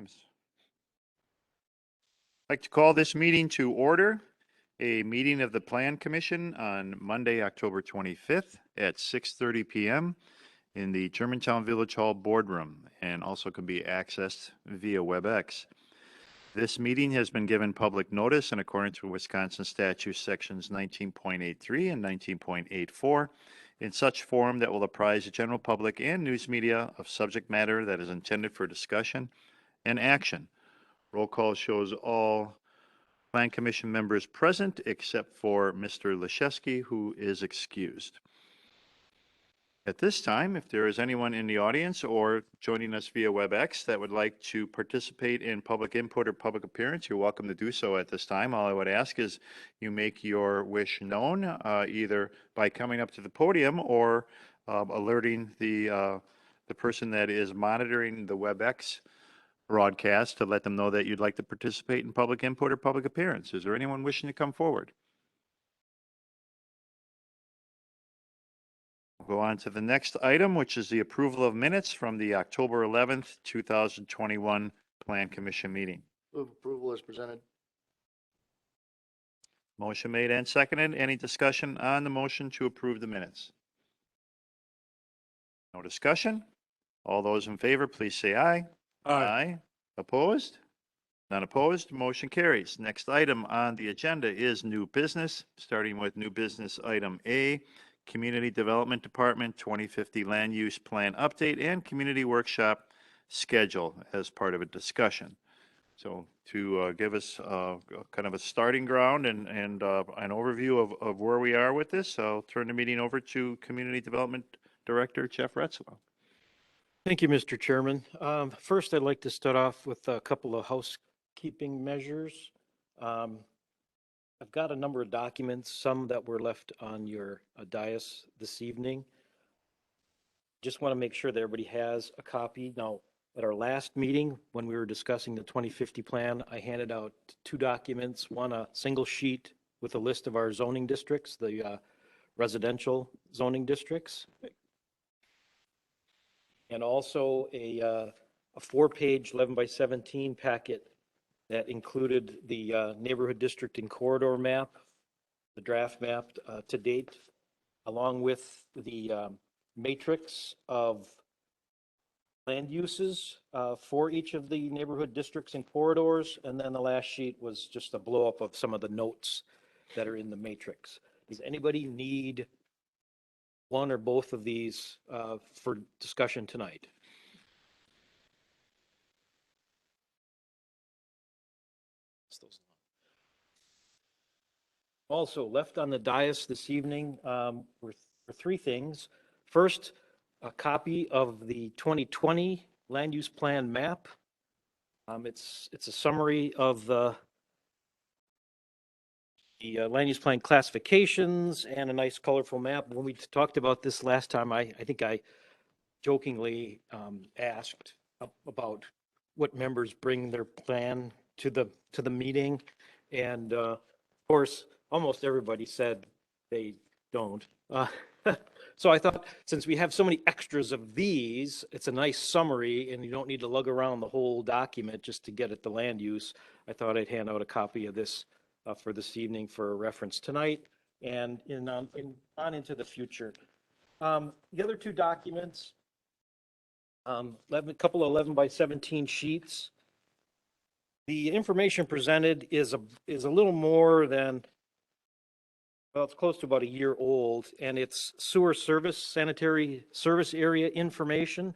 times. I'd like to call this meeting to order. A meeting of the Plan Commission on Monday, October 25th at 6:30 p.m. in the Germantown Village Hall boardroom, and also can be accessed via WebEx. This meeting has been given public notice in accordance with Wisconsin statute sections 19.83 and 19.84 in such form that will apprise the general public and news media of subject matter that is intended for discussion and action. Roll call shows all Plan Commission members present except for Mr. Leszewski, who is excused. At this time, if there is anyone in the audience or joining us via WebEx that would like to participate in public input or public appearance, you're welcome to do so at this time. All I would ask is you make your wish known either by coming up to the podium or alerting the person that is monitoring the WebEx broadcast to let them know that you'd like to participate in public input or public appearance. Is there anyone wishing to come forward? We'll go on to the next item, which is the approval of minutes from the October 11th, 2021 Plan Commission meeting. Move approval as presented. Motion made and seconded. Any discussion on the motion to approve the minutes? No discussion? All those in favor, please say aye. Aye. Opposed? None opposed. Motion carries. Next item on the agenda is new business, starting with new business item A, Community Development Department 2050 Land Use Plan Update and Community Workshop Schedule as part of a discussion. So to give us kind of a starting ground and an overview of where we are with this, I'll turn the meeting over to Community Development Director Jeff Retzloff. Thank you, Mr. Chairman. First, I'd like to start off with a couple of housekeeping measures. I've got a number of documents, some that were left on your dais this evening. Just want to make sure that everybody has a copy. Now, at our last meeting, when we were discussing the 2050 plan, I handed out two documents, one a single sheet with a list of our zoning districts, the residential zoning districts, and also a 4-page 11 by 17 packet that included the neighborhood district and corridor map, the draft map to date, along with the matrix of land uses for each of the neighborhood districts and corridors. And then the last sheet was just a blow up of some of the notes that are in the matrix. Does anybody need one or both of these for discussion tonight? Also left on the dais this evening were three things. First, a copy of the 2020 land use plan map. It's a summary of the land use plan classifications and a nice colorful map. When we talked about this last time, I think I jokingly asked about what members bring their plan to the meeting, and of course almost everybody said they don't. So I thought, since we have so many extras of these, it's a nice summary and you don't need to lug around the whole document just to get at the land use. I thought I'd hand out a copy of this for this evening for reference tonight and on into the future. The other two documents, a couple of 11 by 17 sheets. The information presented is a little more than, well, it's close to about a year old, and it's sewer service, sanitary service area information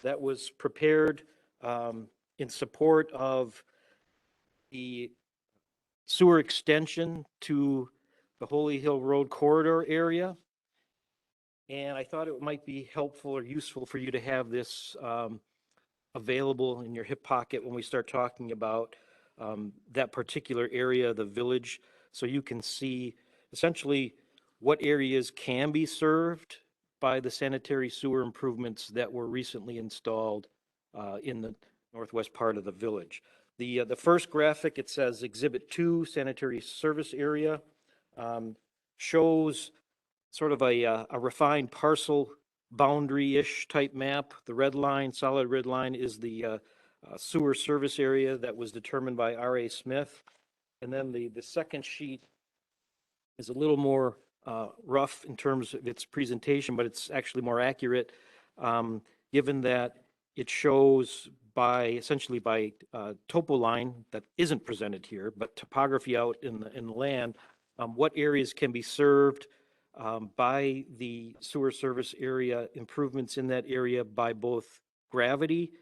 that was prepared in support of the sewer extension to the Holy Hill Road corridor area. And I thought it might be helpful or useful for you to have this available in your hip pocket when we start talking about that particular area of the village, so you can see essentially what areas can be served by the sanitary sewer improvements that were recently installed in the northwest part of the village. The first graphic, it says Exhibit 2, Sanitary Service Area, shows sort of a refined parcel boundary-ish type map. The red line, solid red line, is the sewer service area that was determined by R.A. Smith. And then the second sheet is a little more rough in terms of its presentation, but it's actually more accurate, given that it shows essentially by topo line that isn't presented here, but topography out in the land, what areas can be served by the sewer service area, improvements in that area by both gravity,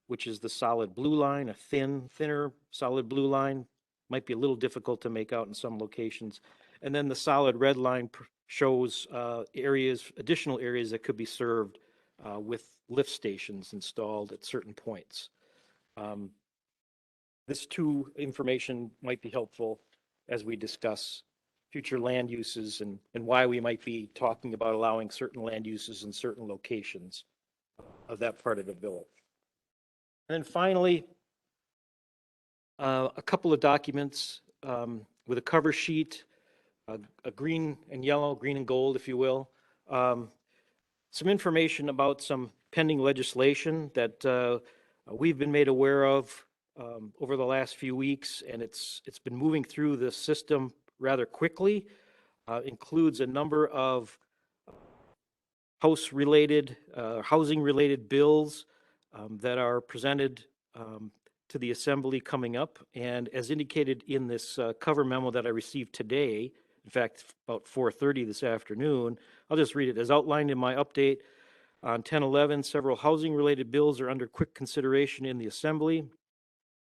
which is the solid blue line, a thinner solid blue line, might be a little difficult to make out in some locations. And then the solid red line shows additional areas that could be served with lift stations installed at certain points. This information might be helpful as we discuss future land uses and why we might be talking about allowing certain land uses in certain locations of that part of the village. And then finally, a couple of documents with a cover sheet, a green and yellow, green and gold, if you will. Some information about some pending legislation that we've been made aware of over the last few weeks, and it's been moving through the system rather quickly. Includes a number of housing-related bills that are presented to the Assembly coming up. And as indicated in this cover memo that I received today, in fact, about 4:30 this afternoon, I'll just read it. As outlined in my update on 10/11, several housing-related bills are under quick consideration in the Assembly.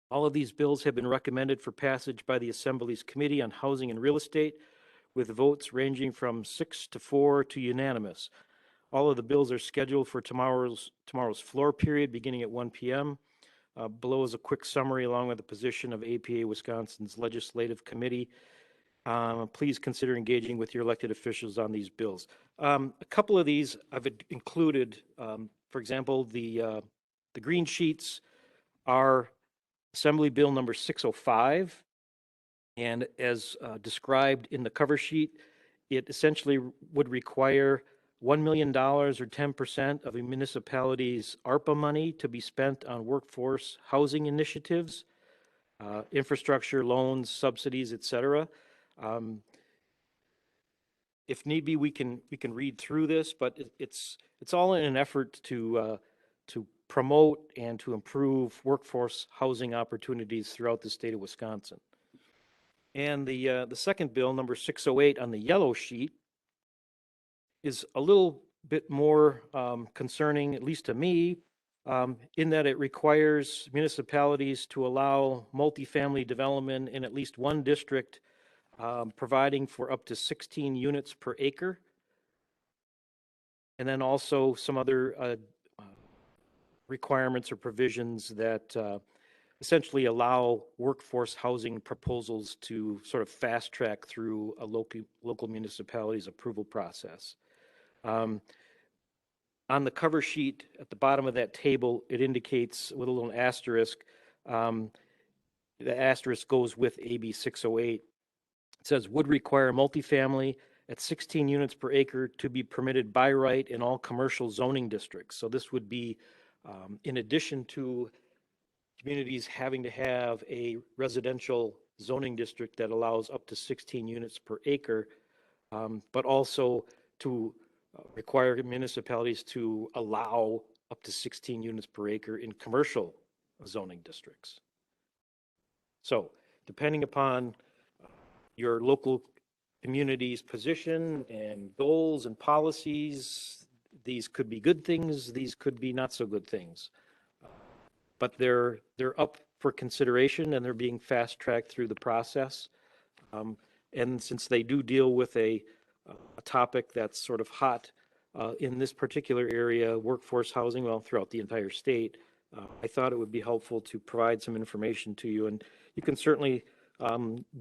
All of these bills have been recommended for passage by the Assembly's Committee on Housing and Real Estate, with votes ranging from 6-4 to unanimous. All of the bills are scheduled for tomorrow's floor period, beginning at 1 p.m. Below is a quick summary along with the position of APA Wisconsin's Legislative Committee. Please consider engaging with your elected officials on these bills. A couple of these I've included. For example, the green sheets are Assembly Bill number 605. And as described in the cover sheet, it essentially would require $1 million or 10% of a municipality's ARPA money to be spent on workforce housing initiatives, infrastructure, loans, subsidies, et cetera. If need be, we can read through this, but it's all in an effort to promote and to improve workforce housing opportunities throughout the state of Wisconsin. And the second bill, number 608 on the yellow sheet, is a little bit more concerning, at least to me, in that it requires municipalities to allow multifamily development in at least one district, providing for up to 16 units per acre. And then also some other requirements or provisions that essentially allow workforce housing proposals to sort of fast track through a local municipality's approval process. On the cover sheet at the bottom of that table, it indicates with a little asterisk. The asterisk goes with AB 608. It says would require multifamily at 16 units per acre to be permitted by right in all commercial zoning districts. So this would be in addition to communities having to have a residential zoning district that allows up to 16 units per acre, but also to require municipalities to allow up to 16 units per acre in commercial zoning districts. So depending upon your local community's position and goals and policies, these could be good things, these could be not so good things. But they're up for consideration and they're being fast tracked through the process. And since they do deal with a topic that's sort of hot in this particular area, workforce housing, well, throughout the entire state, I thought it would be helpful to provide some information to you. And you can certainly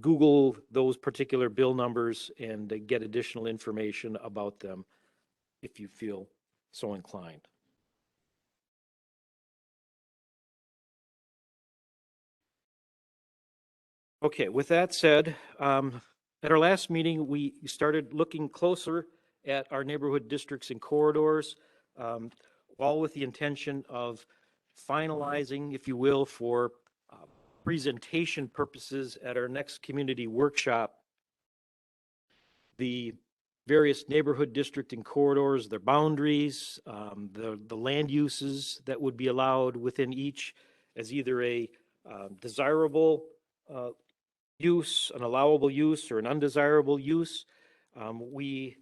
Google those particular bill numbers and get additional information about them if you feel so inclined. Okay, with that said, at our last meeting, we started looking closer at our neighborhood districts and corridors, all with the intention of finalizing, if you will, for presentation purposes at our next community workshop, the various neighborhood district and corridors, their boundaries, the land uses that would be allowed within each as either a desirable use, an allowable use, or an undesirable use. We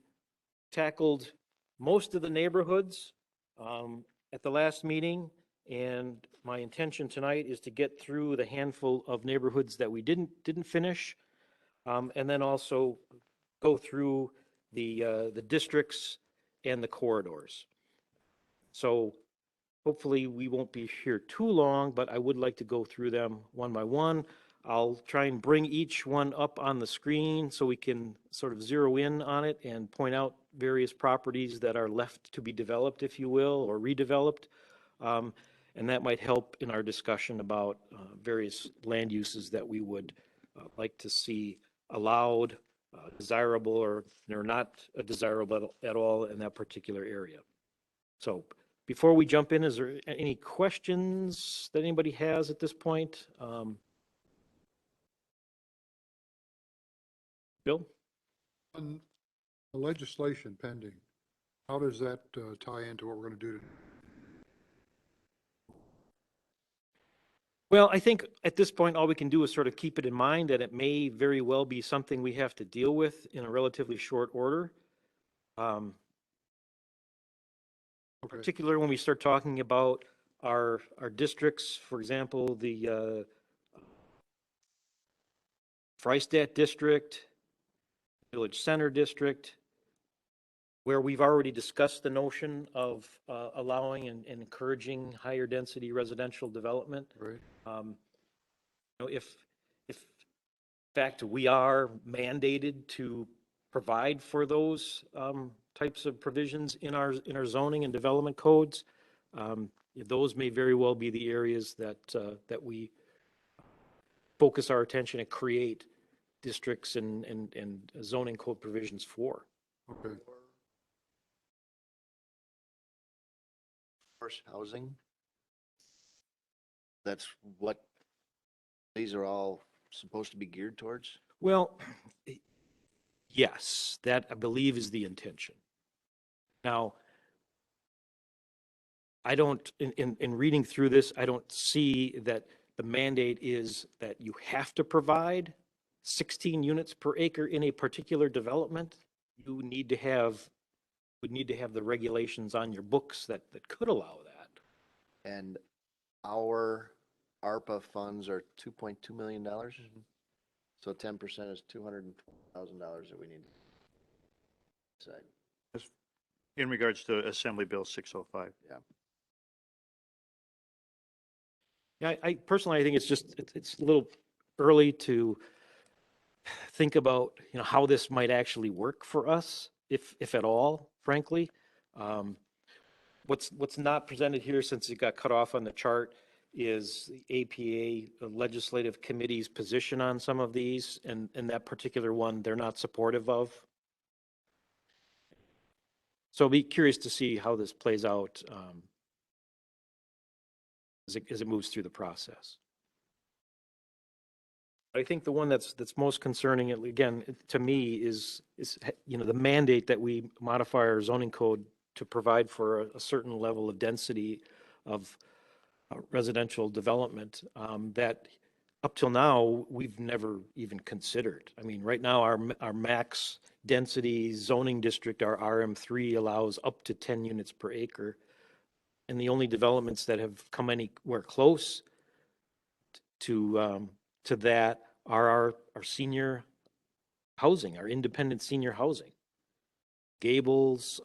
tackled most of the neighborhoods at the last meeting, and my intention tonight is to get through the handful of neighborhoods that we didn't finish, and then also go through the districts and the corridors. So hopefully we won't be here too long, but I would like to go through them one by one. I'll try and bring each one up on the screen so we can sort of zero in on it and point out various properties that are left to be developed, if you will, or redeveloped. And that might help in our discussion about various land uses that we would like to see allowed, desirable, or they're not desirable at all in that particular area. So before we jump in, is there any questions that anybody has at this point? Bill? On the legislation pending, how does that tie into what we're going to do? Well, I think at this point, all we can do is sort of keep it in mind that it may very well be something we have to deal with in a relatively short order. Okay, Particularly when we start talking about our districts, for example, the Freistadt District, Village Center District, where we've already discussed the notion of allowing and encouraging higher density residential development. right. You know, if in fact we are mandated to provide for those types of provisions in our zoning and development codes, those may very well be the areas that we focus our attention and create districts and zoning code provisions for. Okay, Workforce housing. That's what these are all supposed to be geared towards. Well, yes, that I believe is the intention. Now, I don't, in reading through this, I don't see that the mandate is that you have to provide 16 units per acre in a particular development. You would need to have the regulations on your books that could allow that. And our ARPA funds are $2.2 million. So 10% is $200,000 that we need to decide. In regards to Assembly Bill 605. Yeah, I personally, I think it's a little early to think about, how this might actually work for us, if at all, frankly. What's not presented here, since it got cut off on the chart, is the APA legislative committee's position on some of these, and that particular one, they're not supportive of. So I'll be curious to see how this plays out as it moves through the process. I think the one that's most concerning, again, to me, is the mandate that we modify our zoning code to provide for a certain level of density of residential development that up till now we've never even considered. I mean, right now our max density zoning district, our RM3, allows up to 10 units per acre. And the only developments that have come anywhere close to that are our senior housing, our independent senior housing. Gables,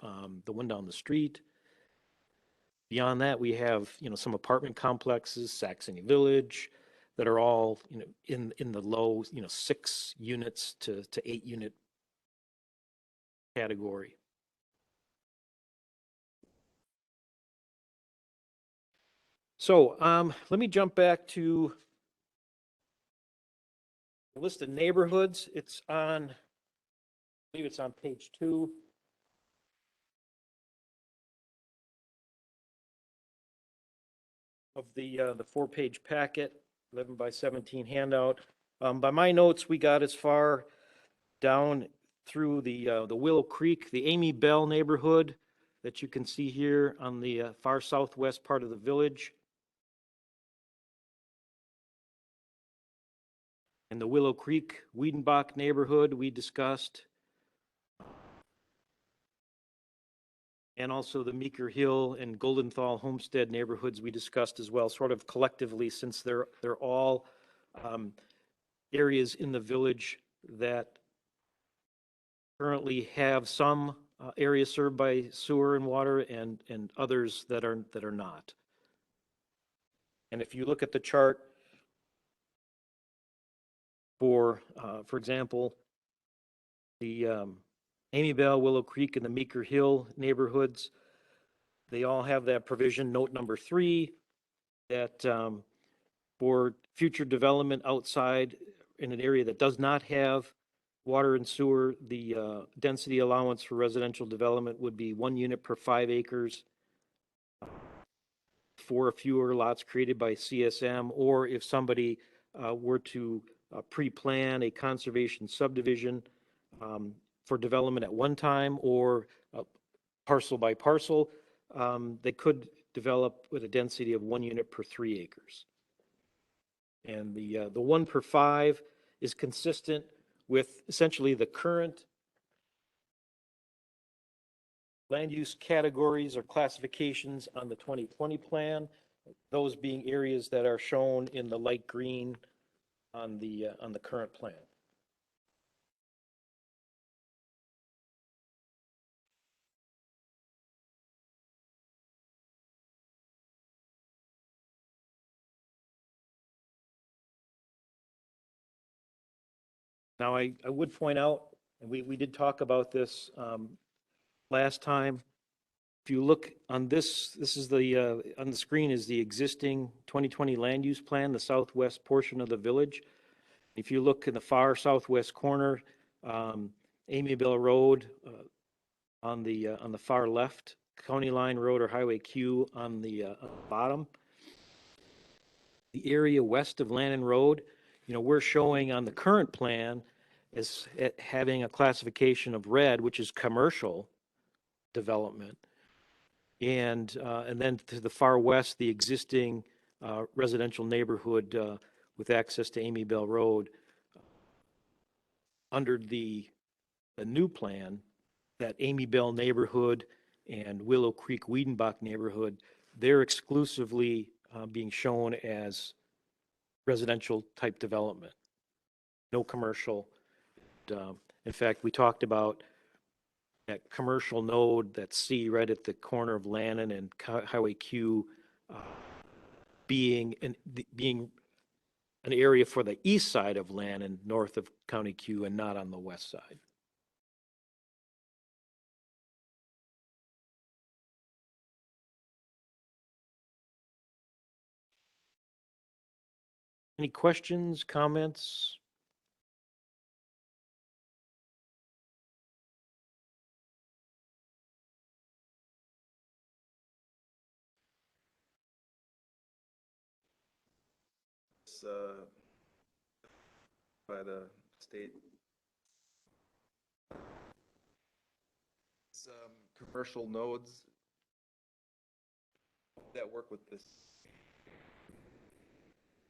the one down the street. Beyond that, we have, some apartment complexes, Saxony Village, that are all, in the low, 6 units to 8 unit category. So let me jump back to the list of neighborhoods. It's on, I believe it's on page 2. of the 4-page packet, 11 by 17 handout. By my notes, we got as far down through the Willow Creek, the Amy Bell neighborhood that you can see here on the far southwest part of the village. And the Willow Creek Wiedenbach neighborhood we discussed. And also the Meeker Hill and Goldenthal Homestead neighborhoods we discussed as well, sort of collectively, since they're all areas in the village that currently have some areas served by sewer and water and others that are not. And if you look at the chart for example, the Amy Bell, Willow Creek, and the Meeker Hill neighborhoods, they all have that provision, note number 3, that for future development outside in an area that does not have water and sewer, the density allowance for residential development would be 1 unit per 5 acres. 4 or fewer lots created by CSM, or if somebody were to pre-plan a conservation subdivision for development at one time or parcel by parcel, they could develop with a density of 1 unit per 3 acres. And the 1 per 5 is consistent with essentially the current land use categories or classifications on the 2020 plan, those being areas that are shown in the light green on the current plan. Now, I would point out, and we did talk about this last time. If you look on this is the, on the screen is the existing 2020 land use plan, the southwest portion of the village. If you look in the far southwest corner, Amy Bell Road on the far left, County Line Road or Highway Q on the bottom. The area west of Lannon Road, we're showing on the current plan as having a classification of red, which is commercial development. And then to the far west, the existing residential neighborhood with access to Amy Bell Road. Under the new plan, that Amy Bell neighborhood and Willow Creek Wiedenbach neighborhood, they're exclusively being shown as residential type development, no commercial. In fact, we talked about that commercial node, that C right at the corner of Lannon and Highway Q, being an area for the east side of Lannon, north of County Q, and not on the west side. Any questions, comments? By the state. Commercial nodes that work with this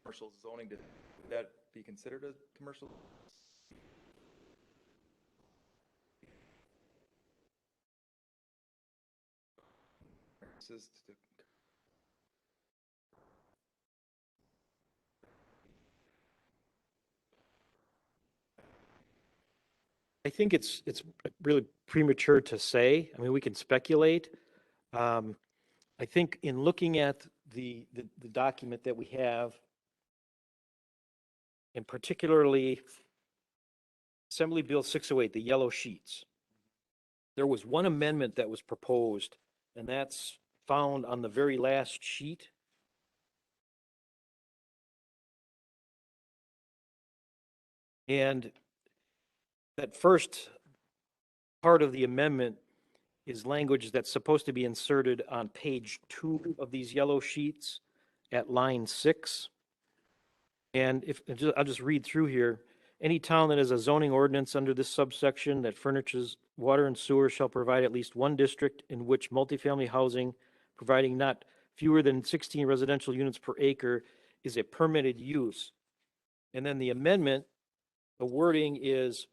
commercial zoning, would that be considered a commercial? I think it's really premature to say. I mean, we can speculate. I think in looking at the document that we have, and particularly Assembly Bill 608, the yellow sheets, there was one amendment that was proposed, and that's found on the very last sheet. And that first part of the amendment is language that's supposed to be inserted on page 2 of these yellow sheets. at line 6. And I'll just read through here. Any town that has a zoning ordinance under this subsection that furnishes water and sewer shall provide at least one district in which multifamily housing, providing not fewer than 16 residential units per acre, is a permitted use. And then the amendment, the wording is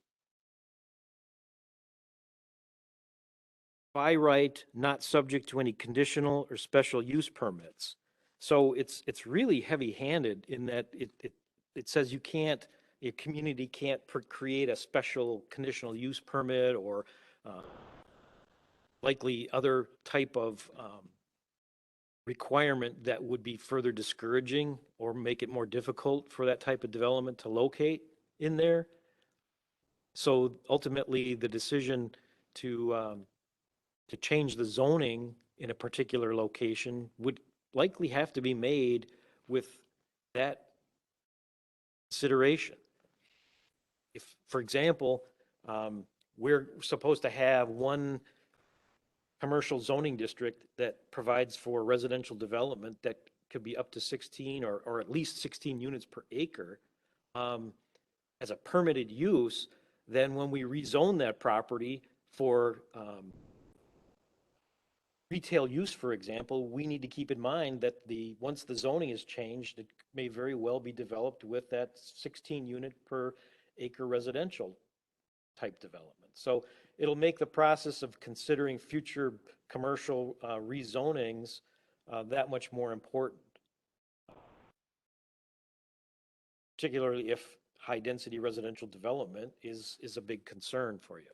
by right, not subject to any conditional or special use permits. So it's really heavy-handed in that it says a community can't create a special conditional use permit or likely other type of requirement that would be further discouraging or make it more difficult for that type of development to locate in there. So ultimately, the decision to change the zoning in a particular location would likely have to be made with that consideration. If, for example, we're supposed to have one commercial zoning district that provides for residential development that could be up to 16 or at least 16 units per acre as a permitted use, then when we rezone that property for retail use, for example, we need to keep in mind that once the zoning is changed, it may very well be developed with that 16 unit per acre residential type development. So it'll make the process of considering future commercial rezonings that much more important, particularly if high density residential development is a big concern for you.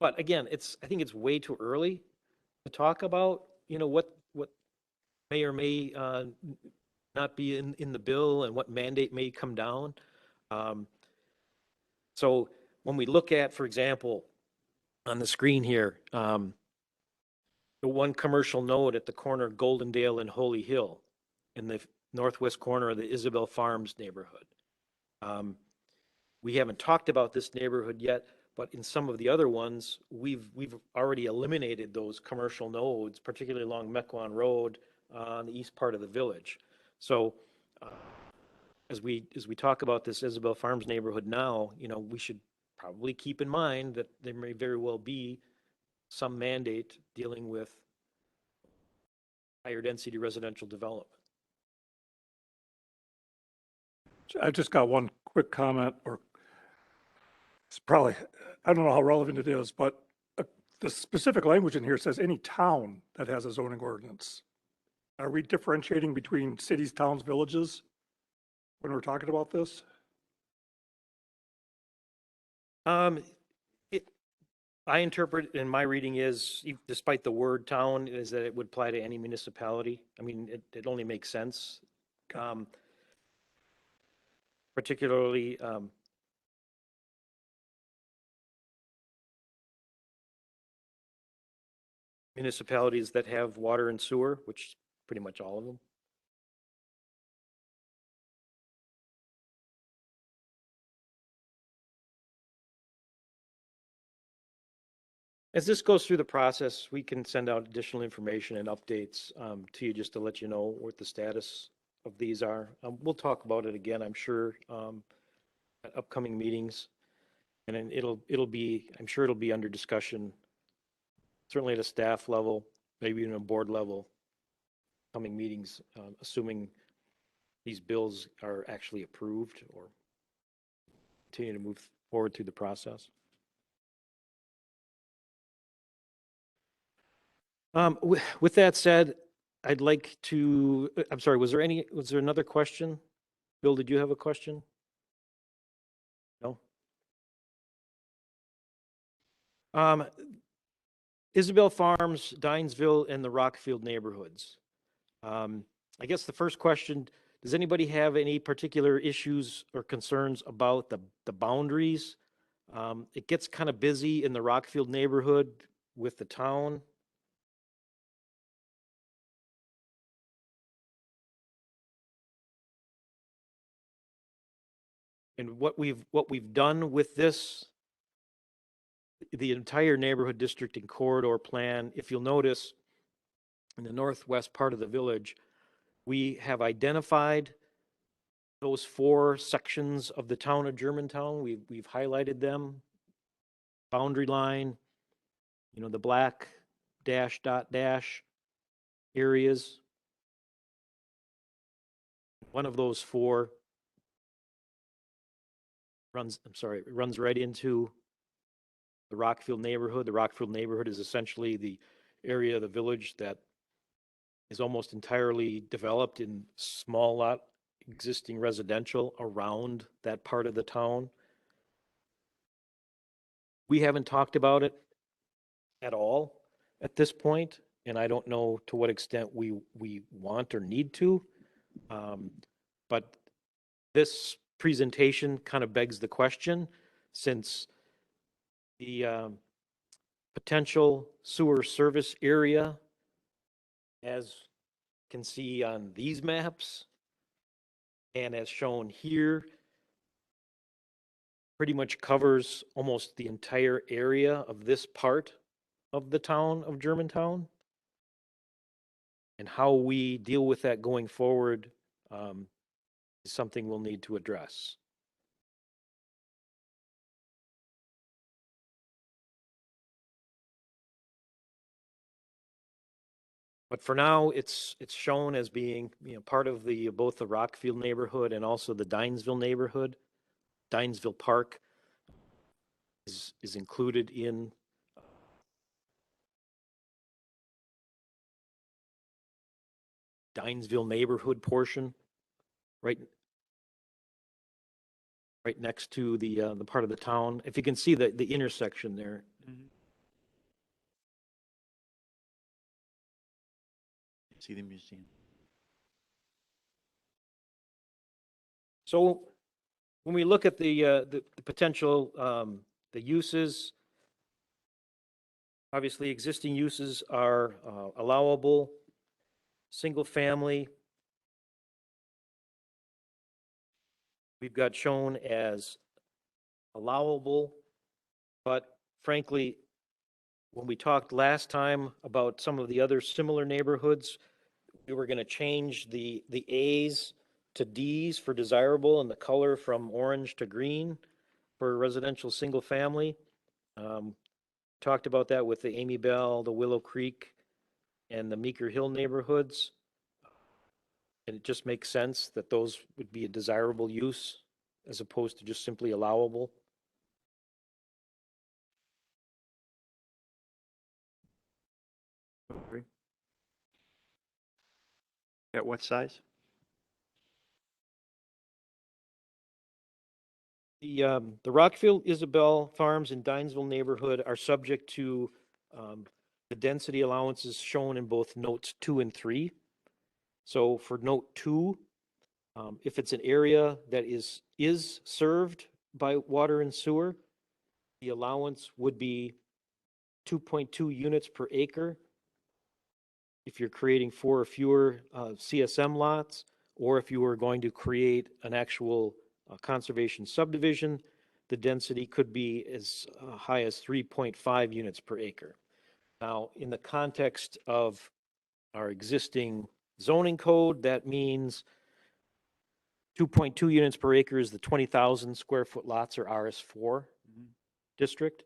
But again, I think it's way too early to talk about, what may or may not be in the bill and what mandate may come down. So when we look at, for example, on the screen here, the one commercial node at the corner of Goldendale and Holy Hill in the northwest corner of the Isabel Farms neighborhood. We haven't talked about this neighborhood yet, but in some of the other ones, we've already eliminated those commercial nodes, particularly along Mequon Road on the east part of the village. So as we talk about this Isabel Farms neighborhood now, we should probably keep in mind that there may very well be some mandate dealing with higher density residential development. I just got one quick comment, or it's probably, I don't know how relevant it is, but the specific language in here says any town that has a zoning ordinance. Are we differentiating between cities, towns, villages when we're talking about this? I interpret, and my reading is, despite the word town, is that it would apply to any municipality. I mean, it only makes sense. Particularly, municipalities that have water and sewer, which is pretty much all of them. As this goes through the process, we can send out additional information and updates to you just to let you know what the status of these are. We'll talk about it again, I'm sure, at upcoming meetings. And then I'm sure it'll be under discussion, certainly at a staff level, maybe even a board level, coming meetings, assuming these bills are actually approved or continue to move forward through the process. With that said, I'd like to, I'm sorry, was there another question? Bill, did you have a question? No? Isabel Farms, Dinesville, and the Rockfield neighborhoods. I guess the first question, does anybody have any particular issues or concerns about the boundaries? It gets kind of busy in the Rockfield neighborhood with the town. And what we've done with this, the entire neighborhood district and corridor plan, if you'll notice, in the northwest part of the village, We have identified those 4 sections of the town of Germantown. We've highlighted them. Boundary line, the black dash dot dash areas. One of those 4 runs right into the Rockfield neighborhood. The Rockfield neighborhood is essentially the area of the village that is almost entirely developed in small lot existing residential around that part of the town. We haven't talked about it at all at this point, and I don't know to what extent we want or need to. But this presentation kind of begs the question, since the potential sewer service area, as you can see on these maps and as shown here, pretty much covers almost the entire area of this part of the town of Germantown. And how we deal with that going forward is something we'll need to address. But for now, it's shown as being, part of both the Rockfield neighborhood and also the Dinesville neighborhood. Dinesville Park is included in Dinesville neighborhood portion, right next to the part of the town. If you can see the intersection there. See the museum. So when we look at the potential, the uses, obviously existing uses are allowable, single family. We've got shown as allowable, but frankly, when we talked last time about some of the other similar neighborhoods, we were going to change the A's to D's for desirable and the color from orange to green for residential single family. Talked about that with the Amy Bell, the Willow Creek, and the Meeker Hill neighborhoods. And it just makes sense that those would be a desirable use as opposed to just simply allowable. Agree. At what size? The Rockfield Isabel Farms and Dinesville neighborhood are subject to the density allowances shown in both notes 2 and 3. So for note 2, if it's an area that is served by water and sewer, the allowance would be 2.2 units per acre. If you're creating 4 or fewer CSM lots, or if you were going to create an actual conservation subdivision, the density could be as high as 3.5 units per acre. Now, in the context of our existing zoning code, that means 2.2 units per acre is the 20,000 square foot lots, or RS4 district,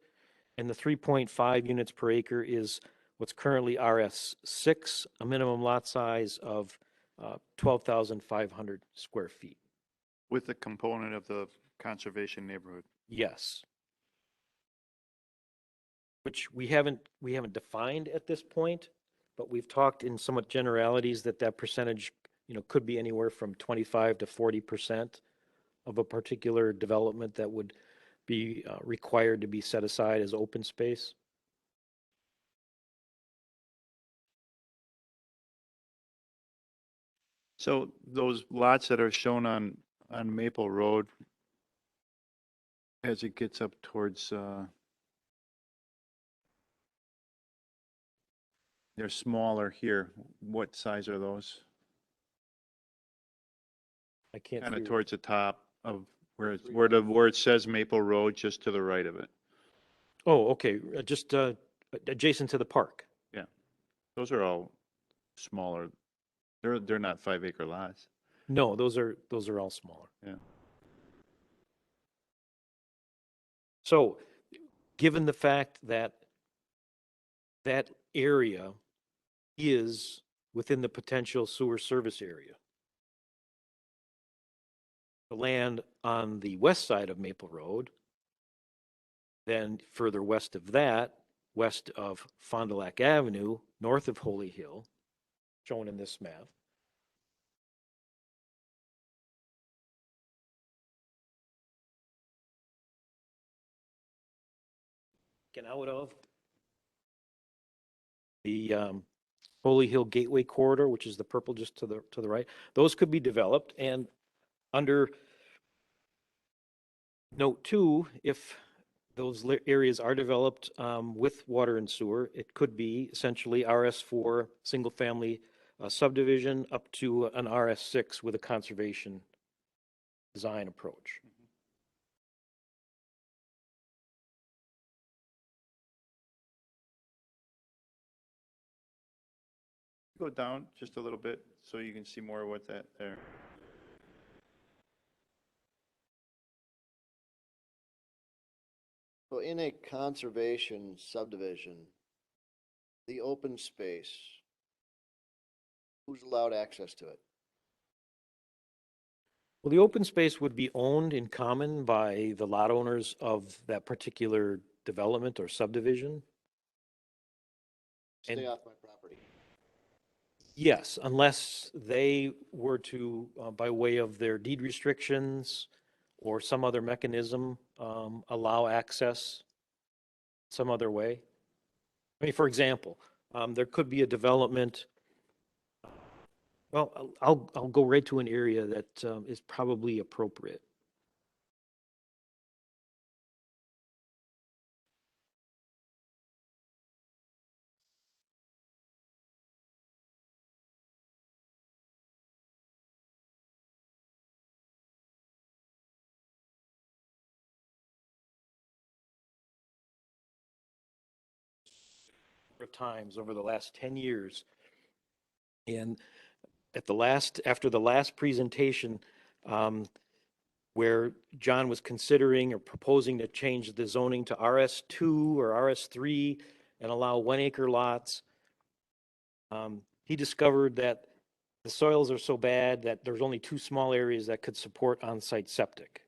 and the 3.5 units per acre is what's currently RS6, a minimum lot size of 12,500 square feet. With the component of the conservation neighborhood. Yes. Which we haven't defined at this point, but we've talked in somewhat generalities that percentage, could be anywhere from 25 to 40% of a particular development that would be required to be set aside as open space. So those lots that are shown on Maple Road, as it gets up towards, they're smaller here. What size are those? I can't Kind of see. towards the top of where it says Maple Road, just to the right of it. Oh, okay, just adjacent to the park. Those are all smaller. They're not 5-acre lots. No, those are all smaller. Yeah. So, given the fact that that area is within the potential sewer service area, the land on the west side of Maple Road, then further west of that, west of Fond du Lac Avenue, north of Holy Hill, shown in this map, and out of the Holy Hill Gateway Corridor, which is the purple just to the right, those could be developed. And under note 2, if those areas are developed with water and sewer, it could be essentially RS4 single-family subdivision up to an RS6 with a conservation design approach. Go down just a little bit so you can see more of what that there. So in a conservation subdivision, the open space, who's allowed access to it? Well, the open space would be owned in common by the lot owners of that particular development or subdivision. Stay And- off my property. Yes, unless they were to, by way of their deed restrictions or some other mechanism, allow access some other way. I mean, for example, there could be a development. Well, I'll go right to an area that is probably appropriate. Of times over the last 10 years. And after the last presentation, where John was considering or proposing to change the zoning to RS2 or RS3 and allow 1-acre lots, he discovered that the soils are so bad that there's only 2 small areas that could support on-site septic.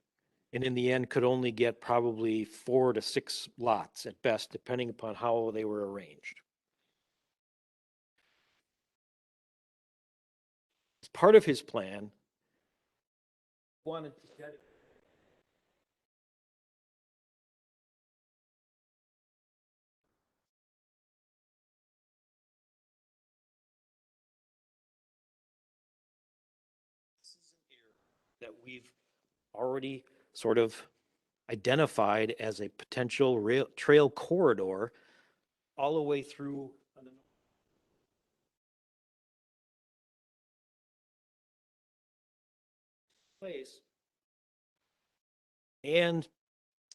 And in the end, could only get probably 4 to 6 lots at best, depending upon how they were arranged. As part of his plan, wanted to get that we've already sort of identified as a potential trail corridor all the way through on the place. And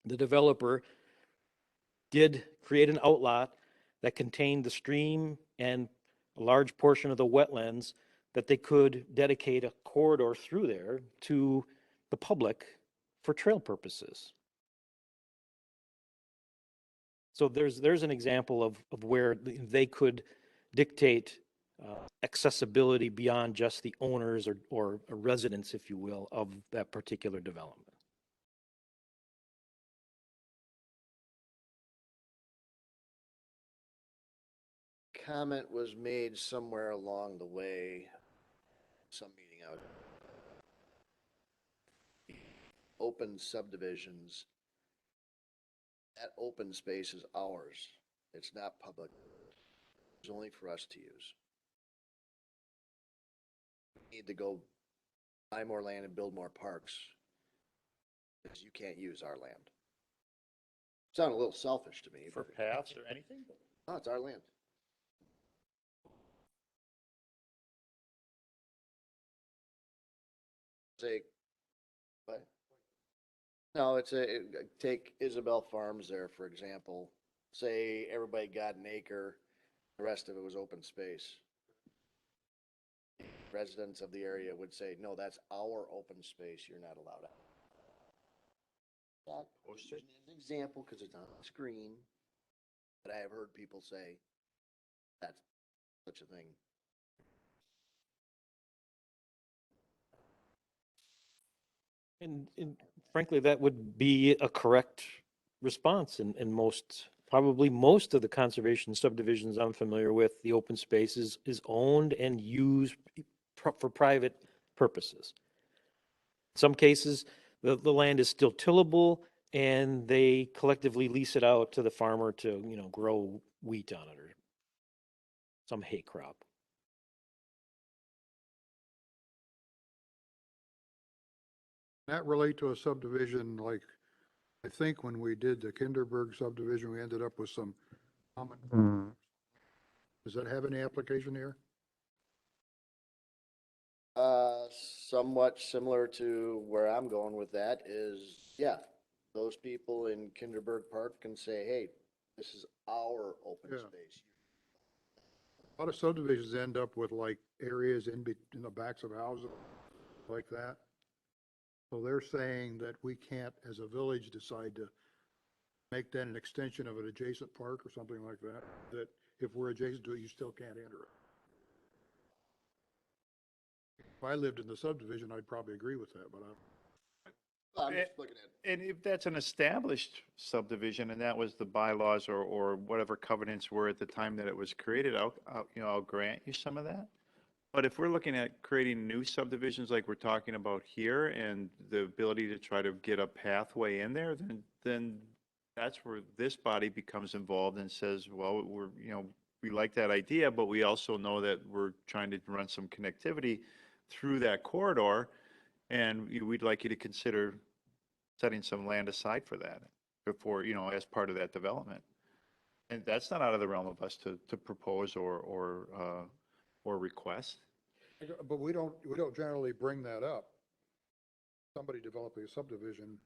the developer did create an outlot that contained the stream and a large portion of the wetlands that they could dedicate a corridor through there to the public for trail purposes. So there's an example of where they could dictate accessibility beyond just the owners or residents, if you will, of that particular development. Comment was made somewhere along the way, some meeting out. Open subdivisions. That open space is ours. It's not public. It's only for us to use. We need to go buy more land and build more parks because you can't use our land. Sound a little selfish to me, For but paths or anything? no, it's our land. Say, what? No, take Isabel Farms there, for example. Say everybody got an acre, the rest of it was open space. residents of the area would say, no, that's our open space, you're not allowed out. That was just an example, because it's on the screen, but I have heard people say that's such a thing. And frankly, that would be a correct response in most, probably most of the conservation subdivisions I'm familiar with. The open space is owned and used for private purposes. In some cases, the land is still tillable and they collectively lease it out to the farmer to, grow wheat on it or some hay crop. That relate to a subdivision like, I think when we did the Kinderberg subdivision, we ended up with some common. Does that have any application here? Somewhat similar to where I'm going with that is, yeah, those people in Kinderberg Park can say, hey, this is our open Yeah. space. A lot of subdivisions end up with like areas in the backs of houses like that. So they're saying that we can't, as a village, decide to make that an extension of an adjacent park or something like that, that if we're adjacent to it, you still can't enter it. If I lived in the subdivision, I'd probably agree with that, but I'm just looking at, And if that's an established subdivision and that was the bylaws or whatever covenants were at the time that it was created, I'll grant you some of that. But if we're looking at creating new subdivisions like we're talking about here and the ability to try to get a pathway in there, then that's where this body becomes involved and says, well, we like that idea, but we also know that we're trying to run some connectivity through that corridor. And we'd like you to consider setting some land aside for that before, as part of that development. And that's not out of the realm of us to propose or request. but we don't generally bring that up. Somebody developing a subdivision,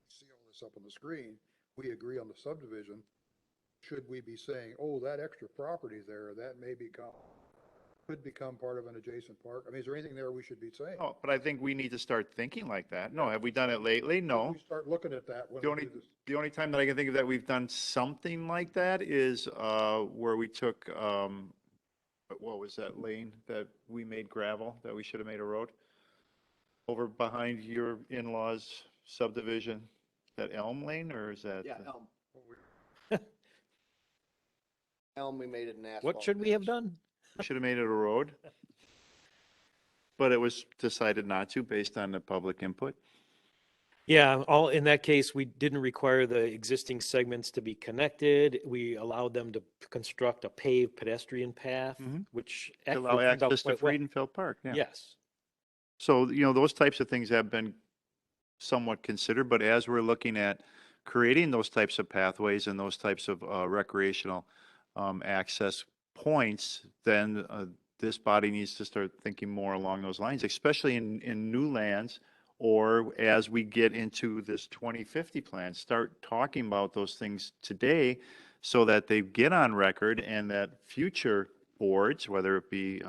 see all this up on the screen, we agree on the subdivision. Should we be saying, oh, that extra property there, that could become part of an adjacent park? I mean, is there anything there we should be saying? Oh, but I think we need to start thinking like that. No, have we done it lately? No. We start looking at that when The we only, do this. the only time that I can think of that we've done something like that is, where we took, what was that lane that we made gravel, that we should have made a road? Over behind your in-laws subdivision, that Elm Lane, or is that? yeah, Elm. Elm, we made it an asphalt. What should we have patch. done? Should have made it a road. But it was decided not to based on the public input. Yeah, in that case, we didn't require the existing segments to be connected. We allowed them to construct a paved pedestrian path, Mhm. which To actually allow turned out access to quite well. Friedenfeld Park, yeah. Yes. So, those types of things have been somewhat considered, but as we're looking at creating those types of pathways and those types of recreational access points, then this body needs to start thinking more along those lines, especially in new lands, or as we get into this 2050 plan, start talking about those things today so that they get on record and that future boards, whether it be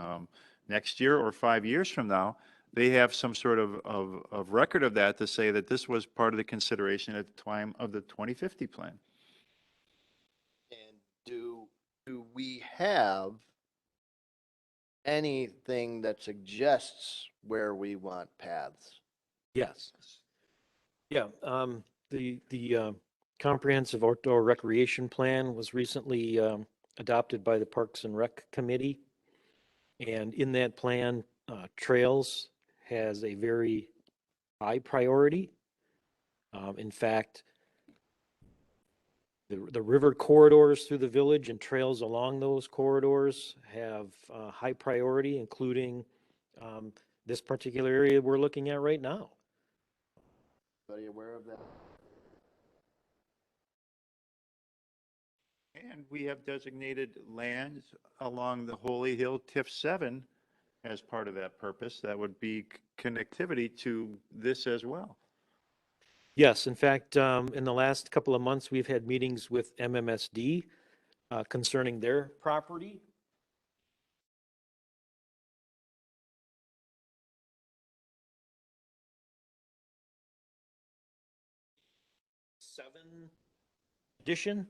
next year or 5 years from now, they have some sort of record of that to say that this was part of the consideration at the time of the 2050 plan. And do we have anything that suggests where we want paths? Yes. Yeah, the comprehensive outdoor recreation plan was recently adopted by the Parks and Rec Committee. And in that plan, trails has a very high priority. In fact, the river corridors through the village and trails along those corridors have high priority, including this particular area we're looking at right now. Are you aware of that? And we have designated lands along the Holy Hill TIF 7 as part of that purpose. That would be connectivity to this as well. Yes, in fact, in the last couple of months, we've had meetings with MMSD concerning their property. 7 edition.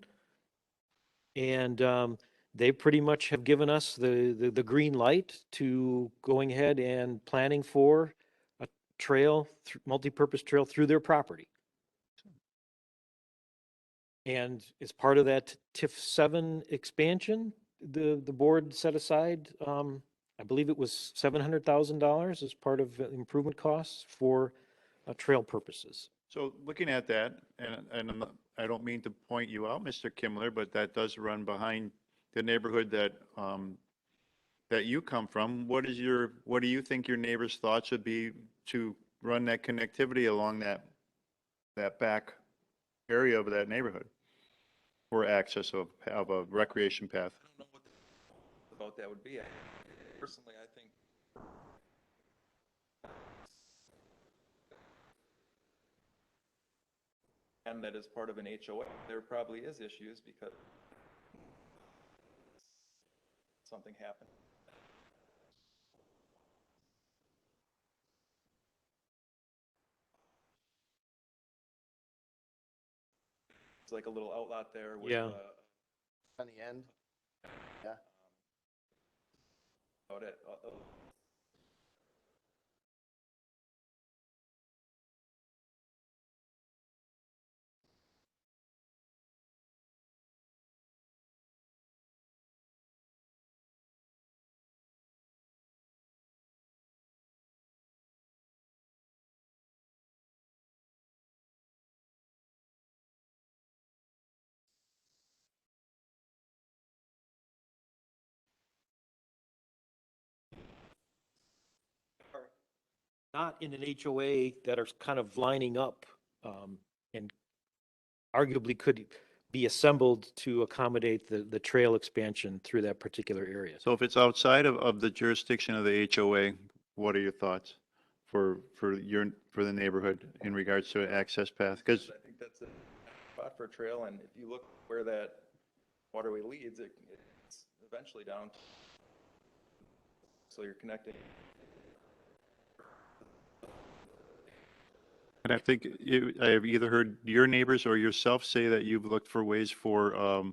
And they pretty much have given us the green light to going ahead and planning for a trail, multi-purpose trail through their property. And as part of that TIF 7 expansion, the board set aside, I believe it was $700,000 as part of improvement costs for trail purposes. So looking at that, and I don't mean to point you out, Mr. Kimmler, but that does run behind the neighborhood that, that you come from. What do you think your neighbors' thoughts would be to run that connectivity along that back area of that neighborhood for access of a recreation path? I don't know what about that would be. Personally, I think and that is part of an HOA, there probably is issues because something happened. It's like a little outlet there with, Yeah. On the end, yeah. out at, Not in an HOA that are kind of lining up and arguably could be assembled to accommodate the trail expansion through that particular area. So if it's outside of the jurisdiction of the HOA, what are your thoughts for the neighborhood in regards to access path? Because I think that's a spot for a trail, and if you look where that waterway leads, it's eventually down. So you're connecting. And I think I've either heard your neighbors or yourself say that you've looked for ways for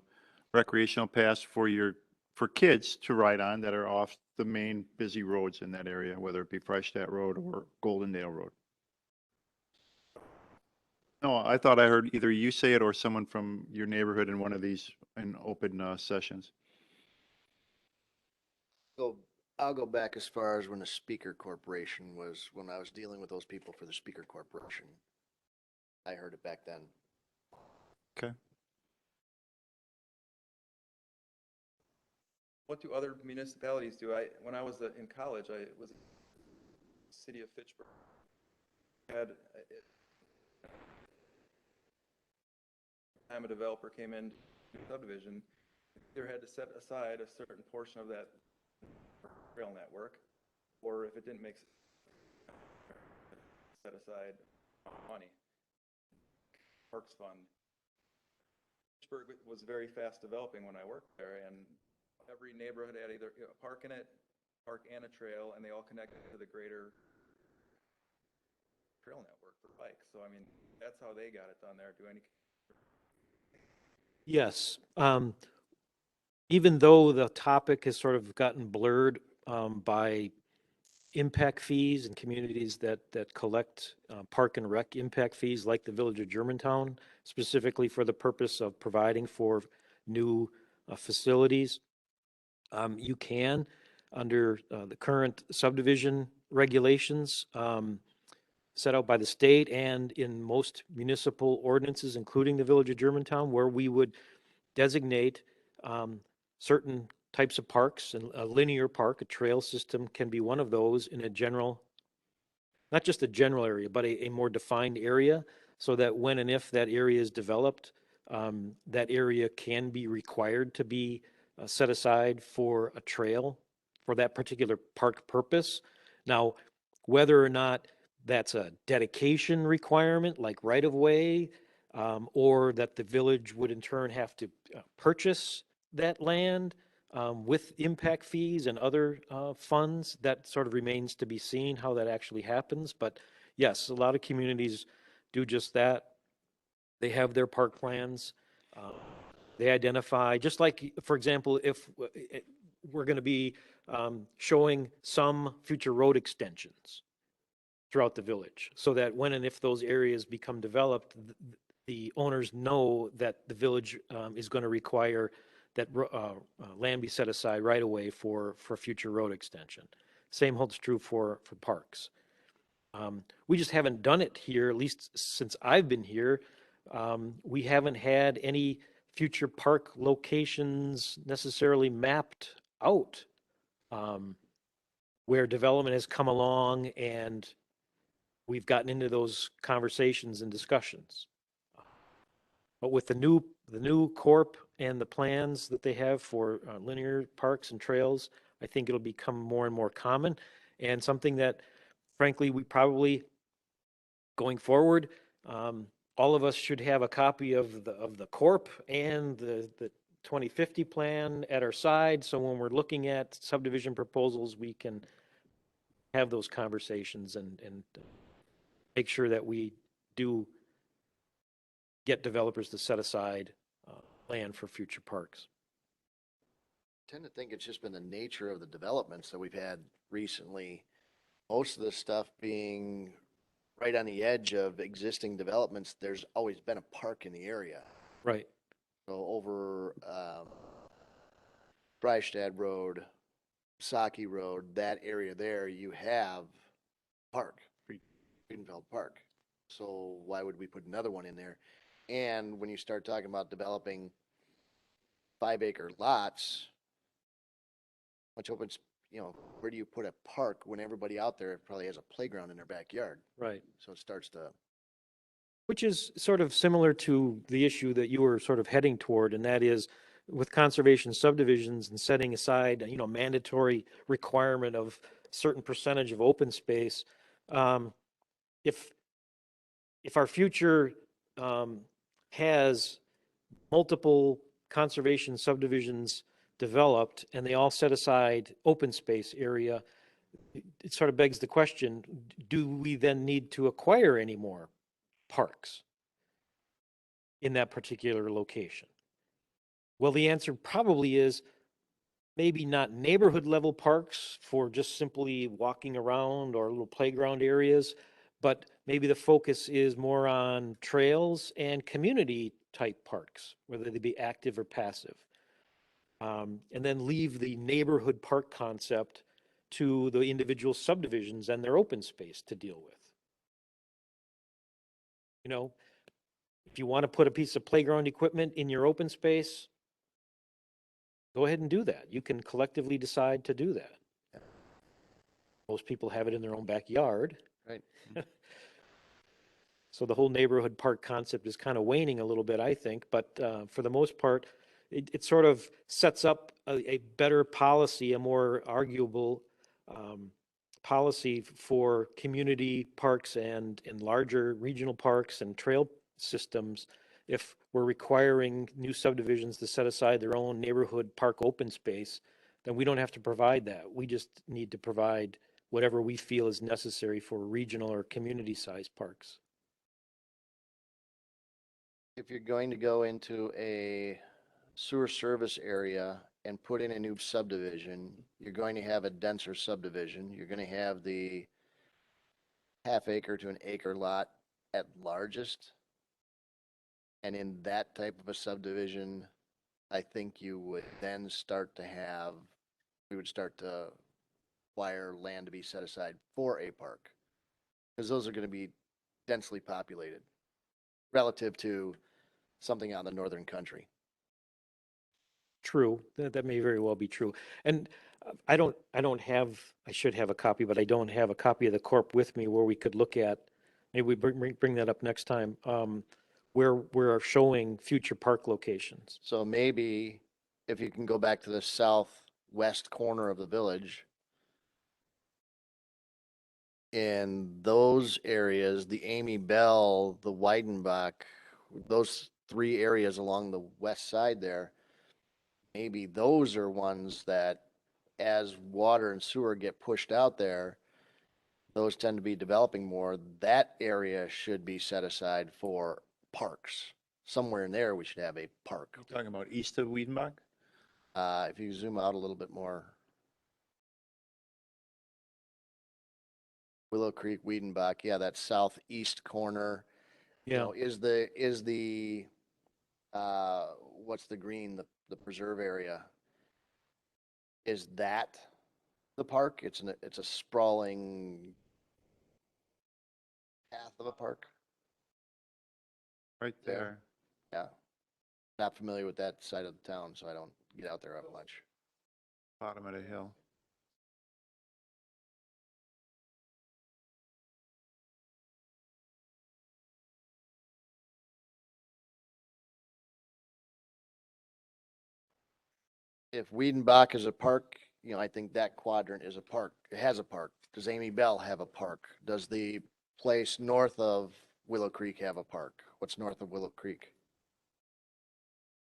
recreational paths for kids to ride on that are off the main busy roads in that area, whether it be Freistadt Road or Goldendale Road. No, I thought I heard either you say it or someone from your neighborhood in one of these in open sessions. I'll go back as far as when the Speaker Corporation when I was dealing with those people for the Speaker Corporation. I heard it back then. Okay. What do other municipalities do? When I was in college, I was city of Fitchburg. Had time a developer came in subdivision, either had to set aside a certain portion of that trail network, or if it didn't make sense, set aside money. Parks Fund. Fitchburg was very fast developing when I worked there, and every neighborhood had either a park in it, park and a trail, and they all connected to the greater trail network for bikes. So I mean, that's how they got it done there. Yes. Even though the topic has sort of gotten blurred by impact fees and communities that collect park and rec impact fees, like the Village of Germantown, specifically for the purpose of providing for new facilities, you can, under the current subdivision regulations set out by the state and in most municipal ordinances, including the Village of Germantown, where we would designate certain types of parks, and a linear park, a trail system can be one of those in a general, not just a general area, but a more defined area, so that when and if that area is developed, that area can be required to be set aside for a trail for that particular park purpose. Now, whether or not that's a dedication requirement, like right-of-way, or that the village would in turn have to purchase that land with impact fees and other funds, that sort of remains to be seen how that actually happens. But yes, a lot of communities do just that. They have their park plans. They identify, just like, for example, if we're going to be showing some future road extensions throughout the village, so that when and if those areas become developed, the owners know that the village is going to require that land be set aside right away for future road extension. Same holds true for parks. We just haven't done it here, at least since I've been here. We haven't had any future park locations necessarily mapped out, where development has come along and we've gotten into those conversations and discussions. But with the new corp and the plans that they have for linear parks and trails, I think it'll become more and more common, and something that frankly, we probably, going forward, all of us should have a copy of the corp and the 2050 plan at our side. So when we're looking at subdivision proposals, we can have those conversations and make sure that we do get developers to set aside land for future parks. Tend to think it's just been the nature of the developments that we've had recently. Most of the stuff being right on the edge of existing developments, there's always been a park in the area. Right. So over Breistad Road, Saki Road, that area there, you have park, Friedenfeld Park. So why would we put another one in there? And when you start talking about developing 5-acre lots, much open, where do you put a park when everybody out there probably has a playground in their backyard? Right. So it starts to, Which is sort of similar to the issue that you were sort of heading toward, and that is with conservation subdivisions and setting aside, mandatory requirement of certain percentage of open space. If our future has multiple conservation subdivisions developed and they all set aside open space area, it sort of begs the question, do we then need to acquire any more parks in that particular location? Well, the answer probably is maybe not neighborhood level parks for just simply walking around or little playground areas, but maybe the focus is more on trails and community type parks, whether they be active or passive. And then leave the neighborhood park concept to the individual subdivisions and their open space to deal with. If you want to put a piece of playground equipment in your open space, go ahead and do that. You can collectively decide to do that. Most people have it in their own backyard. right? So the whole neighborhood park concept is kind of waning a little bit, I think. But for the most part, it sort of sets up a better policy, a more arguable policy for community parks and larger regional parks and trail systems. If we're requiring new subdivisions to set aside their own neighborhood park open space, then we don't have to provide that. We just need to provide whatever we feel is necessary for regional or community-sized parks. If you're going to go into a sewer service area and put in a new subdivision, you're going to have a denser subdivision. You're going to have the half-acre to an acre lot at largest. And in that type of a subdivision, I think you would then we would start to require land to be set aside for a park. Because those are going to be densely populated relative to something out in the northern country. True, that may very well be true. And I should have a copy, but I don't have a copy of the corp with me where we could look at, maybe we bring that up next time, where we're showing future park locations. So maybe if you can go back to the southwest corner of the village, in those areas, the Amy Bell, the Weidenbach, those 3 areas along the west side there, maybe those are ones that as water and sewer get pushed out there, those tend to be developing more. That area should be set aside for parks. Somewhere in there, we should have a park. Talking about east of Wiedenbach? If you zoom out a little bit more. Willow Creek, Wiedenbach, yeah, that southeast corner. You Yeah, know, is the, what's the green, the preserve area? Is that the park? It's a sprawling path of a park. Right There. there. Yeah. Not familiar with that side of the town, so I don't get out there that much. Bottom of the hill. If Wiedenbach is a park, you know, I think that quadrant is a park. It has a park. Does Amy Bell have a park? Does the place north of Willow Creek have a park? What's north of Willow Creek?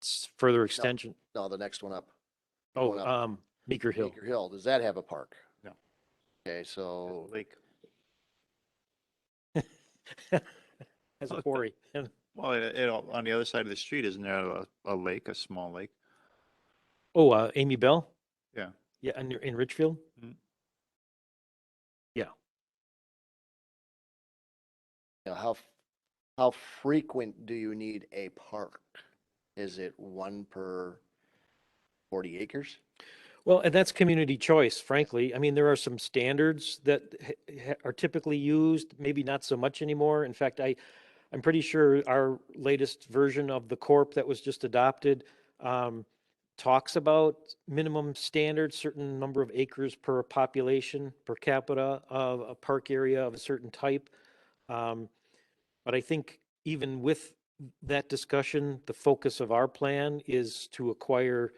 it's further extension. No, the next one up. Oh, Going up. Meeker Hill. Baker Hill, does that have a park? No. Okay, so, Lake. Has a quarry. Well, on the other side of the street, isn't there a lake, a small lake? Oh, Amy Bell? Yeah. Yeah, in Richfield? Mhm. Yeah. you know, how frequent do you need a park? Is it one per 40 acres? Well, and that's community choice, frankly. I mean, there are some standards that are typically used, maybe not so much anymore. In fact, I'm pretty sure our latest version of the corp that was just adopted talks about minimum standards, certain number of acres per population, per capita of a park area of a certain type. But I think even with that discussion, the focus of our plan is to acquire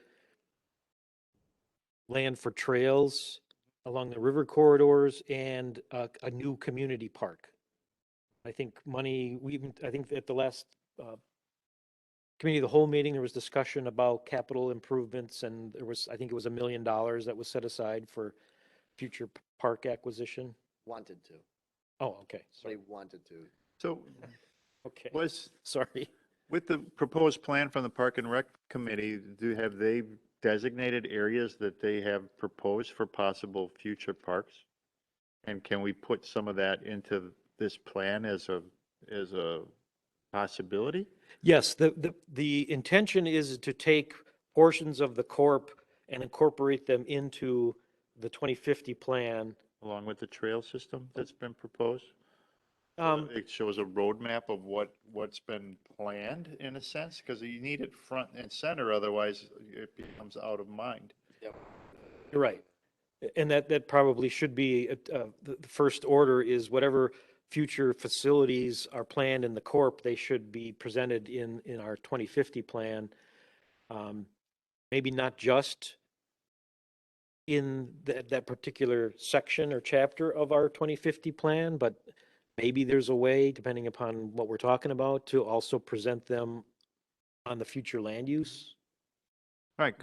land for trails along the river corridors and a new community park. I think I think at the last committee of the whole meeting, there was discussion about capital improvements, and I think it was $1 million that was set aside for future park acquisition. Wanted to. Oh, okay, Somebody sorry, wanted to. So okay, was, sorry. with the proposed plan from the Park and Rec Committee, have they designated areas that they have proposed for possible future parks? And can we put some of that into this plan as a possibility? Yes, the intention is to take portions of the corp and incorporate them into the 2050 plan. Along with the trail system that's been proposed? So Um, that it shows a roadmap of what's been planned in a sense, because you need it front and center, otherwise it becomes out of mind. You're right. And that probably should be, the first order is whatever future facilities are planned in the corp, they should be presented in our 2050 plan. Maybe not just in that particular section or chapter of our 2050 plan, but maybe there's a way, depending upon what we're talking about, to also present them on the future land use Right,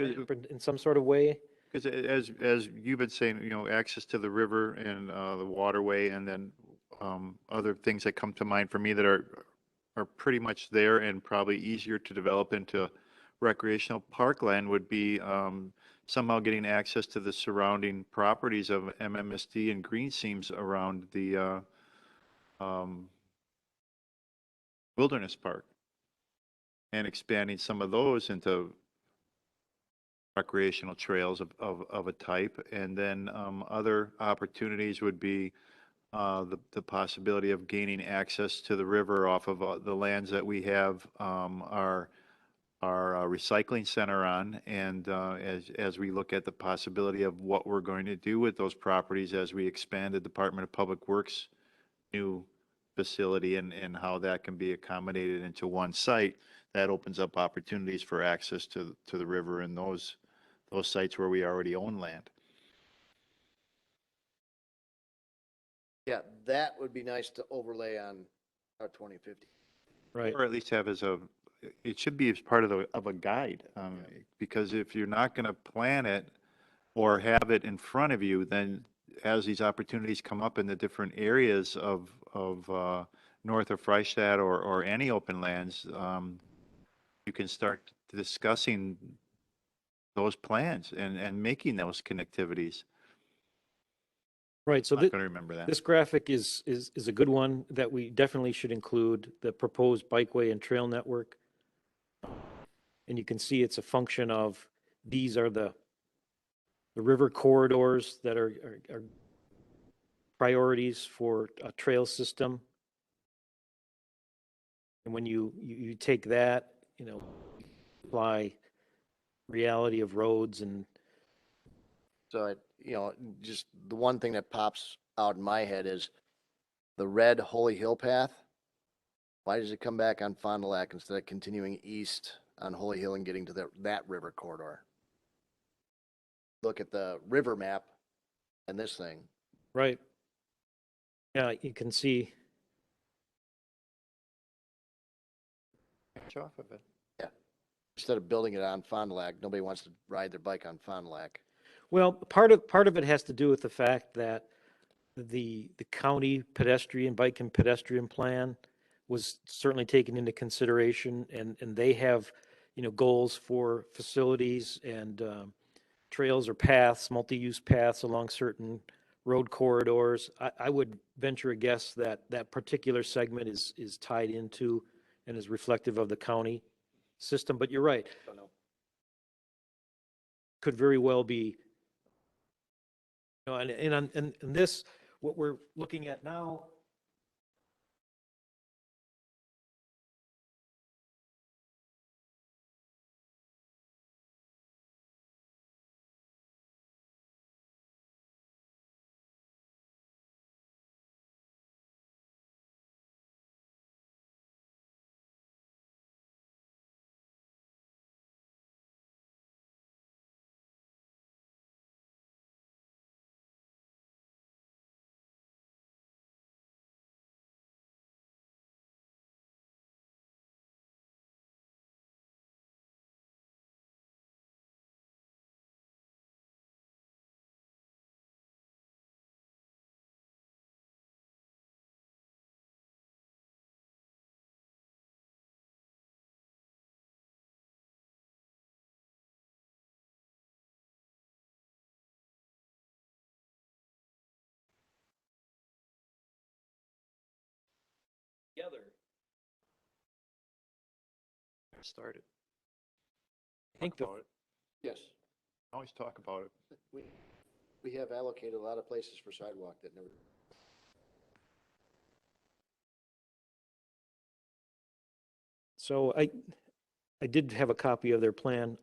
in some sort of way. because as you've been saying, access to the river and the waterway, and then other things that come to mind for me that are pretty much there and probably easier to develop into recreational parkland would be somehow getting access to the surrounding properties of MMSD and green seams around the Wilderness Park, and expanding some of those into recreational trails of a type. And then other opportunities would be the possibility of gaining access to the river off of the lands that we have our recycling center on. And as we look at the possibility of what we're going to do with those properties as we expand the Department of Public Works new facility, and how that can be accommodated into one site, that opens up opportunities for access to the river and those sites where we already own land. Yeah, that would be nice to overlay on our 2050. Right. Or at least have it should be as part of a guide, because if you're not going to plan it or have it in front of you, then as these opportunities come up in the different areas of north of Freistadt or any open lands, you can start discussing those plans and making those connectivities. Right, so I'm not going to remember that. this graphic is a good one that we definitely should include, the proposed bikeway and trail network. And you can see it's a function of, these are the river corridors that are priorities for a trail system. And when you take that, apply reality of roads and, So just the one thing that pops out in my head is the red Holy Hill path. Why does it come back on Fond du Lac instead of continuing east on Holy Hill and getting to that river corridor? Look at the river map and this thing. right? Yeah, you can see, Catch off of it. Instead of building it on Fond du Lac, nobody wants to ride their bike on Fond du Lac. well, part of it has to do with the fact that the county pedestrian, bike and pedestrian plan was certainly taken into consideration, and they have, goals for facilities and trails or paths, multi-use paths along certain road corridors. I would venture a guess that that particular segment is tied into and is reflective of the county system, but you're right. Could very well be, and this, what we're looking at now, together, Started. I think the, About it. Yes. Always talk about it. We have allocated a lot of places for sidewalk that never. so I did have a copy of their plan.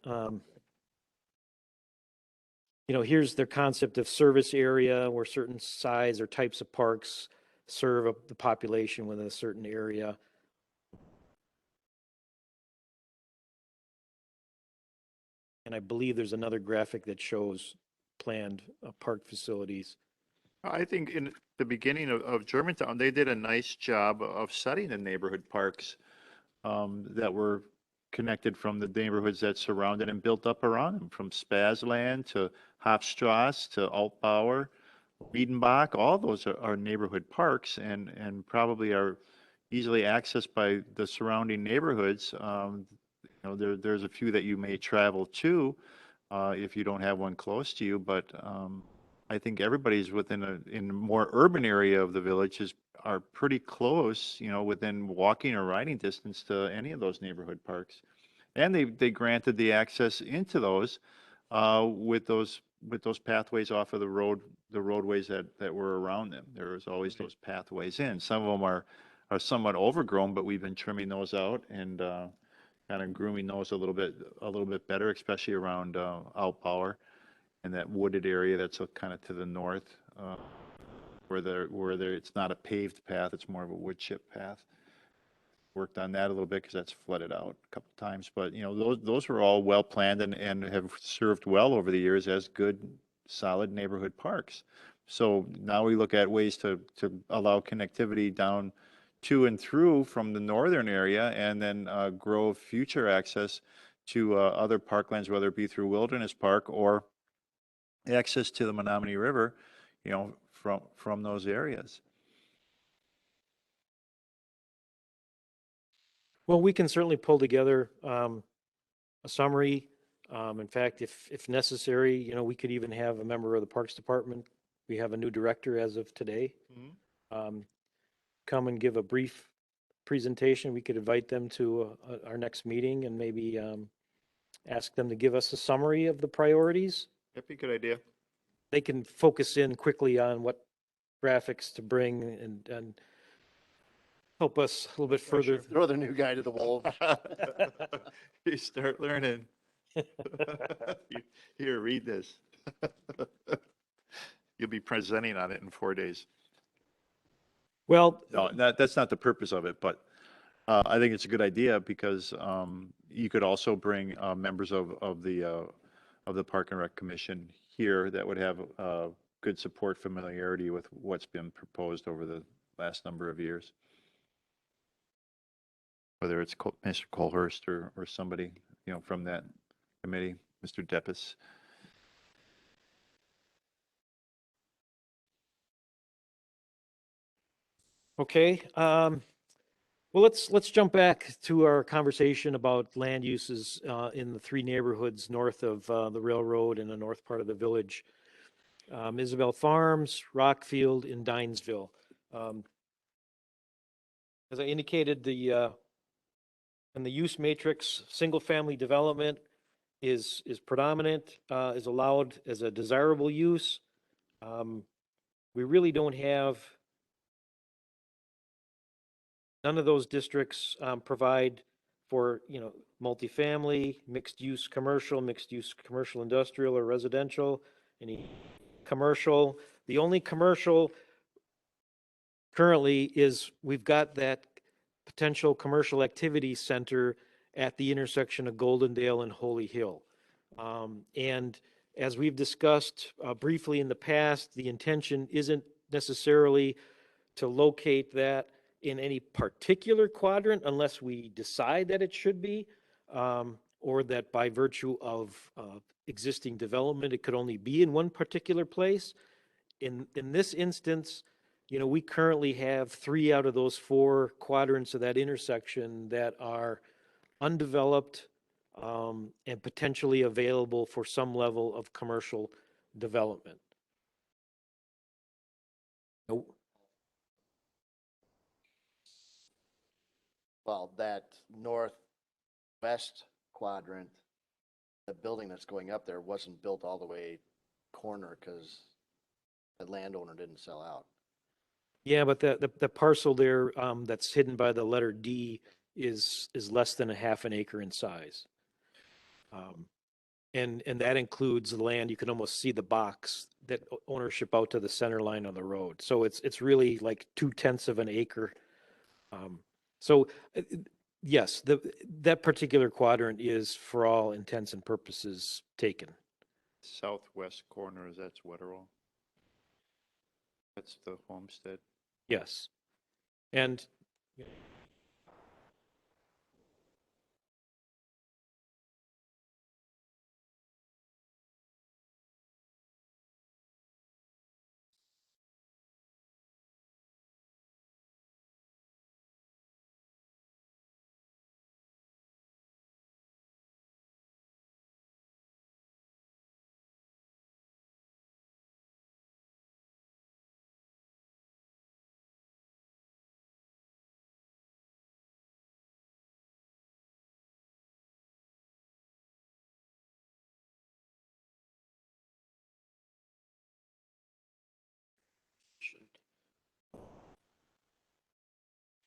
Here's their concept of service area, where certain size or types of parks serve the population within a certain area. And I believe there's another graphic that shows planned park facilities. I think in the beginning of Germantown, they did a nice job of setting the neighborhood parks that were connected from the neighborhoods that surrounded and built up around them, from Spazland to Hofstrasse to Altbauer, Wiedenbach. All those are neighborhood parks and probably are easily accessed by the surrounding neighborhoods. There's a few that you may travel to if you don't have one close to you, but I think everybody's in a more urban area of the village are pretty close, within walking or riding distance to any of those neighborhood parks. And they granted the access into those with those pathways off of the roadways that were around them. There was always those pathways in. Some of them are somewhat overgrown, but we've been trimming those out and kind of grooming those a little bit better, especially around Altbauer and that wooded area that's kind of to the north, where it's not a paved path, it's more of a wood chip path. Worked on that a little bit because that's flooded out a couple times, but those were all well planned and have served well over the years as good, solid neighborhood parks. So now we look at ways to allow connectivity down to and through from the northern area, and then grow future access to other parklands, whether it be through Wilderness Park or access to the Menominee River, from those areas. Well, we can certainly pull together a summary. In fact, if necessary, you know, we could even have a member of the Parks Department. We have a new director as of today. Come and give a brief presentation. We could invite them to our next meeting and maybe ask them to give us a summary of the priorities. That'd be a good idea. They can focus in quickly on what graphics to bring and help us a little bit further. Throw the new guy to the wolves. You start learning. Here, read this. You'll be presenting on it in 4 days. Well, No, that's not the purpose of it, but I think it's a good idea because you could also bring members of the Park and Rec Commission here that would have good support, familiarity with what's been proposed over the last number of years. Whether it's Mr. Colhurst or somebody, you know, from that committee, Mr. Deppis. okay. Well, let's jump back to our conversation about land uses in the three neighborhoods north of the railroad and the north part of the village. Isabel Farms, Rockfield, and Dinesville. As I indicated, in the use matrix, single-family development is predominant, is allowed as a desirable use. We really don't have, none of those districts provide for, you know, multifamily, mixed-use commercial industrial or residential, any commercial. The only commercial currently is we've got that potential commercial activity center at the intersection of Goldendale and Holy Hill. And as we've discussed briefly in the past, the intention isn't necessarily to locate that in any particular quadrant unless we decide that it should be, or that by virtue of existing development, it could only be in one particular place. In this instance, you know, we currently have 3 out of those 4 quadrants of that intersection that are undeveloped and potentially available for some level of commercial development. Well, that northwest quadrant, the building that's going up there wasn't built all the way corner because the landowner didn't sell out. Yeah, but the parcel there that's hidden by the letter D is less than a half an acre in size. And that includes the land, you can almost see the box, that ownership out to the center line of the road. So it's really like 2/10 of an acre. So yes, that particular quadrant is for all intents and purposes taken. Southwest corner, that's Wetterall. That's the homestead. Yes. And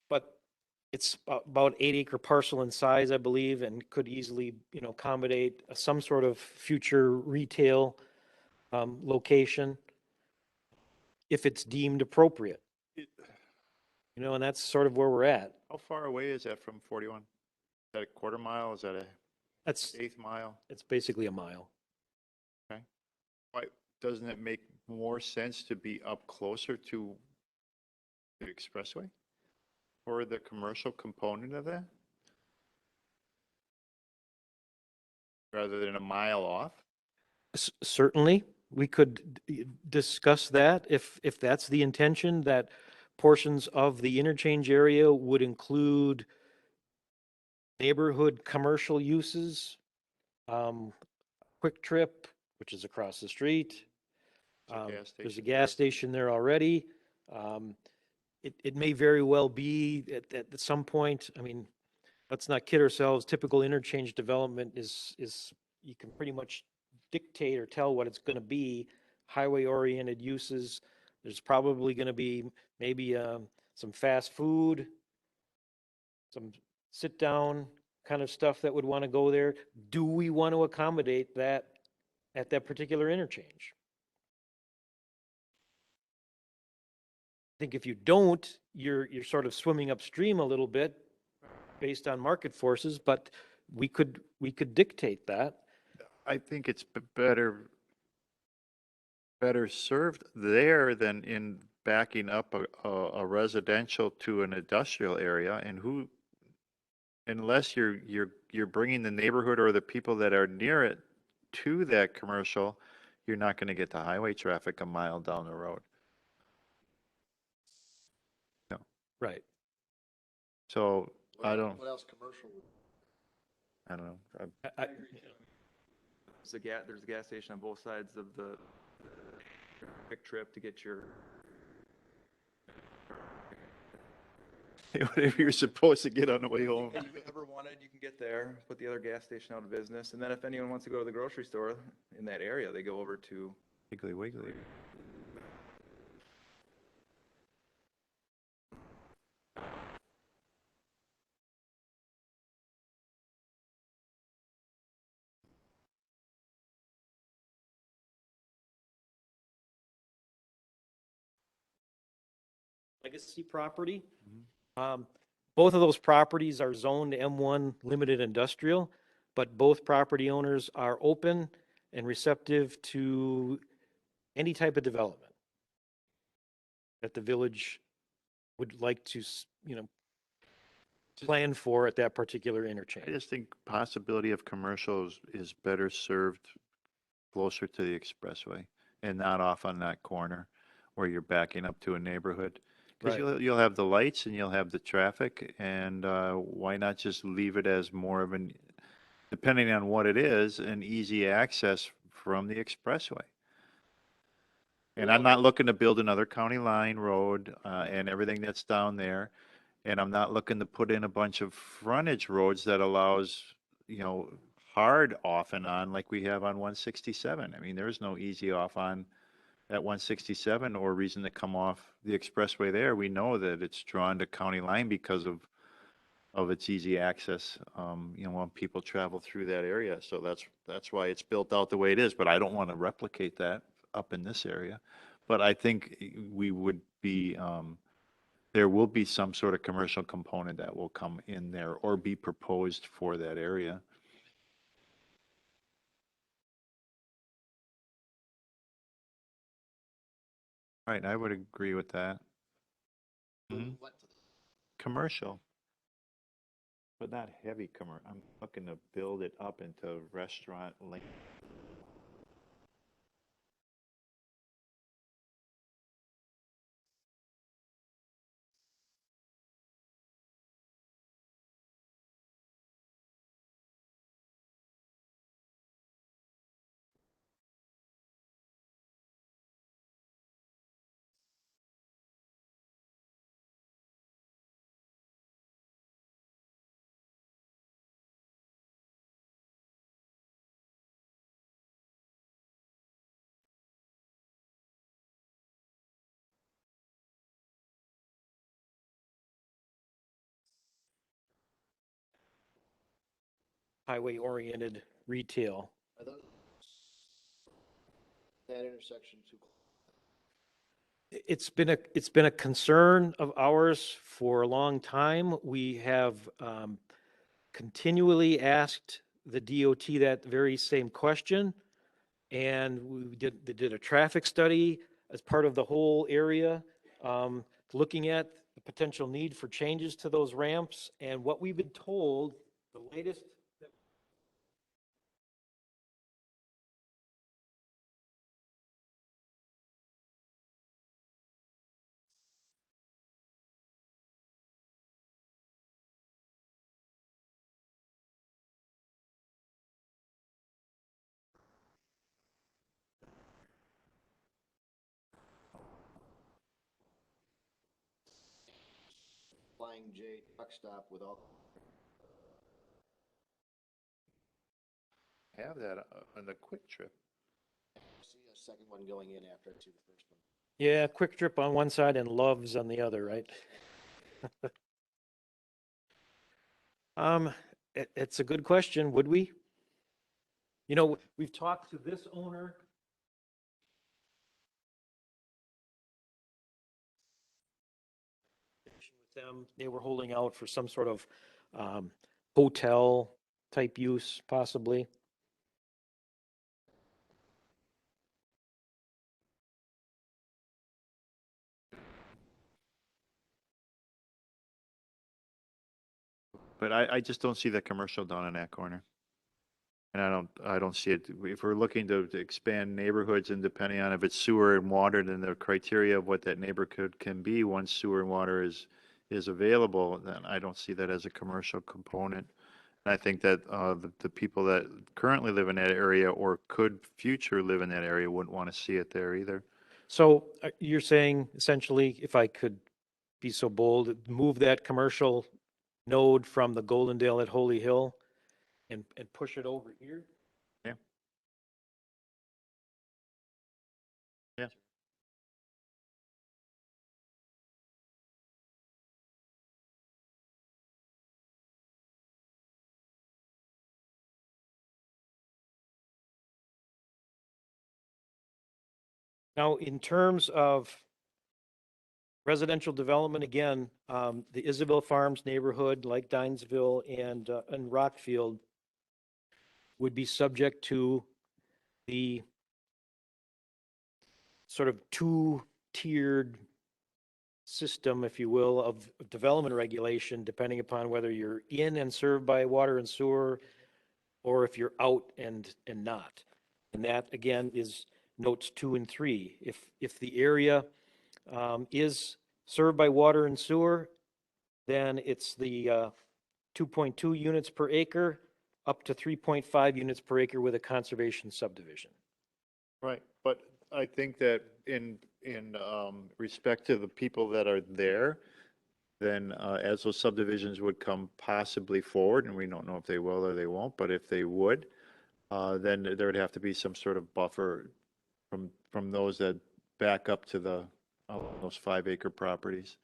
but it's about 8-acre parcel in size, I believe, and could easily, you know, accommodate some sort of future retail location if it's deemed appropriate. You know, and that's sort of where we're at. How far away is that from 41? Is that a quarter mile? Is that a That's, eighth mile? it's basically a mile. Why, doesn't it make more sense to be up closer to the expressway? Or the commercial component of that? Rather than a mile off? Certainly, we could discuss that if that's the intention, that portions of the interchange area would include neighborhood commercial uses. Quick Trip, which is across the street. There's a gas There's a station gas there. station there already. It may very well be at some point, I mean, let's not kid ourselves, typical interchange development is, you can pretty much dictate or tell what it's gonna be, highway-oriented uses. There's probably gonna be maybe, some fast food, some sit-down kind of stuff that would wanna go there. Do we want to accommodate that at that particular interchange? I think if you don't, you're sort of swimming upstream a little bit based on market forces, but we could dictate that. I think it's better served there than in backing up a residential to an industrial area. And who, unless you're bringing the neighborhood or the people that are near it to that commercial, you're not going to get the highway traffic a mile down the road. No. Right. So I don't, What else commercial? I don't know. There's a gas station on both sides of the Quick Trip to get your, Whatever you're supposed to get on the way home. if you ever wanted, you can get there, put the other gas station out of business. And then if anyone wants to go to the grocery store in that area, they go over to, Wiggly Wiggly. Legacy property. Both of those properties are zoned M1 limited industrial, but both property owners are open and receptive to any type of development that the village would like to, plan for at that particular I interchange. just think possibility of commercials is better served closer to the expressway and not off on that corner where you're backing up to a neighborhood. Because Right. you'll have the lights and you'll have the traffic, and why not just leave it as more of an, depending on what it is, an easy access from the expressway? And I'm not looking to build another county line road and everything that's down there. And I'm not looking to put in a bunch of frontage roads that allows, hard off and on like we have on 167. I mean, there's no easy off on at 167 or reason to come off the expressway there. We know that it's drawn to county line because of its easy access, when people travel through that area. So that's why it's built out the way it is. But I don't want to replicate that up in this area. But I think we would be, there will be some sort of commercial component that will come in there or be proposed for that area. Right, I would agree with that. Mhm. Commercial, but not heavy I'm looking to build it up into restaurant lane. Highway-oriented retail. Are those, that intersection too? It's been a concern of ours for a long time. We have continually asked the DOT that very same question. And they did a traffic study as part of the whole area, looking at the potential need for changes to those ramps. And what we've been told, the latest Flying J truck stop with all. Have that on the Quick Trip. See a second one going in after I see the first one. Yeah, Quick Trip on one side and Love's on the other, right? It's a good question. Would we? You know, we've talked to this owner. With them, they were holding out for some sort of hotel type use, possibly. But I just don't see the commercial down in that corner. And I don't see it. If we're looking to expand neighborhoods and depending on if it's sewer and water, then the criteria of what that neighborhood can be once sewer and water is available, then I don't see that as a commercial component. And I think that the people that currently live in that area or could future live in that area wouldn't want to see it there either. So you're saying essentially, if I could be so bold, move that commercial node from the Goldendale at Holy Hill and push it over here? Yeah. Yeah. Now, in terms of residential development, again, the Isabel Farms neighborhood, like Dinesville and Rockfield, would be subject to the sort of two-tiered system, if you will, of development regulation, depending upon whether you're in and served by water and sewer, or if you're out and not. And that, again, is notes 2 and 3. If the area is served by water and sewer, then it's the 2.2 units per acre up to 3.5 units per acre with a conservation subdivision. Right, but I think that in respect to the people that are there, then as those subdivisions would come possibly forward, and we don't know if they will or they won't, but if they would, then there would have to be some sort of buffer from those that back up to those 5-acre properties,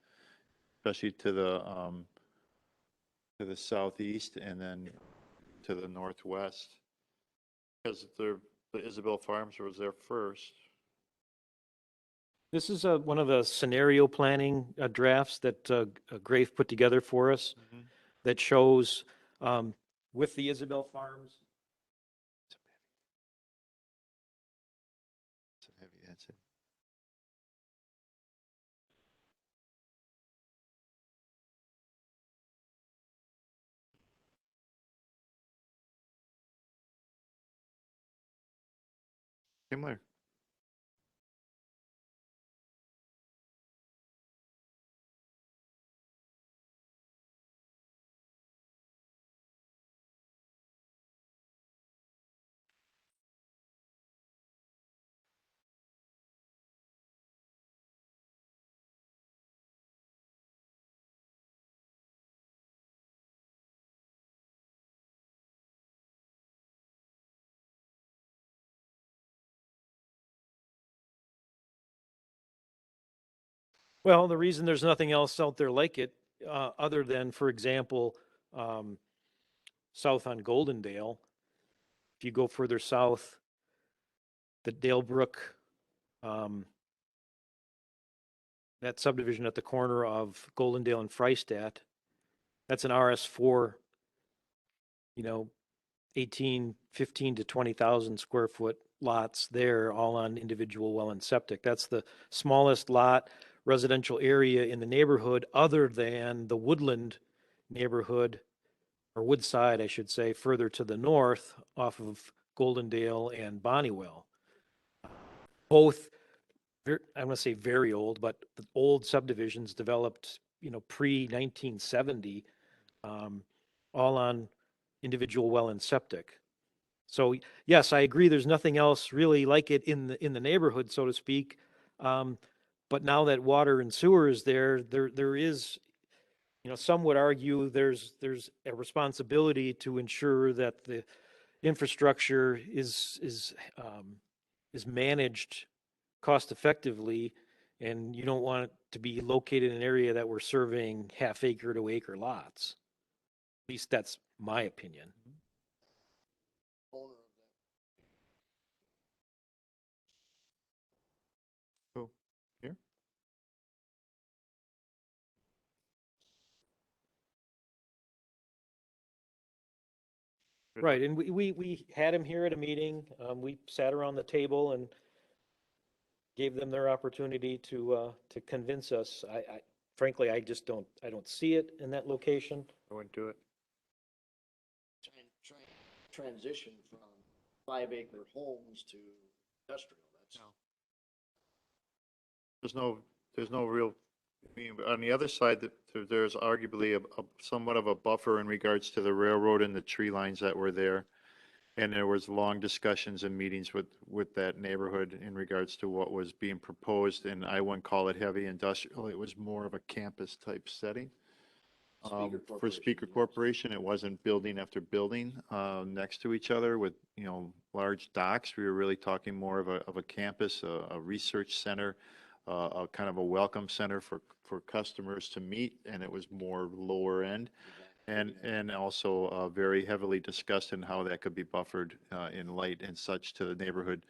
especially to the southeast and then to the northwest. Because the Isabel Farms was there first. This is one of the scenario planning drafts that Grafe put together for us that shows with the Isabel Farms. It's a heavy, that's it. Similar. Well, the reason there's nothing else out there like it, other than, for example, south on Goldendale, if you go further south, the Dalebrook, that subdivision at the corner of Goldendale and Freistadt, that's an RS4, 15 to 20,000 square foot lots there, all on individual well and septic. That's the smallest lot residential area in the neighborhood other than the Woodland neighborhood, or Woodside, I should say, further to the north off of Goldendale and Bonnewell. Both, I'm going to say very old, but the old subdivisions developed, pre-1970, all on individual well and septic. So yes, I agree. There's nothing else really like it in the neighborhood, so to speak. But now that water and sewer is there is some would argue there's a responsibility to ensure that the infrastructure is managed cost effectively, and you don't want it to be located in an area that we're serving half acre to acre lots. At least that's my opinion. Owner of that. Cool. Here? Good. Right, and we had him here at a meeting. We sat around the table and gave them their opportunity to convince us. I frankly, I don't see it in that location. I wouldn't do it. Transition from 5-acre homes to industrial, that's. There's no real, I mean, on the other side, there's arguably a somewhat of a buffer in regards to the railroad and the tree lines that were there. And there was long discussions and meetings with that neighborhood in regards to what was being proposed, and I wouldn't call it heavy industrial, it was more of a campus type setting. For Speaker Corporation, it wasn't building after building, next to each other with, large docks. We were really talking more of a campus, a research center, a kind of a welcome center for customers to meet, and it was more lower end. And also very heavily discussed in how that could be buffered in light and such to the neighborhood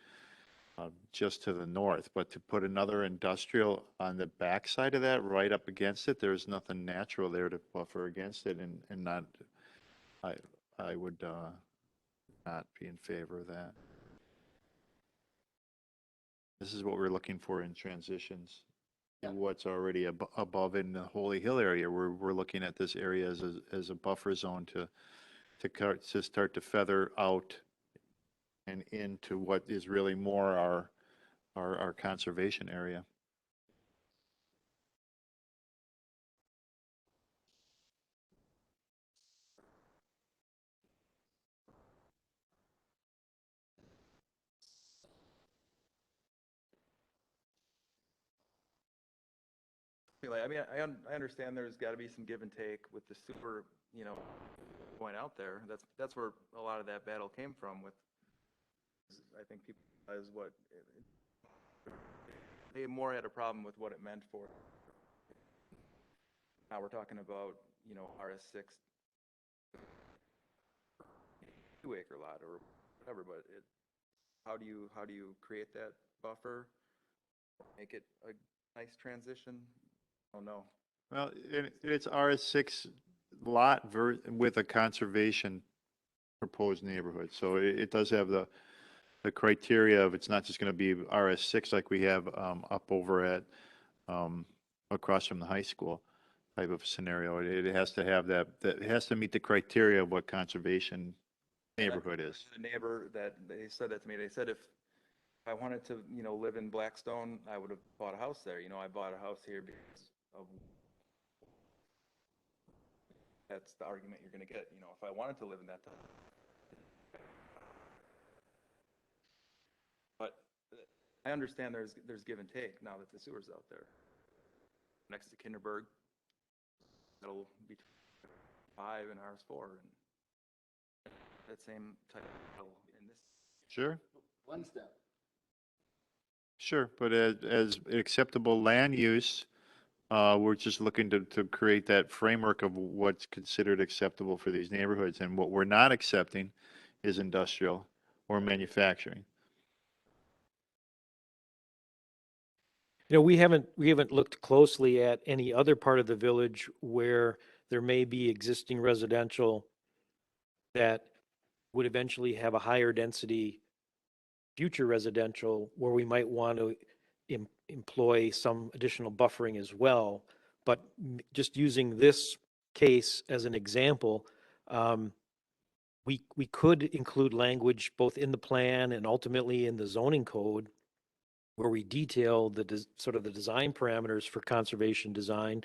just to the north. But to put another industrial on the backside of that, right up against it, there's nothing natural there to buffer against it, and not, I would not be in favor of that. This is what we're looking for in transitions. Yeah. What's already above in the Holy Hill area. We're looking at this area as a buffer zone to start to feather out and into what is really more our conservation area. I mean, I understand there's got to be some give and take with the sewer, going out there. That's where a lot of that battle came from with, I think people realize they more had a problem with what it meant for. Now we're talking about, RS6 2-acre lot or whatever, but how do you create that buffer? Make it a nice transition? Oh, no. Well, it's RS6 lot with a conservation proposed neighborhood. So it does have the criteria of, it's not just going to be RS6 like we have up over at across from the high school type of scenario. It has to have that it has to meet the criteria of what conservation neighborhood is. A neighbor that they said that to me. They said if I wanted to, live in Blackstone, I would have bought a house there. I bought a house here because of. That's the argument you're going to get. If I wanted to live in that town. But I understand there's give and take now that the sewer's out there. Next to Kinderberg, that'll be 5 and RS4, and that same type of in this. Sure. One step. Sure, but as acceptable land use, we're just looking to create that framework of what's considered acceptable for these neighborhoods. And what we're not accepting is industrial or manufacturing. We haven't looked closely at any other part of the village where there may be existing residential that would eventually have a higher density future residential where we might want to employ some additional buffering as well. But just using this case as an example, we could include language both in the plan and ultimately in the zoning code where we detail the sort of the design parameters for conservation design,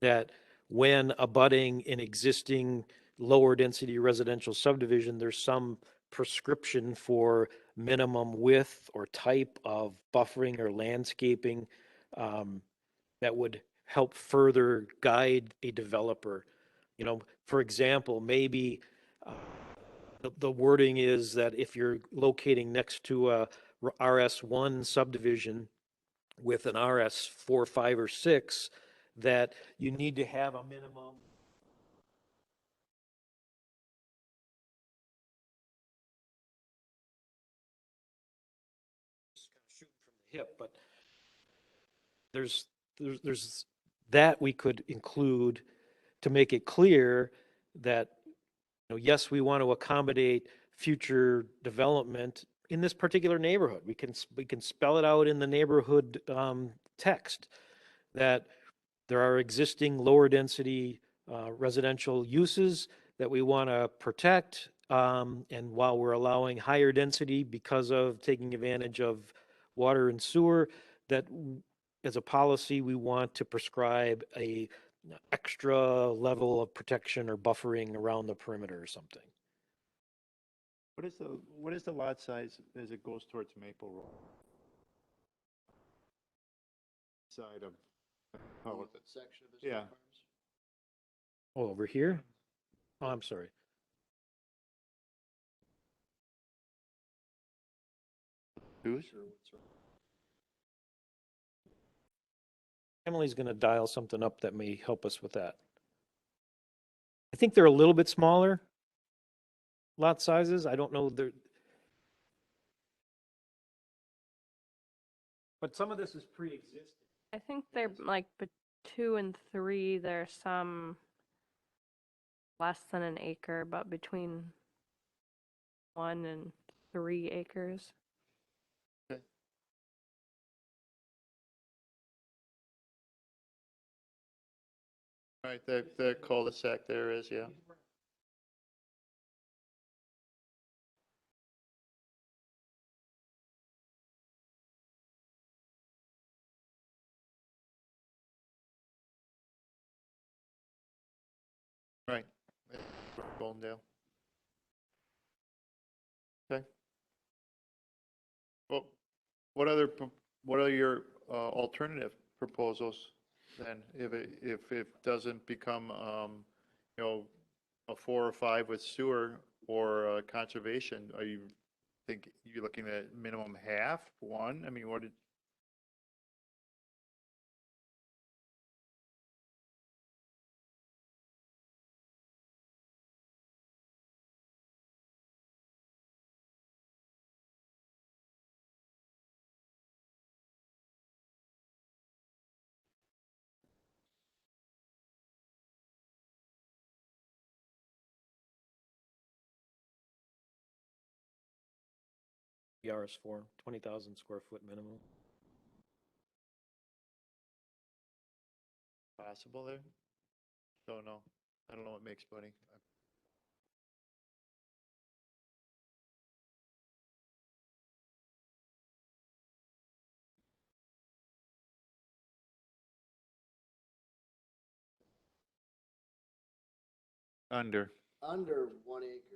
that when abutting an existing lower density residential subdivision, there's some prescription for minimum width or type of buffering or landscaping that would help further guide a developer. You know, for example, maybe the wording is that if you're locating next to a RS1 subdivision with an RS4, 5, or 6, that you need to have a minimum just kind of shooting from the hip, but there's that we could include to make it clear that, you know, yes, we want to accommodate future development in this particular neighborhood. We can spell it out in the neighborhood text that there are existing lower density residential uses that we want to protect. And while we're allowing higher density because of taking advantage of water and sewer, that as a policy, we want to prescribe a extra level of protection or buffering around the perimeter or something. What is the lot size as it goes towards Maple Road? Side of, oh, Section of Yeah. Farms? Oh, over here? Oh, I'm sorry. who's? Emily's going to dial something up that may help us with that. I think they're a little bit smaller lot sizes. I don't know. But some of this is pre-existing. I think they're like 2 and 3. There's some less than an acre, but between 1 and 3 acres. Right, the cul-de-sac there is, yeah. Right. Goldendale. Okay. Well, what are your alternative proposals then? If it doesn't become, you know, a 4 or 5 with sewer or conservation, are you you're looking at minimum half, 1? I mean, what did? RS4, 20,000 square foot minimum. Possible there? Don't know. I don't know what makes money. Under. Under 1 acre.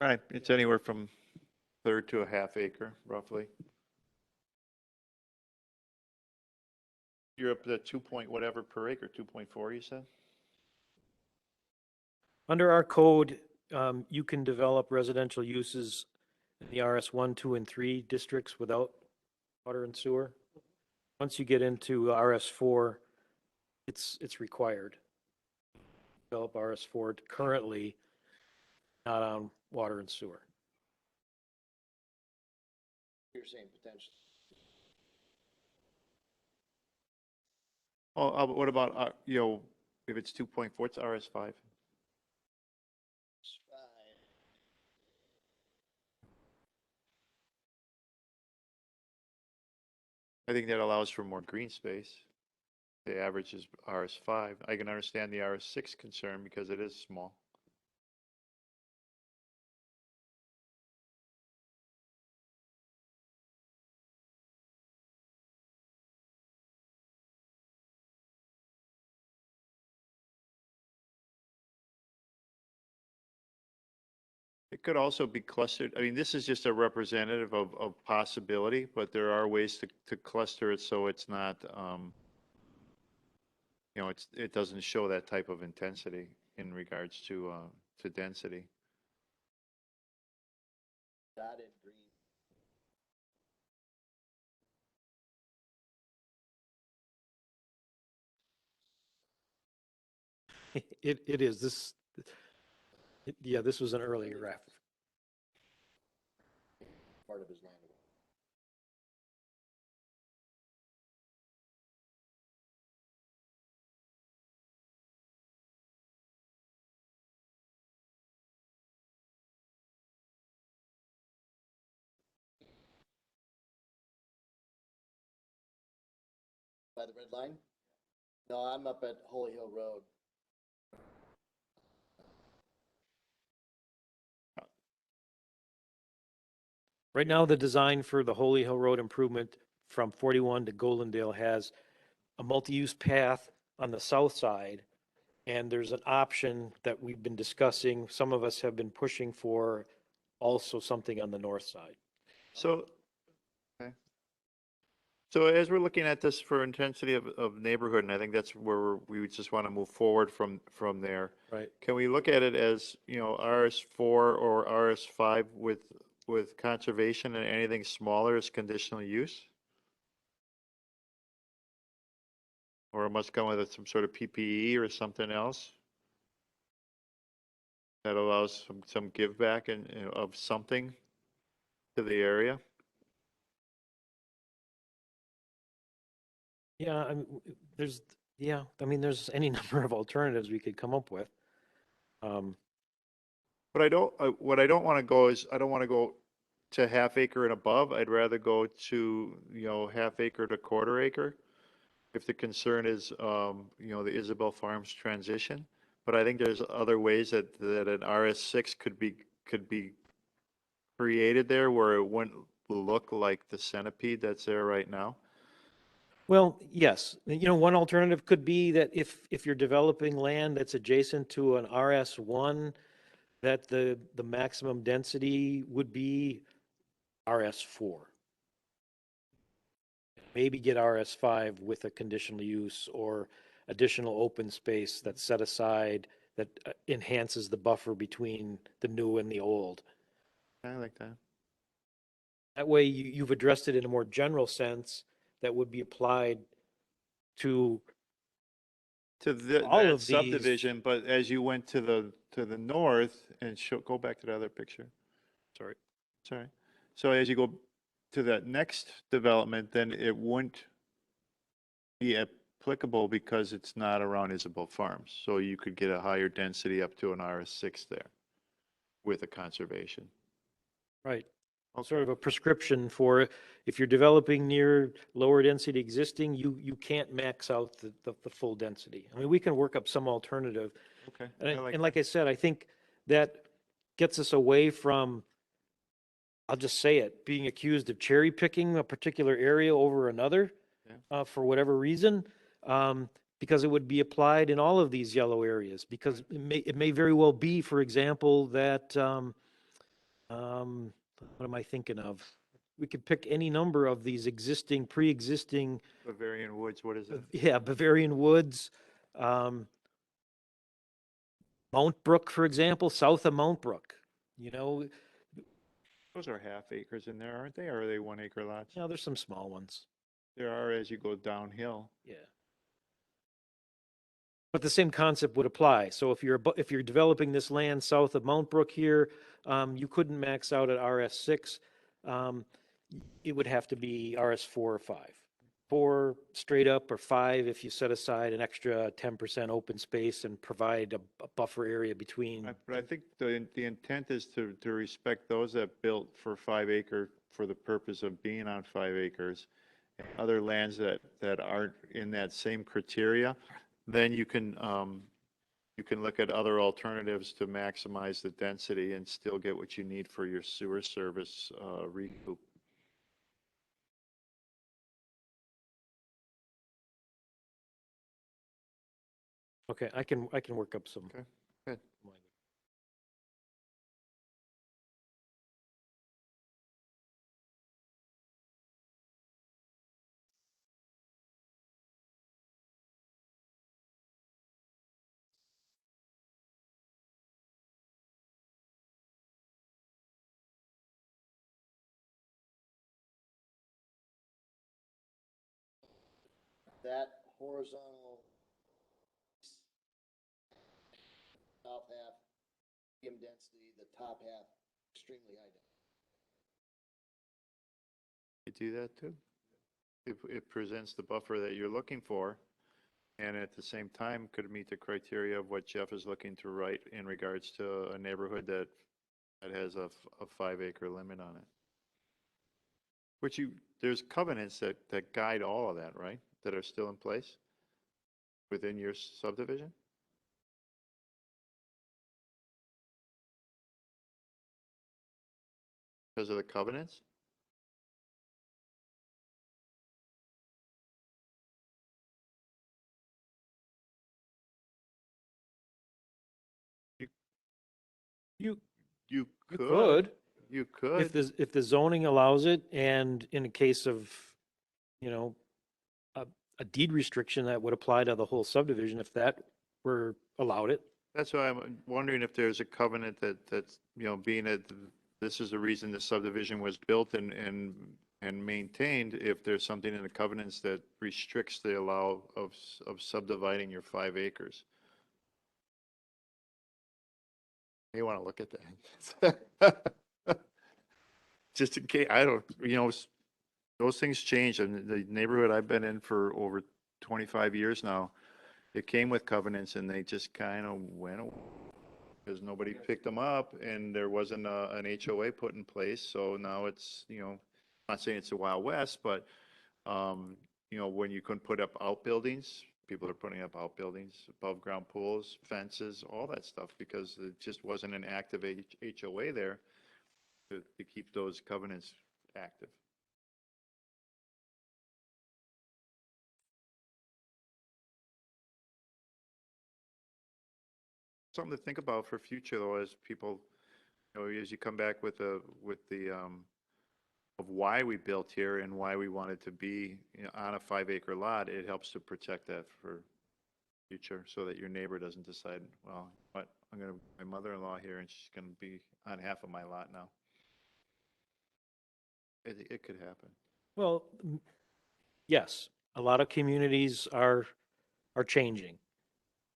Right, it's anywhere from third to a half acre, roughly. You're up to 2 point whatever per acre, 2.4, you said? Under our code, you can develop residential uses in the RS1, 2, and 3 districts without water and sewer. Once you get into RS4, it's required. Develop RS4 currently not on water and sewer. You're saying potentially. Oh, what about, you know, if it's 2.4, it's RS5? I think that allows for more green space. The average is RS5. I can understand the RS6 concern because it is small. it could also be clustered. I mean, this is just a representative of possibility, but there are ways to cluster it so it's not, it doesn't show that type of intensity in regards to density. Dotted green. It is, yeah, this was an earlier graph. Part of his land. By the red line? No, I'm up at Holy Hill Road. Right now, the design for the Holy Hill Road improvement from 41 to Goldendale has a multi-use path on the south side. And there's an option that we've been discussing, some of us have been pushing for, also something on the north side. So, okay. So as we're looking at this for intensity of neighborhood, and I think that's where we would just want to move forward from there. Right. Can we look at it as, RS4 or RS5 with conservation, and anything smaller is conditional use? Or it must come with some sort of PPE or something else that allows some give back of something to the area? Yeah, there's any number of alternatives we could come up with. But what I don't want to go is, I don't want to go to half acre and above. I'd rather go to, half acre to quarter acre. If the concern is, the Isabel Farms transition. But I think there's other ways that an RS6 could be created there where it wouldn't look like the centipede that's there right now. Well, yes, one alternative could be that if you're developing land that's adjacent to an RS1, that the maximum density would be RS4. Maybe get RS5 with a conditional use or additional open space that's set aside that enhances the buffer between the new and the old. I like that. That way you've addressed it in a more general sense that would be applied to To all that of these. subdivision, but as you went to the north and go back to the other picture. Sorry. Sorry. So as you go to that next development, then it wouldn't be applicable because it's not around Isabel Farms. So you could get a higher density up to an RS6 there with a conservation. Right. Okay. Sort of a prescription for if you're developing near lower density existing, you can't max out the full density. I mean, we can work up some alternative. Okay. And like I said, I think that gets us away from, I'll just say it, being accused of cherry picking a particular area over another for whatever reason, because it would be applied in all of these yellow areas. Because it may very well be, for example, that what am I thinking of? We could pick any number of these pre-existing, Bavarian Woods, what is it? yeah, Bavarian Woods, Mount Brook, for example, south of Mount Brook. Those are half acres in there, aren't they? Or are they 1 acre lots? There's some small ones. There are as you go downhill. Yeah. But the same concept would apply. So if you're developing this land south of Mount Brook here, you couldn't max out at RS6. It would have to be RS4 or 5. 4 straight up, or 5 if you set aside an extra 10% open space and provide a buffer area between. But I think the intent is to respect those that built for 5 acre for the purpose of being on 5 acres. And other lands that aren't in that same criteria, then you can look at other alternatives to maximize the density and still get what you need for your sewer service recoup. Okay, I can work up some. Okay, good. that horizontal south half, medium density, the top half, extremely high density. You do that too? It presents the buffer that you're looking for, and at the same time could meet the criteria of what Jeff is looking to write in regards to a neighborhood that has a 5 acre limit on it. Which there's covenants that guide all of that, right? That are still in place within your subdivision? Because of the covenants? You, You you could. could, You if could. if the zoning allows it, and in a case of, you know, a deed restriction that would apply to the whole subdivision, if that were allowed it. That's why I'm wondering if there's a covenant that's, being that this is the reason the subdivision was built and maintained, if there's something in the covenants that restricts the allow of subdividing your 5 acres. You want to look at that? Just in case, I don't, those things change. And the neighborhood I've been in for over 25 years now, it came with covenants and they just kind of went away because nobody picked them up and there wasn't an HOA put in place. So now it's, I'm not saying it's the Wild West, but, when you couldn't put up outbuildings, people are putting up outbuildings, above ground pools, fences, all that stuff, because it just wasn't an active HOA there to keep those covenants active. Something to think about for future though, as people, as you come back with the of why we built here and why we wanted to be, on a 5 acre lot, it helps to protect that for future so that your neighbor doesn't decide, well, what, I'm going to, my mother-in-law here and she's going to be on half of my lot now. It could happen. Well, yes, a lot of communities are changing,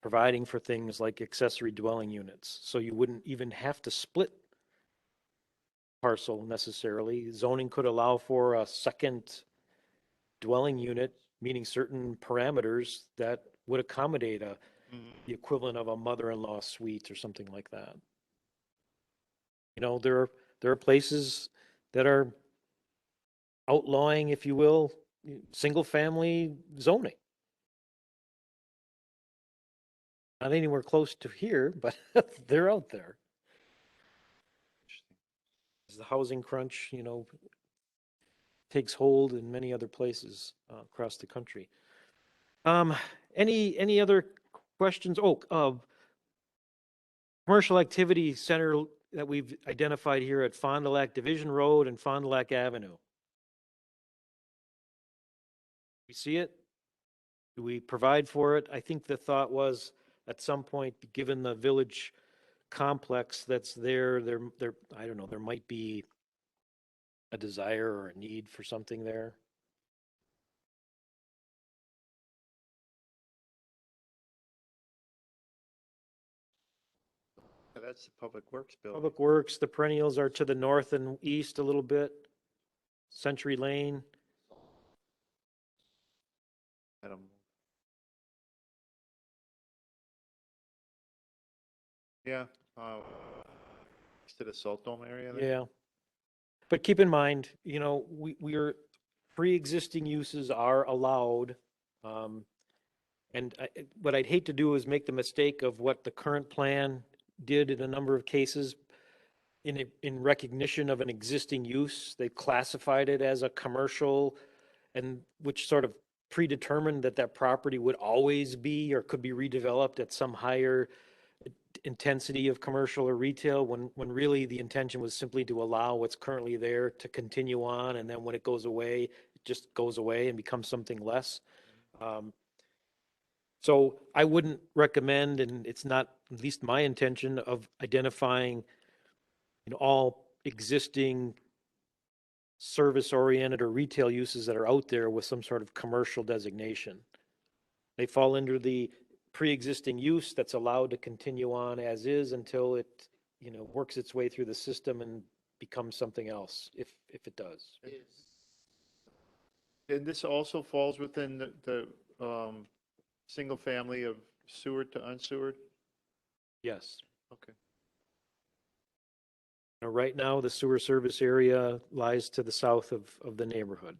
providing for things like accessory dwelling units. So you wouldn't even have to split parcel necessarily. Zoning could allow for a second dwelling unit, meeting certain parameters that would accommodate the equivalent of a mother-in-law suite or something like that. There are places that are outlawing, if you will, single-family zoning. Not anywhere close to here, but they're out there. As the housing crunch, takes hold in many other places across the country. Any other questions? Commercial activity center that we've identified here at Fond du Lac Division Road and Fond du Lac Avenue. We see it? Do we provide for it? I think the thought was at some point, given the village complex that's there, I don't know, there might be a desire or a need for something there. Yeah, that's the Public Works building. Public Works, the perennials are to the north and east a little bit. Century Lane. Adam. Yeah, to the Salt Dome area there. Yeah. But keep in mind, we're pre-existing uses are allowed. What I'd hate to do is make the mistake of what the current plan did in a number of cases. In recognition of an existing use, they classified it as a commercial, and which sort of predetermined that property would always be or could be redeveloped at some higher intensity of commercial or retail, when really the intention was simply to allow what's currently there to continue on, and then when it goes away, it just goes away and becomes something less. So I wouldn't recommend, and it's not at least my intention, of identifying all existing service-oriented or retail uses that are out there with some sort of commercial designation. They fall under the pre-existing use that's allowed to continue on as is until it, works its way through the system and becomes something else, if it does. And this also falls within the single family of sewer to unsewered? Yes. Okay. Right now, the sewer service area lies to the south of the neighborhood.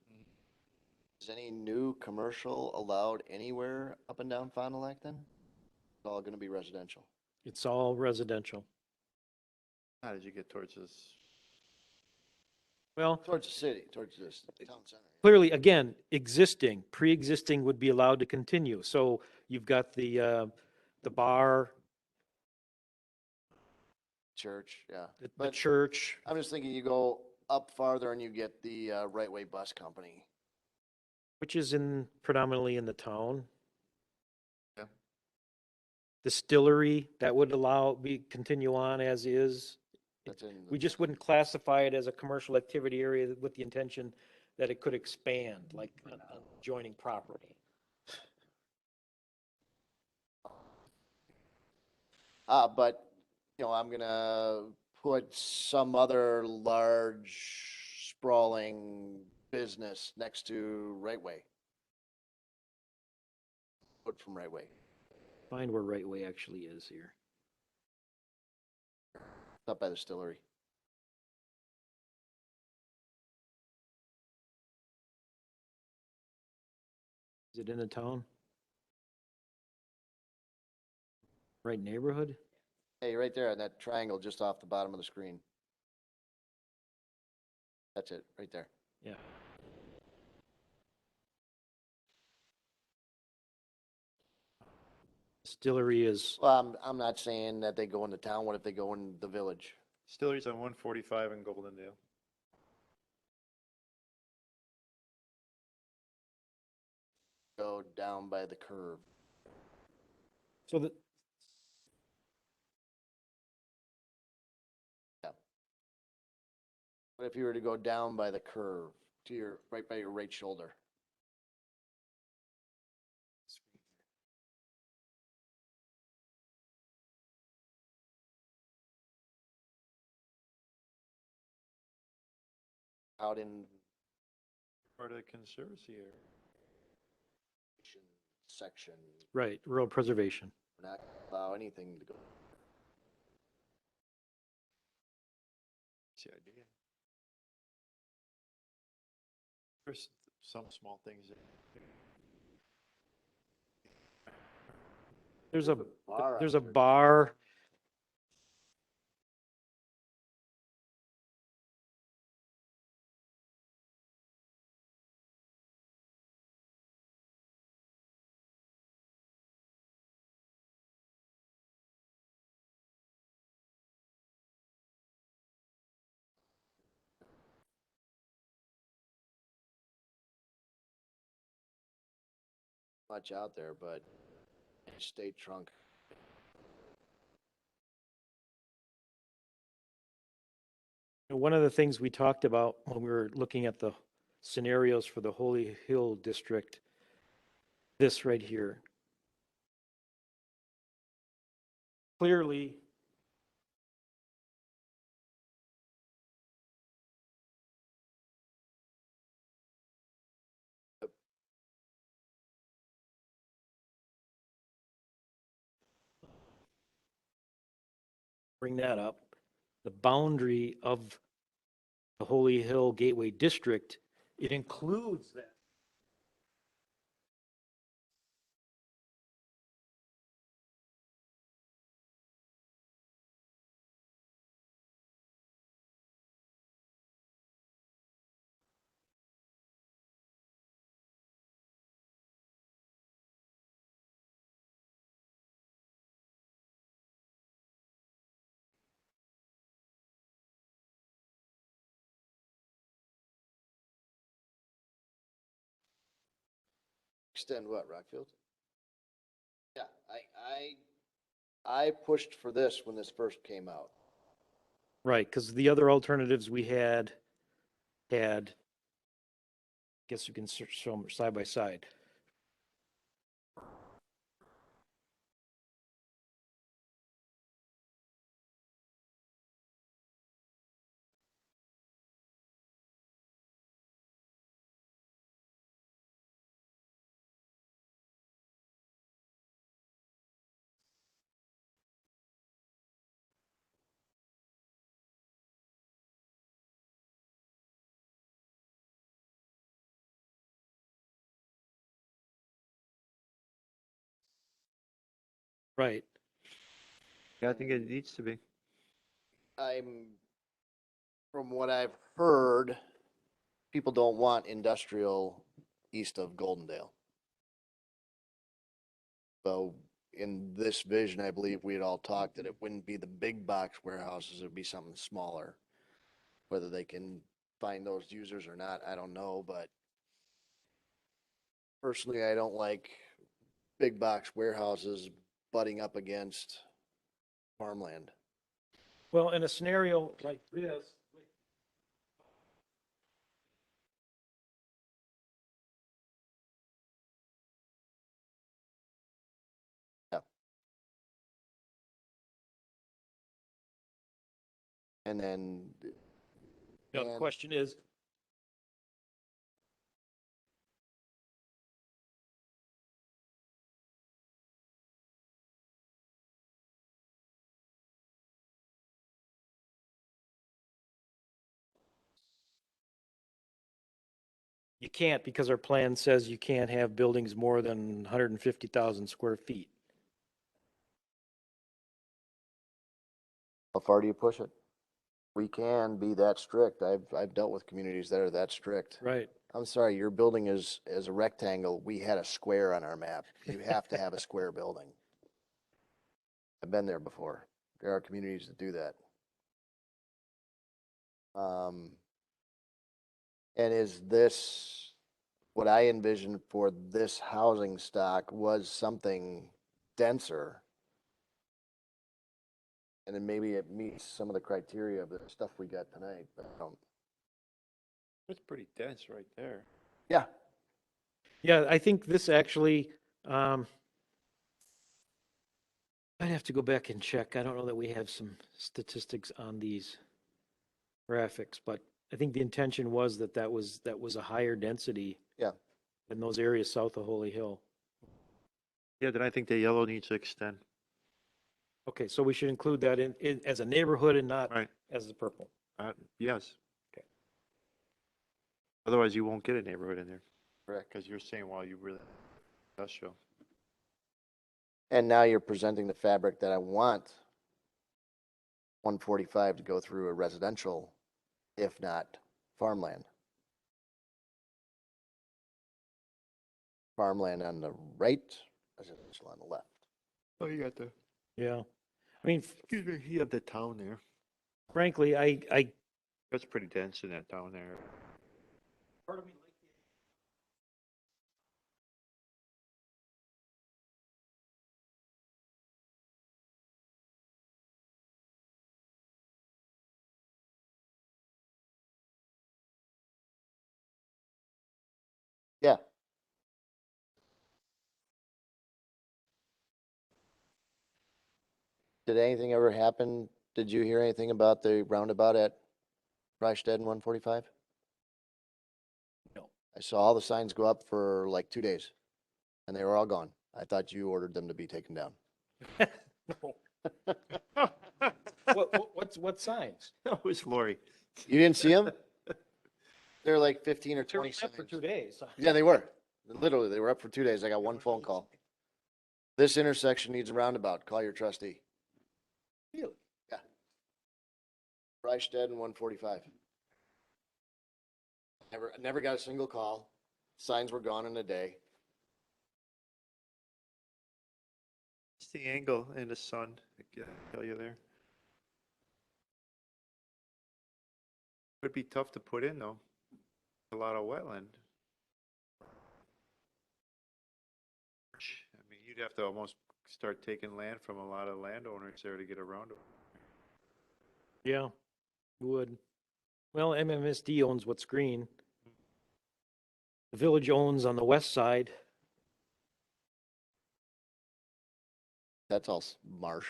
Is any new commercial allowed anywhere up and down Fond du Lac then? It's all gonna be residential. It's all residential. How did you get towards this? Well, Towards the city, towards this town center. clearly, again, pre-existing would be allowed to continue. So you've got the bar, Church, yeah. the But church. I'm just thinking you go up farther and you get the Right Way Bus Company. Which is predominantly in the town. Yeah. Distillery, that would continue on as is. That's in. We just wouldn't classify it as a commercial activity area with the intention that it could expand, like on adjoining property. But, I'm gonna put some other large sprawling business next to Right Way. Put from Right Way. Find where Right Way actually is here. Up by the distillery. Is it in the town? Right neighborhood? Hey, right there on that triangle just off the bottom of the screen. That's it, right there. Yeah. Distillery is, Well, I'm not saying that they go into town. What if they go in the village? Distilleries on 145 in Goldendale. Go down by the curve. so that, What if you were to go down by the curve to right by your right shoulder? Out in Part of the conservancy area. section, right, rural preservation. we're not gonna allow anything to go. That's the idea. There's some small things. There's a bar there's out a there. bar. Much out there, but state trunk. One of the things we talked about when we were looking at the scenarios for the Holy Hill District, this right here. Clearly, bring that up, the boundary of the Holy Hill Gateway District, it includes that. Extend what, Rockfield? Yeah, I pushed for this when this first came out. Right, because the other alternatives we had, guess you can show them side by side. Right. Yeah, I think it needs to be. From what I've heard, people don't want industrial east of Goldendale. So in this vision, I believe we had all talked that it wouldn't be the big box warehouses, it would be something smaller. Whether they can find those users or not, I don't know, but personally, I don't like big box warehouses butting up against farmland. Well, in a scenario like this, And then, the and question is, you can't because our plan says you can't have buildings more than 150,000 square feet. how far do you push it? We can be that strict. I've dealt with communities that are that strict. Right. I'm sorry, your building is a rectangle. We had a square on our map. You have to have a square building. I've been there before. There are communities that do that. And is this, what I envisioned for this housing stock was something denser? And then maybe it meets some of the criteria of the stuff we got tonight, but I don't. It's pretty dense right there. Yeah, Yeah, I think this actually, I'd have to go back and check. I don't know that we have some statistics on these graphics, but I think the intention was that that was a higher density yeah. in those areas south of Holy Hill. Yeah, then I think the yellow needs to extend. Okay, so we should include that in as a neighborhood and not Right. as the purple. Yes. Okay. Otherwise, you won't get a neighborhood in there. Correct. Because you're saying, well, you really industrial. And now you're presenting the fabric that I want 145 to go through a residential, if not farmland. Farmland on the right, residential on the left. Oh, you got the, Yeah. I mean, excuse me, you have the town there. frankly, I That's pretty dense in that town there. part of me like Yeah. Did anything ever happen? Did you hear anything about the roundabout at Reichstad and 145? No. I saw all the signs go up for like 2 days and they were all gone. I thought you ordered them to be taken down. no. What signs? That was Lori. You didn't see them? They're like 15 or They were 20 up for signs. 2 days. Yeah, they were. Literally, they were up for 2 days. I got one phone call. This intersection needs a roundabout. Call your trustee. Really? Yeah. Reichstad and 145. Never got a single call. Signs were gone in a day. It's the angle in the sun. I can tell you there. Would be tough to put in though. A lot of wetland. I mean, you'd have to almost start taking land from a lot of landowners there to get around it. Yeah, would. Well, MMSD owns what's green. The village owns on the west side. That's all marsh.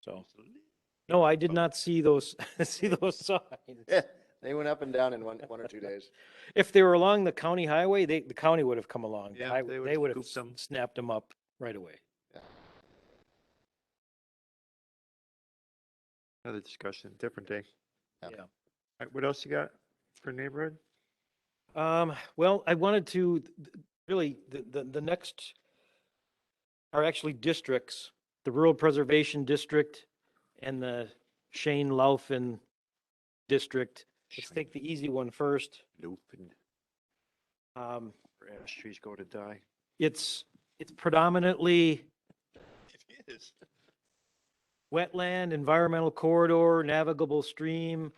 So, no, I did not see those, see those signs. Yeah, they went up and down in one or 2 days. If they were along the county highway, the county would have come along. Yeah, they would They would have scoop them. snapped them up right away. Another discussion, different day. Yeah. Yeah. All right, what else you got for neighborhood? Well, I wanted to, really, the next are actually districts, the Rural Preservation District and the Shane Laufin District. Let's take the easy one first. Lupin, Um, where ash trees go to die. it's predominantly It is. wetland, environmental corridor, navigable stream.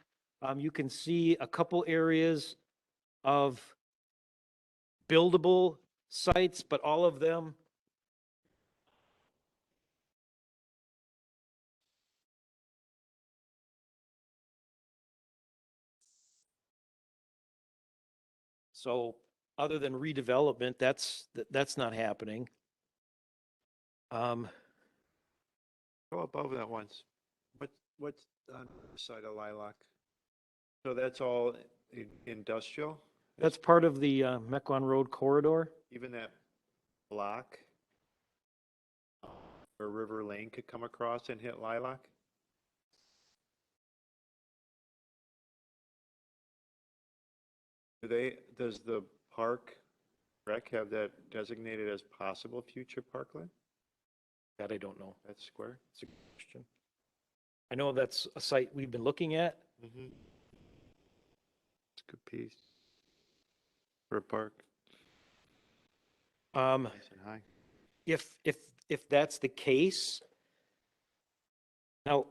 You can see a couple areas of buildable sites, but all of them so other than redevelopment, that's not happening. Go above that once. What's on the side of Lilac? So that's all industrial? That's part of the Mequon Road corridor. Even that block where River Lane could come across and hit Lilac? Does the park rec have that designated as possible future parkland? That I don't know. That square? It's a good question. I know that's a site we've been looking at. Mm-hmm. It's a good piece. For a park, Um, nice and high. if that's the case, now,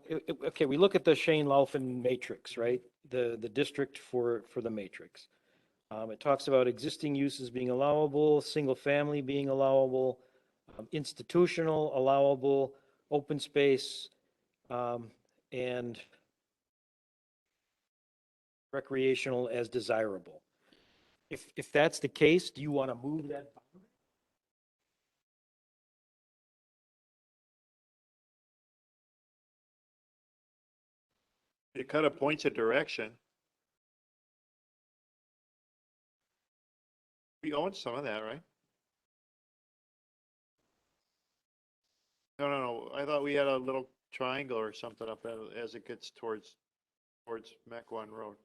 okay, we look at the Shane Laufin matrix, right? The district for the matrix. It talks about existing uses being allowable, single family being allowable, institutional allowable, open space, and recreational as desirable. If that's the case, do you want to move that? It kind of points a direction. We own some of that, right? No. I thought we had a little triangle or something up as it gets towards Mequon Road.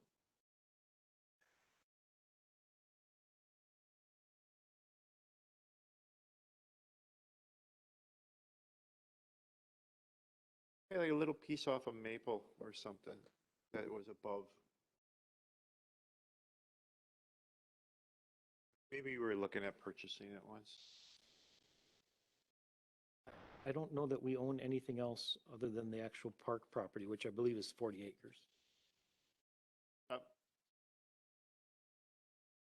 Yeah, like a little piece off of Maple or something that was above. Maybe we were looking at purchasing it once. I don't know that we own anything else other than the actual park property, which I believe is 40 acres.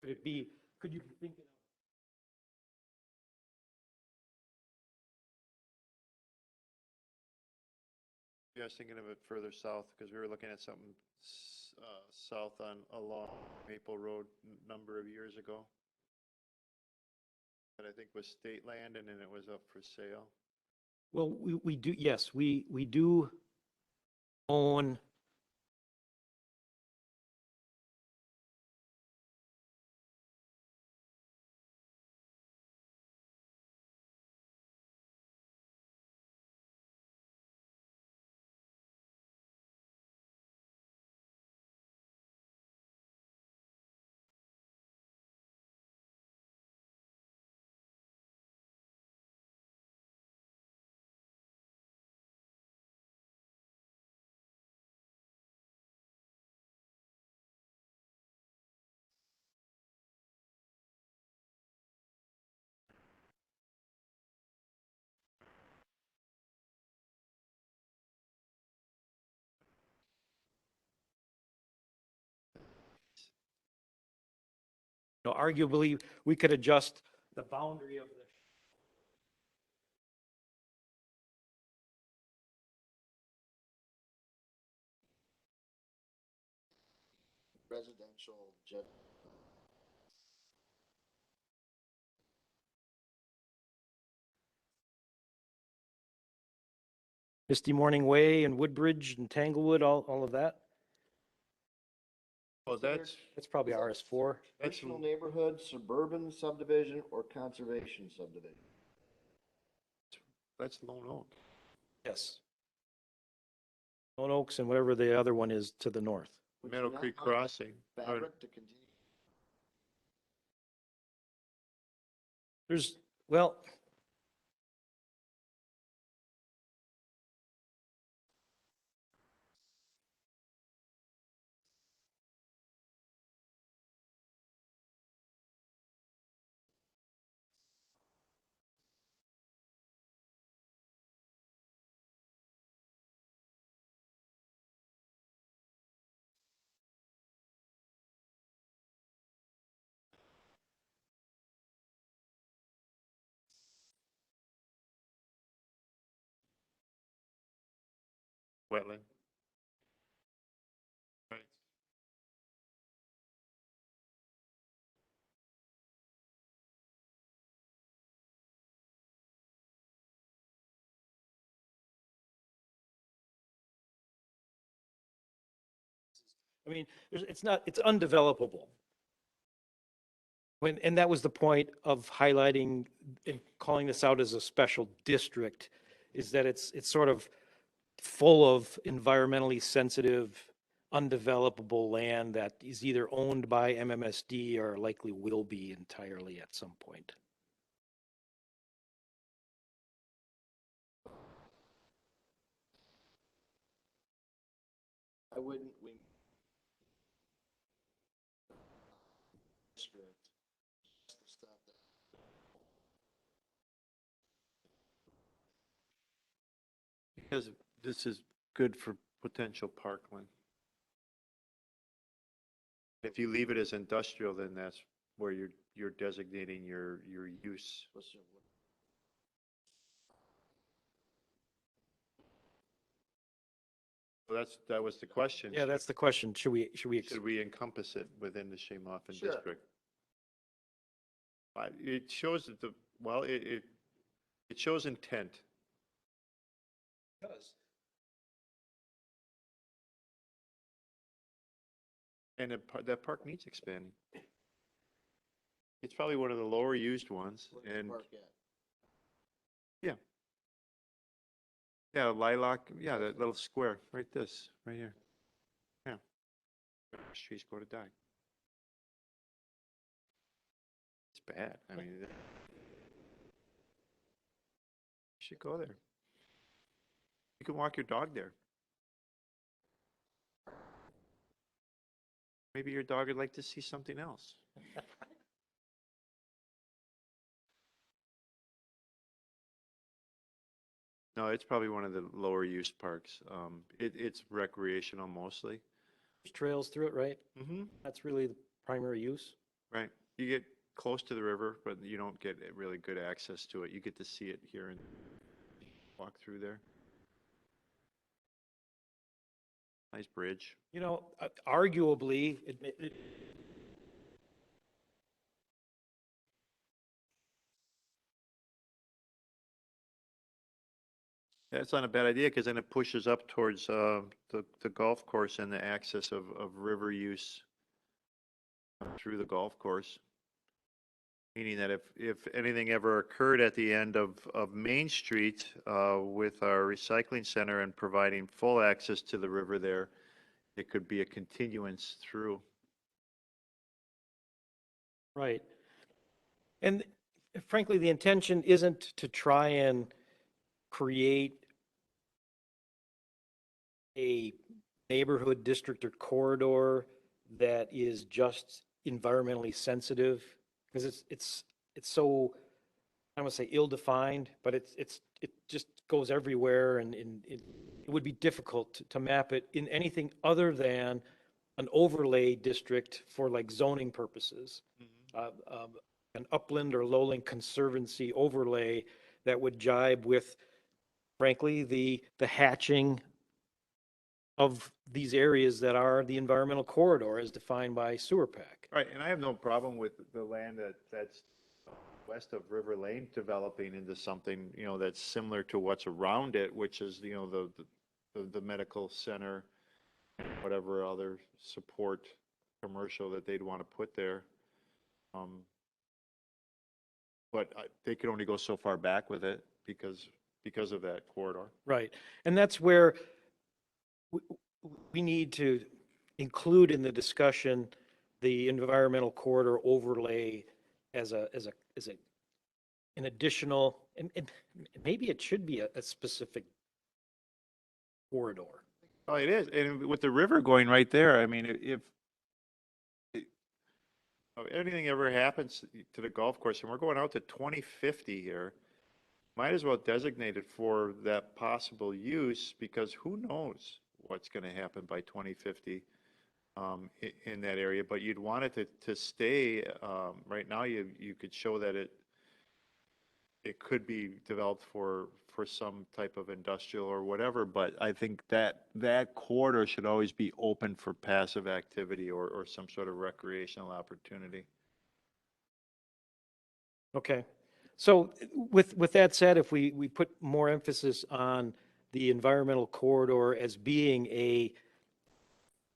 Could you be thinking? Yeah, I was thinking of it further south because we were looking at something south along Maple Road a number of years ago. That I think was state land and then it was up for sale. Well, we do, yes, we do own arguably, we could adjust the boundary of the. Residential jet. Misty Morning Way and Woodbridge and Tanglewood, all of that. Oh, that's Probably RS4. Traditional neighborhood, suburban subdivision, or conservation subdivision? Lone Oak. Yes. Lone Oaks and whatever the other one is to the north. Which Meadow not Creek on Crossing. Or- Fabric to continue. There's, well, Wetland. Right. I mean, it's not, it's undevelopable. When, and that was the point of highlighting and calling this out as a special district, is that it's sort of full of environmentally sensitive, undevelopable land that is either owned by MMSD or likely will be entirely at some point. I wouldn't, we. District, just the stuff that. Because this is good for potential parkland. If you leave it as industrial, then that's where you're designating your use. Well, that was the question. Yeah, that's the question. Should we, Should we encompass it within the Shamoffin Sure. district? It shows that well, it shows intent. does. And that park needs expanding. It's probably one of the lower used ones, Where's the and park at? yeah, lilac, yeah, that little square, right here. Yeah. Trees go to die. It's bad. I mean, you should go there. You can walk your dog there. Maybe your dog would like to see something else. No, it's probably one of the lower use parks. It's recreational mostly. There's trails through it, right? Mm-hmm. That's really the primary use. Right. You get close to the river, but you don't get really good access to it. You get to see it here and walk through there. Nice bridge. You know, arguably, That's not a bad idea because then it pushes up towards the golf course and the access of river use through the golf course. Meaning that if anything ever occurred at the end of Main Street with our recycling center and providing full access to the river there, it could be a continuance through. right. And frankly, the intention isn't to try and create a neighborhood district or corridor that is just environmentally sensitive, because it's so, I don't want to say ill-defined, but it just goes everywhere, and it would be difficult to map it in anything other than an overlay district for like zoning purposes. An upland or lowland conservancy overlay that would jibe with, frankly, the hatching of these areas that are the environmental corridor as defined by sewer pack. Right, and I have no problem with the land that's west of River Lane developing into something, that's similar to what's around it, which is, the medical center, whatever other support commercial that they'd want to put there. But they could only go so far back with it because of that corridor. Right. And that's where we need to include in the discussion the environmental corridor overlay as a an additional, and maybe it should be a specific corridor. Oh, it is. And with the river going right there, I mean, if anything ever happens to the golf course, and we're going out to 2050 here, might as well designate it for that possible use, because who knows what's going to happen by 2050 in that area. But you'd want it to stay, right now you could show that it could be developed for some type of industrial or whatever, but I think that corridor should always be open for passive activity or some sort of recreational opportunity. Okay. So with that said, if we put more emphasis on the environmental corridor as being a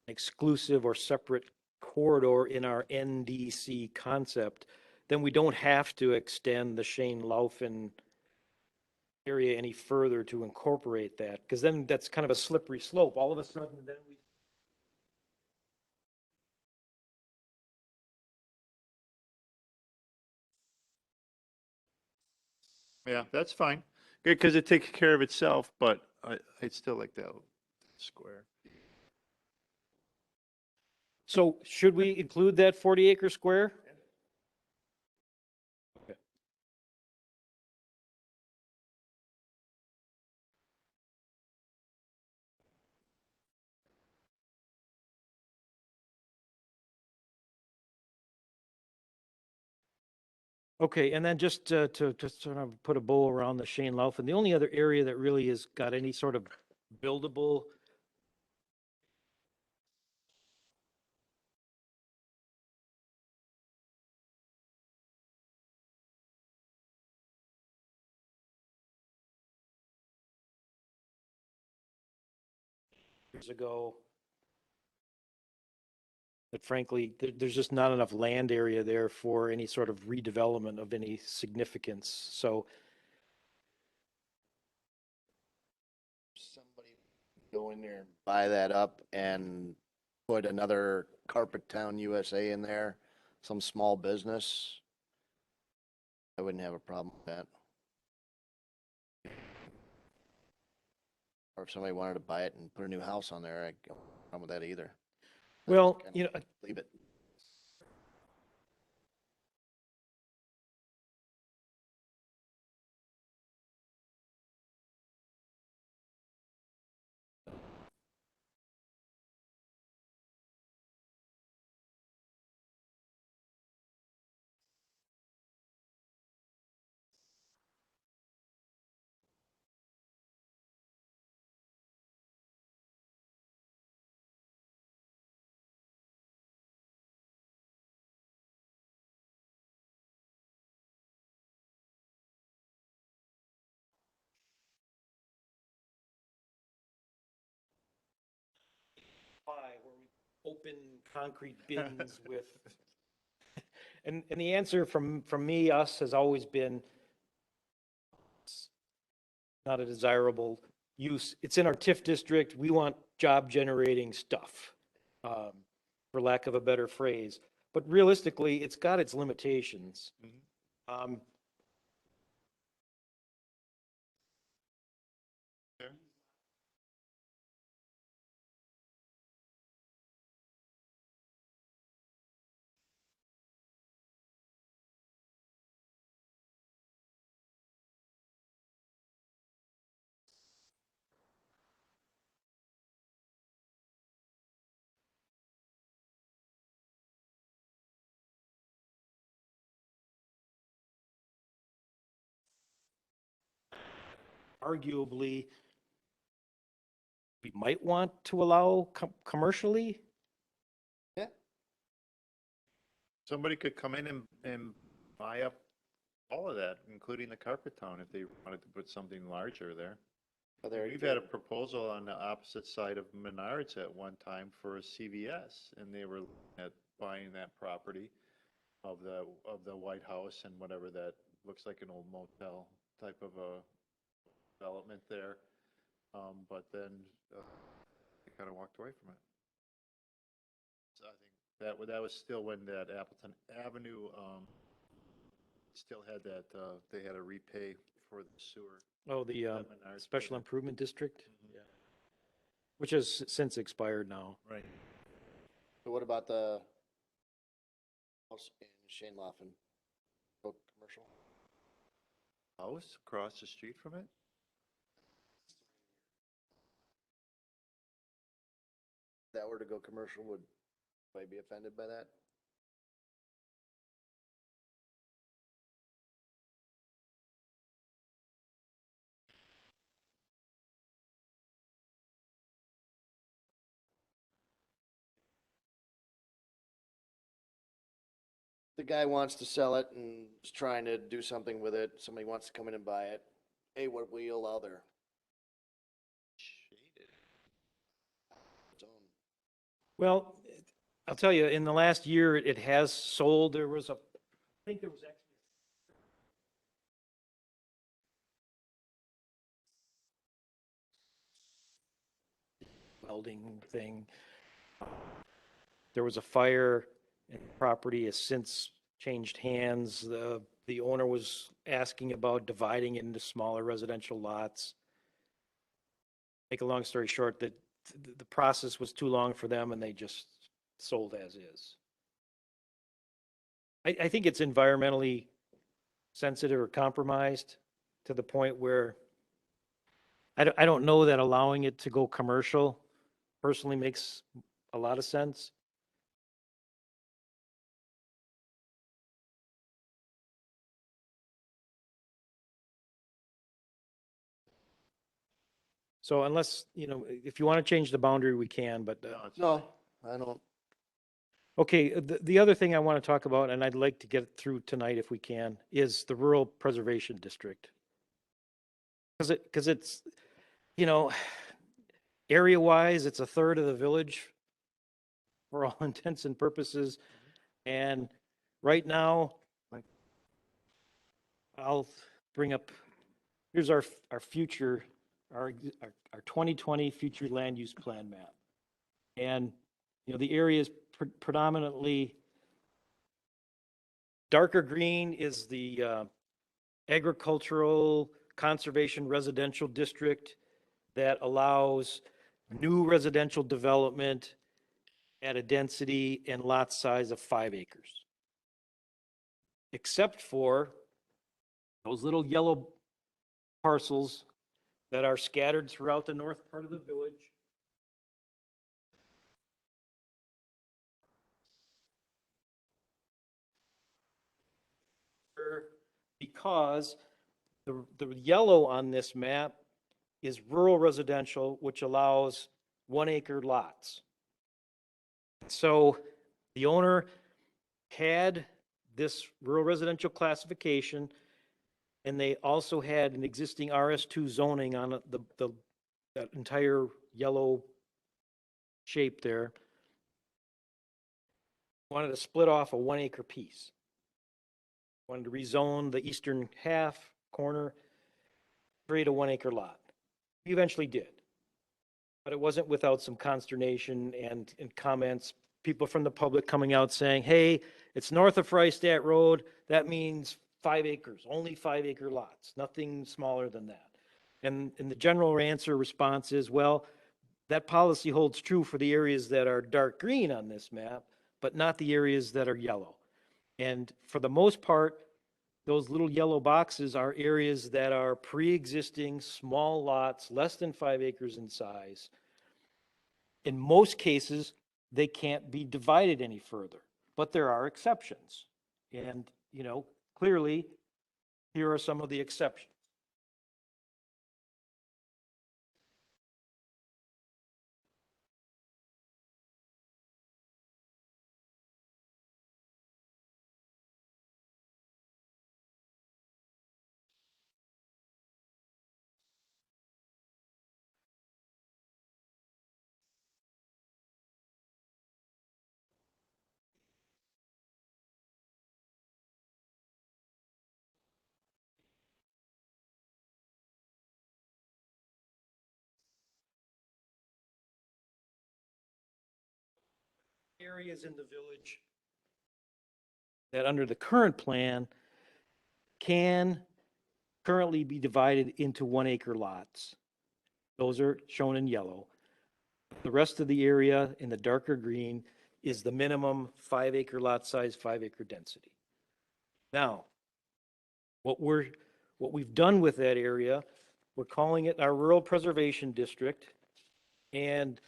exclusive or separate corridor in our NDC concept, then we don't have to extend the Shane Laufin area any further to incorporate that, because then that's kind of a slippery slope. All of a sudden, then we. Yeah, that's fine. Good, because it takes care of itself, but I'd still like that square. So should we include that 40-acre square? Okay, and then just to sort of put a bow around the Shane Laufin, the only other area that really has got any sort of buildable years ago, that frankly, there's just not enough land area there for any sort of redevelopment of any significance. So Somebody go in there and buy that up and put another Carpet Town USA in there, some small business. I wouldn't have a problem with that. Or if somebody wanted to buy it and put a new house on there, I don't have a problem with that either. well, Kinda you know, Leave it. where we open concrete bins with, and the answer from us has always been it's not a desirable use. It's in our TIF district. We want job generating stuff, for lack of a better phrase. But realistically, it's got its limitations. Um, Arguably, we might want to allow commercially. Somebody could come in and buy up all of that, including the Carpet Town, if they wanted to put something larger there. But there We've had a proposal on the opposite side of Menards at one time for a CVS, and they were looking at buying that property of the White House and whatever that looks like an old motel type of a development there. But then they kind of walked away from it. So I think that was still when that Appleton Avenue Still had that, they had to repay for the sewer. Oh, the That Menards Special project. Improvement District, Mhm. which has since expired now. Right. So what about the house in Shane Laughlin? Go commercial? House across the street from it? If that were to go commercial, would I be offended by that? The guy wants to sell it and is trying to do something with it. Somebody wants to come in and buy it. Hey, what will you allow there? Shaded. Its own. Well, I'll tell you, in the last year, it has sold. There was I think there was actually a welding thing. There was a fire and the property has since changed hands. The owner was asking about dividing it into smaller residential lots. Make a long story short, the process was too long for them and they just sold as is. I think it's environmentally sensitive or compromised to the point where I don't know that allowing it to go commercial personally makes a lot of sense. So unless, if you want to change the boundary, we can, but, No, it's No, I don't. okay, the other thing I want to talk about, and I'd like to get it through tonight if we can, is the Rural Preservation District. Because it's, area-wise, it's a third of the village for all intents and purposes. And right now, I'll bring up, here's our future, our 2020 future land use plan map. And, the area is predominantly, darker green is the agricultural conservation residential district that allows new residential development at a density and lot size of 5 acres. Except for those little yellow parcels that are scattered throughout the north part of the village. Because the yellow on this map is rural residential, which allows 1 acre lots. So the owner had this rural residential classification, and they also had an existing RS2 zoning on that entire yellow shape there. Wanted to split off a 1 acre piece. Wanted to rezone the eastern half corner, create a 1 acre lot. We eventually did. But it wasn't without some consternation and comments, people from the public coming out saying, hey, it's north of Freistadt Road. That means 5 acres, only 5 acre lots, nothing smaller than that. And the general answer response is, well, that policy holds true for the areas that are dark green on this map, but not the areas that are yellow. And for the most part, those little yellow boxes are areas that are pre-existing small lots, less than 5 acres in size. In most cases, they can't be divided any further, but there are exceptions. And, clearly, here are some of the exceptions. Areas in the village that under the current plan can currently be divided into 1 acre lots. Those are shown in yellow. The rest of the area in the darker green is the minimum 5 acre lot size, 5 acre density. Now, what we've done with that area, we're calling it our rural preservation district. And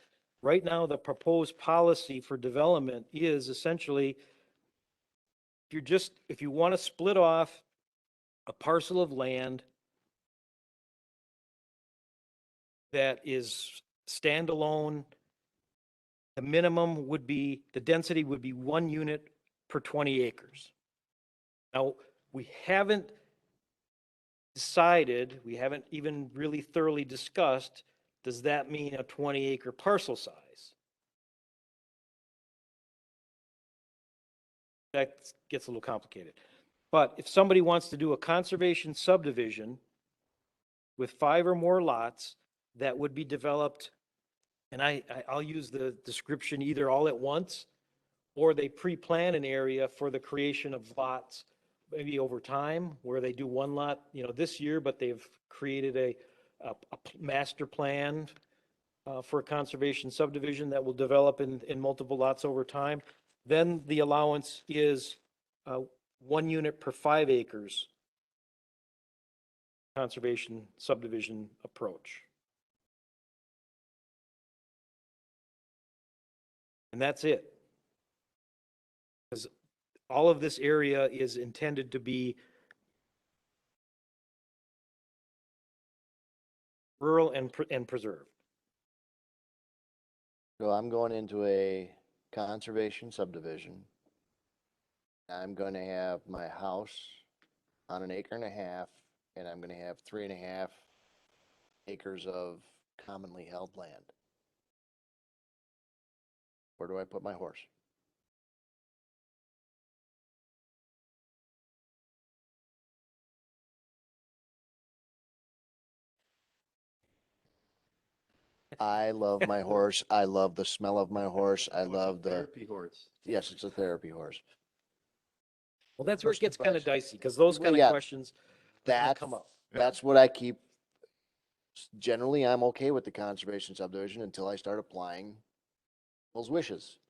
right now, the proposed policy for development is essentially, if you want to split off a parcel of land that is standalone, the minimum would be, the density would be 1 unit per 20 acres. Now, we haven't decided, we haven't even really thoroughly discussed, does that mean a 20 acre parcel size? That gets a little complicated. But if somebody wants to do a conservation subdivision with 5 or more lots that would be developed, and I'll use the description either all at once, or they pre-plan an area for the creation of lots, maybe over time, where they do one lot, this year, but they've created a master plan for a conservation subdivision that will develop in multiple lots over time. Then the allowance is 1 unit per 5 acres conservation subdivision approach. And that's it. Because all of this area is intended to be rural and preserved. So I'm going into a conservation subdivision. I'm going to have my house on 1.5 acres, and I'm going to have 3.5 acres of commonly held land. Where do I put my horse? I love my horse. I love the smell of my horse. I Oh, it's a love the, Therapy horse. yes, it's a therapy horse. Well, that's where it gets kind of But- dicey, because those Well, kind of yeah, questions are gonna That's, come up. that's what I keep. Generally, I'm okay with the conservation subdivision until I start applying those wishes.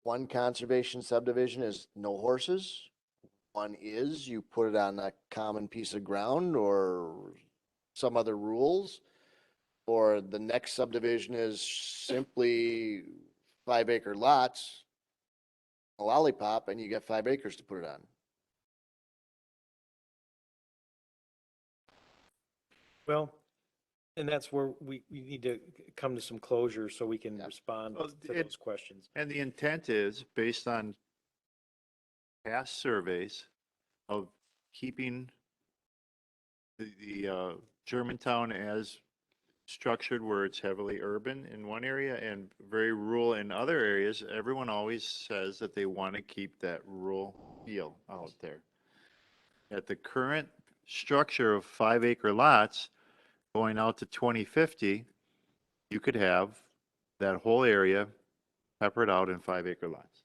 One conservation subdivision is no horses. One is you put it on a common piece of ground or some other rules. Or the next subdivision is simply 5 acre lots, a lollipop, and you get 5 acres to put it on. Well, and that's where we need to come to some closure so we can Yeah. respond Well, to it- those questions. And the intent is, based on past surveys, of keeping the Germantown as structured, where it's heavily urban in one area and very rural in other areas. Everyone always says that they want to keep that rural feel out there. At the current structure of 5 acre lots, going out to 2050, you could have that whole area peppered out in 5 acre lots.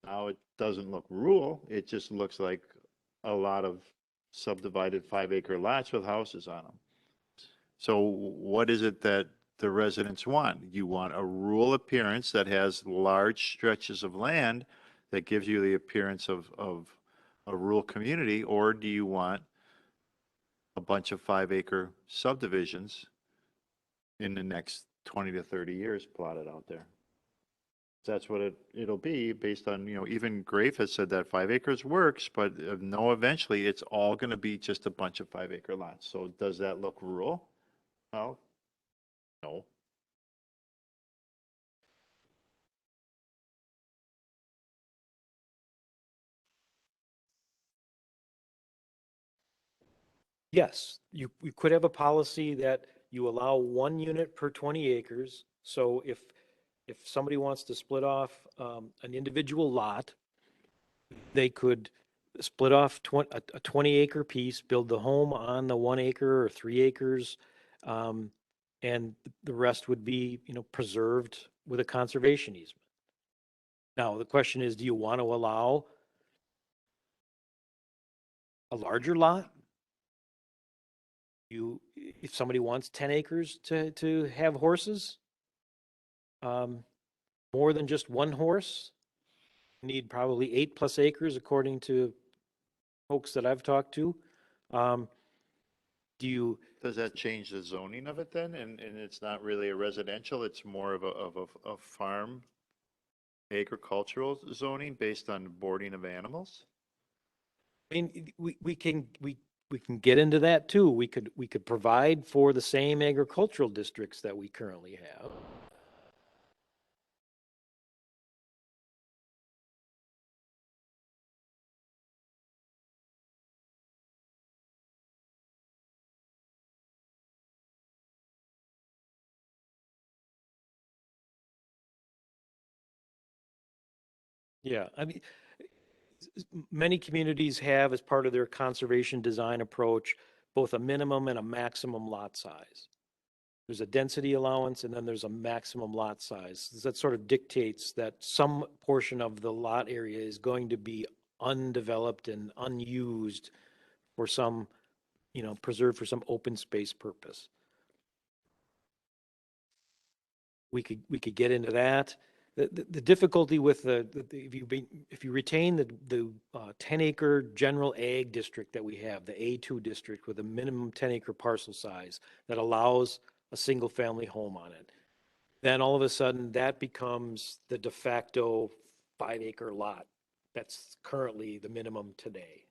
Now, it doesn't look rural, it just looks like a lot of subdivided 5 acre lots with houses on them. So what is it that the residents want? You want a rural appearance that has large stretches of land that gives you the appearance of a rural community, or do you want a bunch of 5 acre subdivisions in the next 20 to 30 years plotted out there? That's what it'll be based on, even Grafe has said that 5 acres works, but no, eventually it's all going to be just a bunch of 5 acre lots. So does that look rural? Well, no. Yes, you could have a policy that you allow 1 unit per 20 acres. So if somebody wants to split off an individual lot, they could split off a 20 acre piece, build the home on the 1 acre or 3 acres. And the rest would be, preserved with a conservation easement. Now, the question is, do you want to allow a larger lot. If somebody wants 10 acres to have horses, more than just one horse, you need probably 8+ acres according to folks that I've talked to. Do you, Does that change the zoning of it then? And it's not really a residential, it's more of a farm agricultural zoning based on boarding of animals? I mean, we can get into that too. We could provide for the same agricultural districts that we currently have. Yeah, I mean, many communities have, as part of their conservation design approach, both a minimum and a maximum lot size. There's a density allowance and then there's a maximum lot size. That sort of dictates that some portion of the lot area is going to be undeveloped and unused for some, preserved for some open space purpose. We could get into that. The difficulty with if you retain the 10-acre general ag district that we have, the A2 district with a minimum 10-acre parcel size that allows a single family home on it, then all of a sudden that becomes the de facto 5-acre lot. That's currently the minimum today.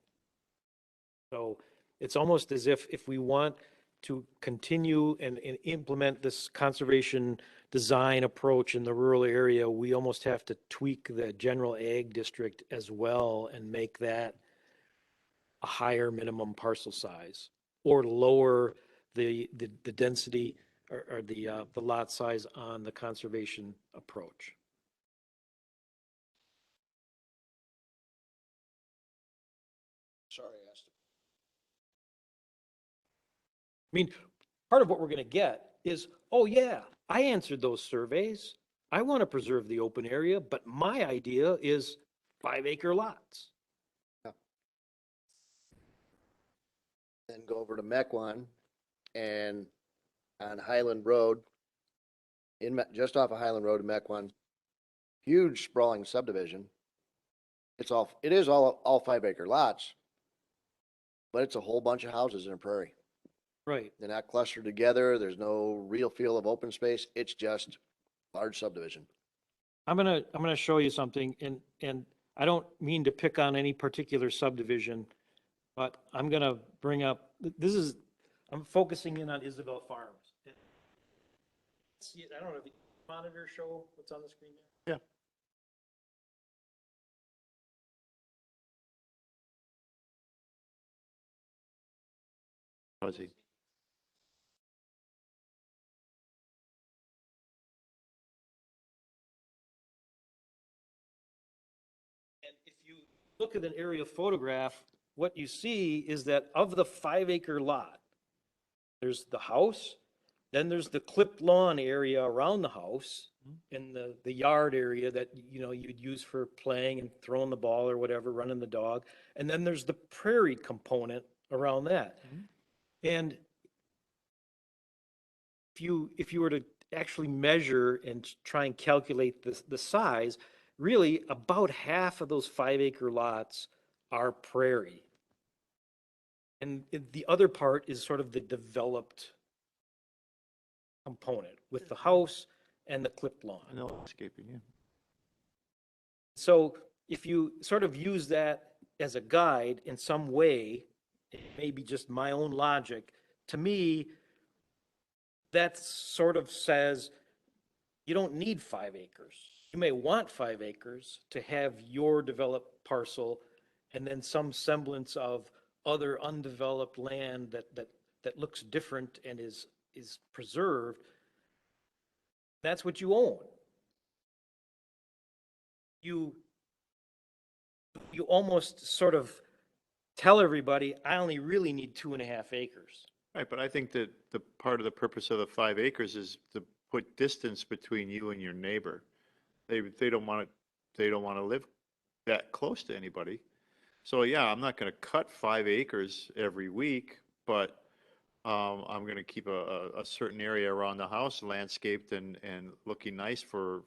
So it's almost as if we want to continue and implement this conservation design approach in the rural area, we almost have to tweak the general ag district as well and make that a higher minimum parcel size or lower the density or the lot size on the conservation approach. Sorry, I asked. I mean, part of what we're going to get is, oh yeah, I answered those surveys. I want to preserve the open area, but my idea is 5-acre lots. Then go over to Mequon and on Highland Road, just off of Highland Road in Mequon, huge sprawling subdivision. It is all 5-acre lots, but it's a whole bunch of houses in a prairie. Right. They're not clustered together. There's no real feel of open space. It's just large subdivision. I'm gonna show you something, and I don't mean to pick on any particular subdivision, but I'm gonna bring up, I'm focusing in on Isabel Farms. See, I don't know if the monitor show what's on the screen there. Yeah. Fuzzy. And if you look at an aerial photograph, what you see is that of the 5-acre lot, there's the house, then there's the clipped lawn area around the house and the yard area that, you'd use for playing and throwing the ball or whatever, running the dog. And then there's the prairie component around that. And if you were to actually measure and try and calculate the size, really about half of those 5-acre lots are prairie. And the other part is sort of the developed component with the house and the clipped lawn. No escaping, yeah. So if you sort of use that as a guide in some way, it may be just my own logic, to me, that sort of says you don't need 5 acres. You may want 5 acres to have your developed parcel and then some semblance of other undeveloped land that looks different and is preserved. That's what you own. You almost sort of tell everybody, I only really need 2.5 acres. Right, but I think that the part of the purpose of the 5 acres is to put distance between you and your neighbor. They don't want to live that close to anybody. So yeah, I'm not gonna cut 5 acres every week, but I'm gonna keep a certain area around the house landscaped and looking nice to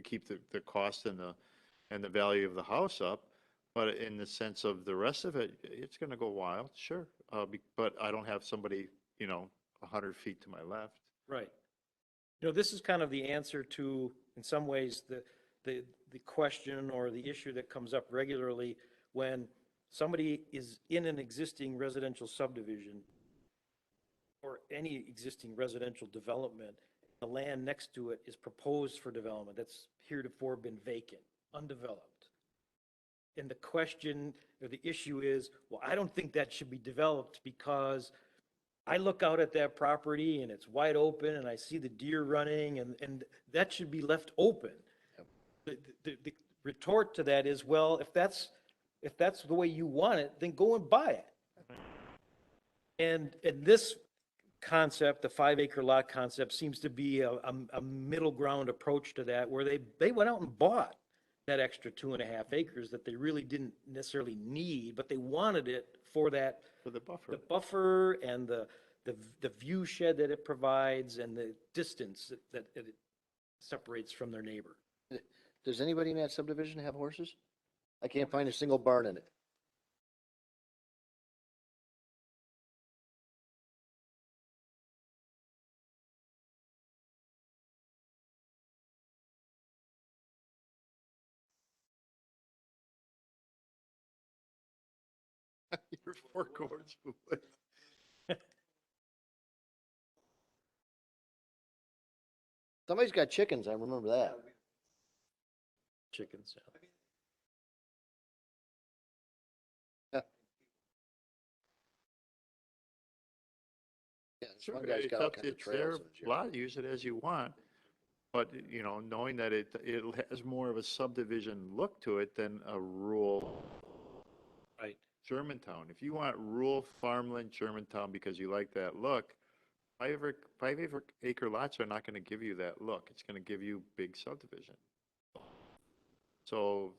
keep the cost and the value of the house up. But in the sense of the rest of it, it's gonna go wild, sure. But I don't have somebody, 100 feet to my left. Right. This is kind of the answer to, in some ways, the question or the issue that comes up regularly when somebody is in an existing residential subdivision or any existing residential development, the land next to it is proposed for development that's heretofore been vacant, undeveloped. And the question or the issue is, well, I don't think that should be developed because I look out at that property and it's wide open and I see the deer running and that should be left open. The retort to that is, well, if that's the way you want it, then go and buy it. And this concept, the 5 acre lot concept, seems to be a middle ground approach to that, where they went out and bought that extra 2.5 acres that they really didn't necessarily need, but they wanted it for that, For the buffer. the buffer and the view shed that it provides and the distance that it separates from their neighbor. Does anybody in that subdivision have horses? I can't find a single barn in it. Your four corners. Somebody's got chickens, I remember that. Chickens. Yeah, this Sure, one guy's it's got all up, kinds of it's their trails in his yard. lot, use it as you want. But, knowing that it has more of a subdivision look to it than a rural Right. Germantown. If you want rural farmland Germantown because you like that look, 5 acre lots are not gonna give you that look. It's gonna give you big subdivision. So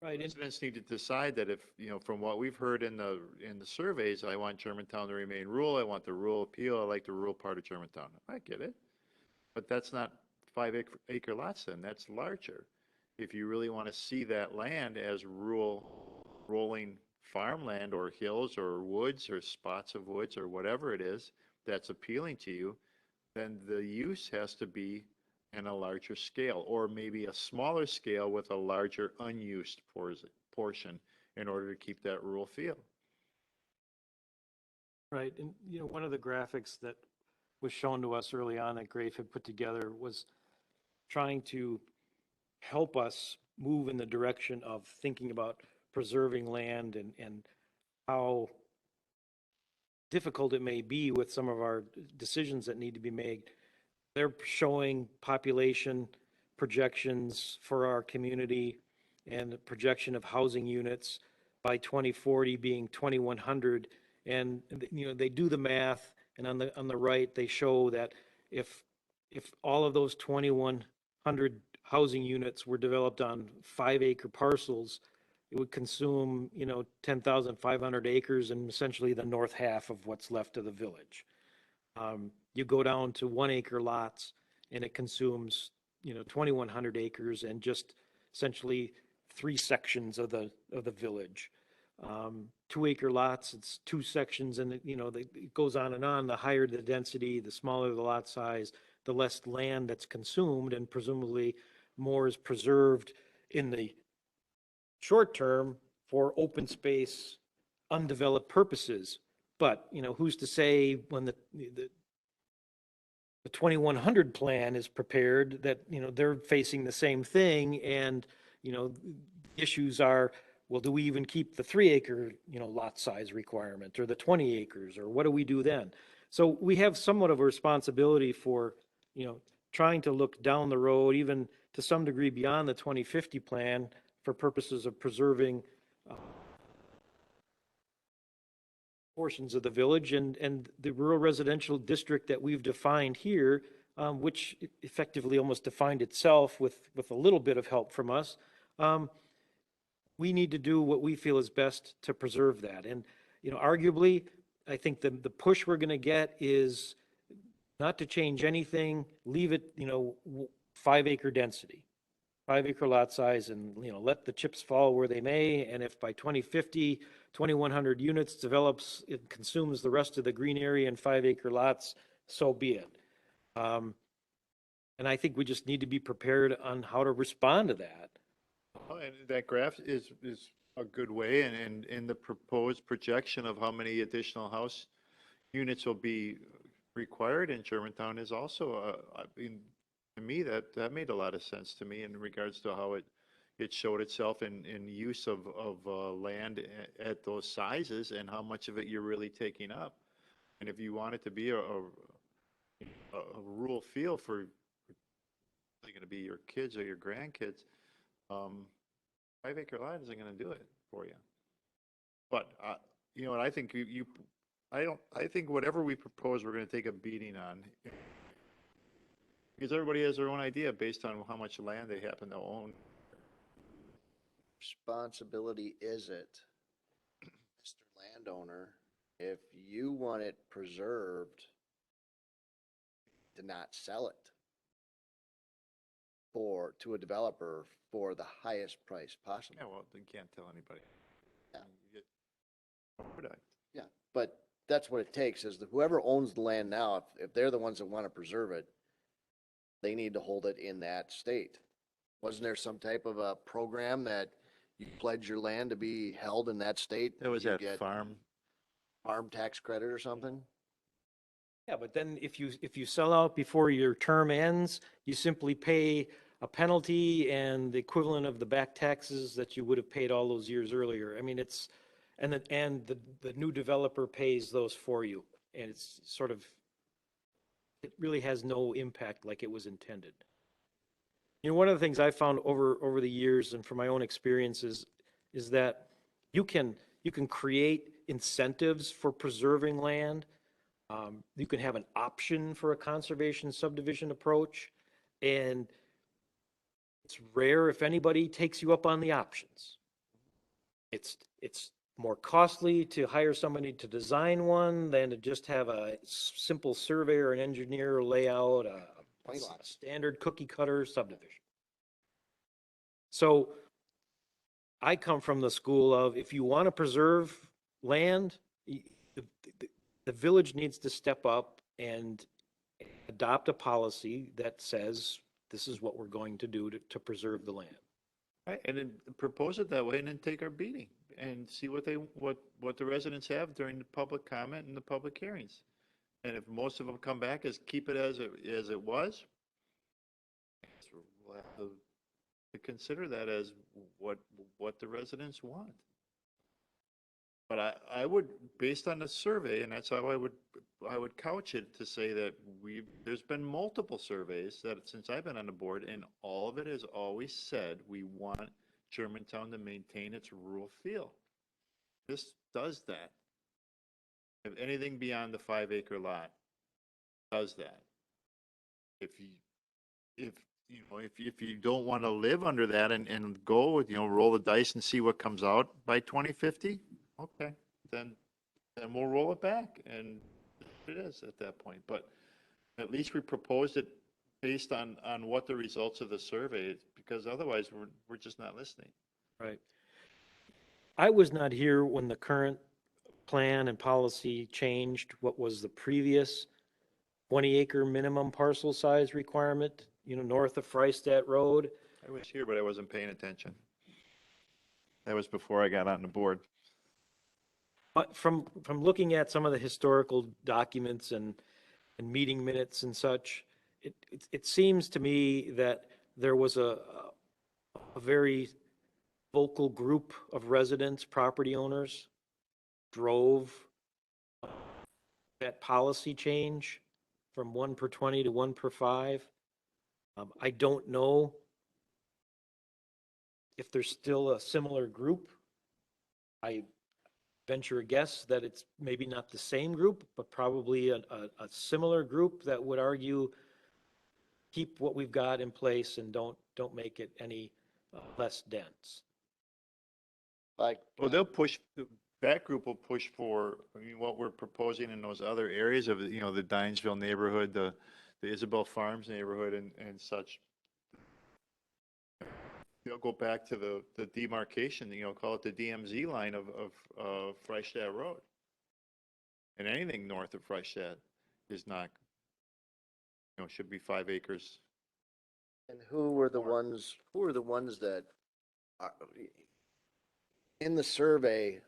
Right. And residents need to decide that if, from what we've heard in the surveys, I want Germantown to remain rural, I want the rural appeal, I like the rural part of Germantown. I get it. But that's not 5 acre lots then, that's larger. If you really want to see that land as rural, rolling farmland or hills or woods or spots of woods or whatever it is that's appealing to you, then the use has to be in a larger scale, or maybe a smaller scale with a larger unused portion in order to keep that rural feel. Right, and one of the graphics that was shown to us early on that Grafe had put together was trying to help us move in the direction of thinking about preserving land and how difficult it may be with some of our decisions that need to be made. They're showing population projections for our community and the projection of housing units by 2040 being 2,100. And, they do the math, and on the right, they show that if all of those 2,100 housing units were developed on 5 acre parcels, it would consume, 10,500 acres and essentially the north half of what's left of the village. You go down to 1 acre lots and it consumes, 2,100 acres and just essentially 3 sections of the village. 2 acre lots, it's 2 sections, and it goes on and on. The higher the density, the smaller the lot size, the less land that's consumed, and presumably more is preserved in the short term for open space, undeveloped purposes. But, who's to say when the 2100 plan is prepared that, they're facing the same thing, and, issues are, well, do we even keep the 3 acre, lot size requirement, or the 20 acres, or what do we do then? So we have somewhat of a responsibility for, trying to look down the road, even to some degree beyond the 2050 plan, for purposes of preserving portions of the village and the rural residential district that we've defined here, which effectively almost defined itself with a little bit of help from us. we need to do what we feel is best to preserve that. And, arguably, I think the push we're going to get is not to change anything, leave it, 5-acre density, 5-acre lot size, and, let the chips fall where they may. And if by 2050, 2,100 units develops, it consumes the rest of the green area in 5-acre lots, so be it. And I think we just need to be prepared on how to respond to that. Oh, and that graph is a good way, and in the proposed projection of how many additional house units will be required in Germantown is also, I mean, to me, that made a lot of sense to me in regards to how it showed itself in use of land at those sizes and how much of it you're really taking up. And if you want it to be a rural feel for, they're going to be your kids or your grandkids, 5-acre lot isn't going to do it for you. But, you know what, I think I think whatever we propose, we're going to take a beating on. Because everybody has their own idea based on how much land they happen to own. Responsibility is it, Mr. Landowner, if you want it preserved, to not sell it to a developer for the highest price possible. Yeah, well, you can't tell anybody. Yeah. You get product. Yeah, but that's what it takes, is that whoever owns the land now, if they're the ones that want to preserve it, they need to hold it in that state. Wasn't there some type of a program that you pledge your land to be held in that state? That was you that get farm. farm tax credit or something? Yeah, but then if you sell out before your term ends, you simply pay a penalty and the equivalent of the back taxes that you would have paid all those years earlier. I mean, and the new developer pays those for you. And it's sort of, it really has no impact like it was intended. One of the things I found over the years and from my own experiences is that you can create incentives for preserving land. You can have an option for a conservation subdivision approach, and it's rare if anybody takes you up on the options. It's more costly to hire somebody to design one than to just have a simple surveyor and engineer lay out a standard cookie cutter subdivision. So I come from the school of, if you want to preserve land, the village needs to step up and adopt a policy that says this is what we're going to do to preserve the land. Right, and then propose it that way and then take our beating and see what the residents have during the public comment and the public hearings. And if most of them come back as keep it as it was, we'll have to consider that as what the residents want. But I would, based on the survey, and that's how I would couch it, to say that there's been multiple surveys that since I've been on the board, and all of it has always said we want Germantown to maintain its rural feel. This does that. If anything beyond the 5-acre lot does that. If you don't want to live under that and go with, roll the dice and see what comes out by 2050, okay, then we'll roll it back, and it is at that point. But at least we proposed it based on what the results of the survey, because otherwise we're just not listening. Right. I was not here when the current plan and policy changed what was the previous 20-acre minimum parcel size requirement, north of Freistadt Road. I was here, but I wasn't paying attention. That was before I got on the board. But from looking at some of the historical documents and meeting minutes and such, it seems to me that there was a very vocal group of residents, property owners, drove that policy change from 1 per 20 to 1 per 5. I don't know if there's still a similar group. I venture a guess that it's maybe not the same group, but probably a similar group that would argue keep what we've got in place and don't make it any less dense. Like, Well, they'll push, that group will push for, I mean, what we're proposing in those other areas of, the Dinesville neighborhood, the Isabel Farms neighborhood and such. They'll go back to the demarcation, call it the DMZ line of Freistadt Road. And anything north of Freistadt is not, should be 5 acres. and who were the ones that, are- in the survey,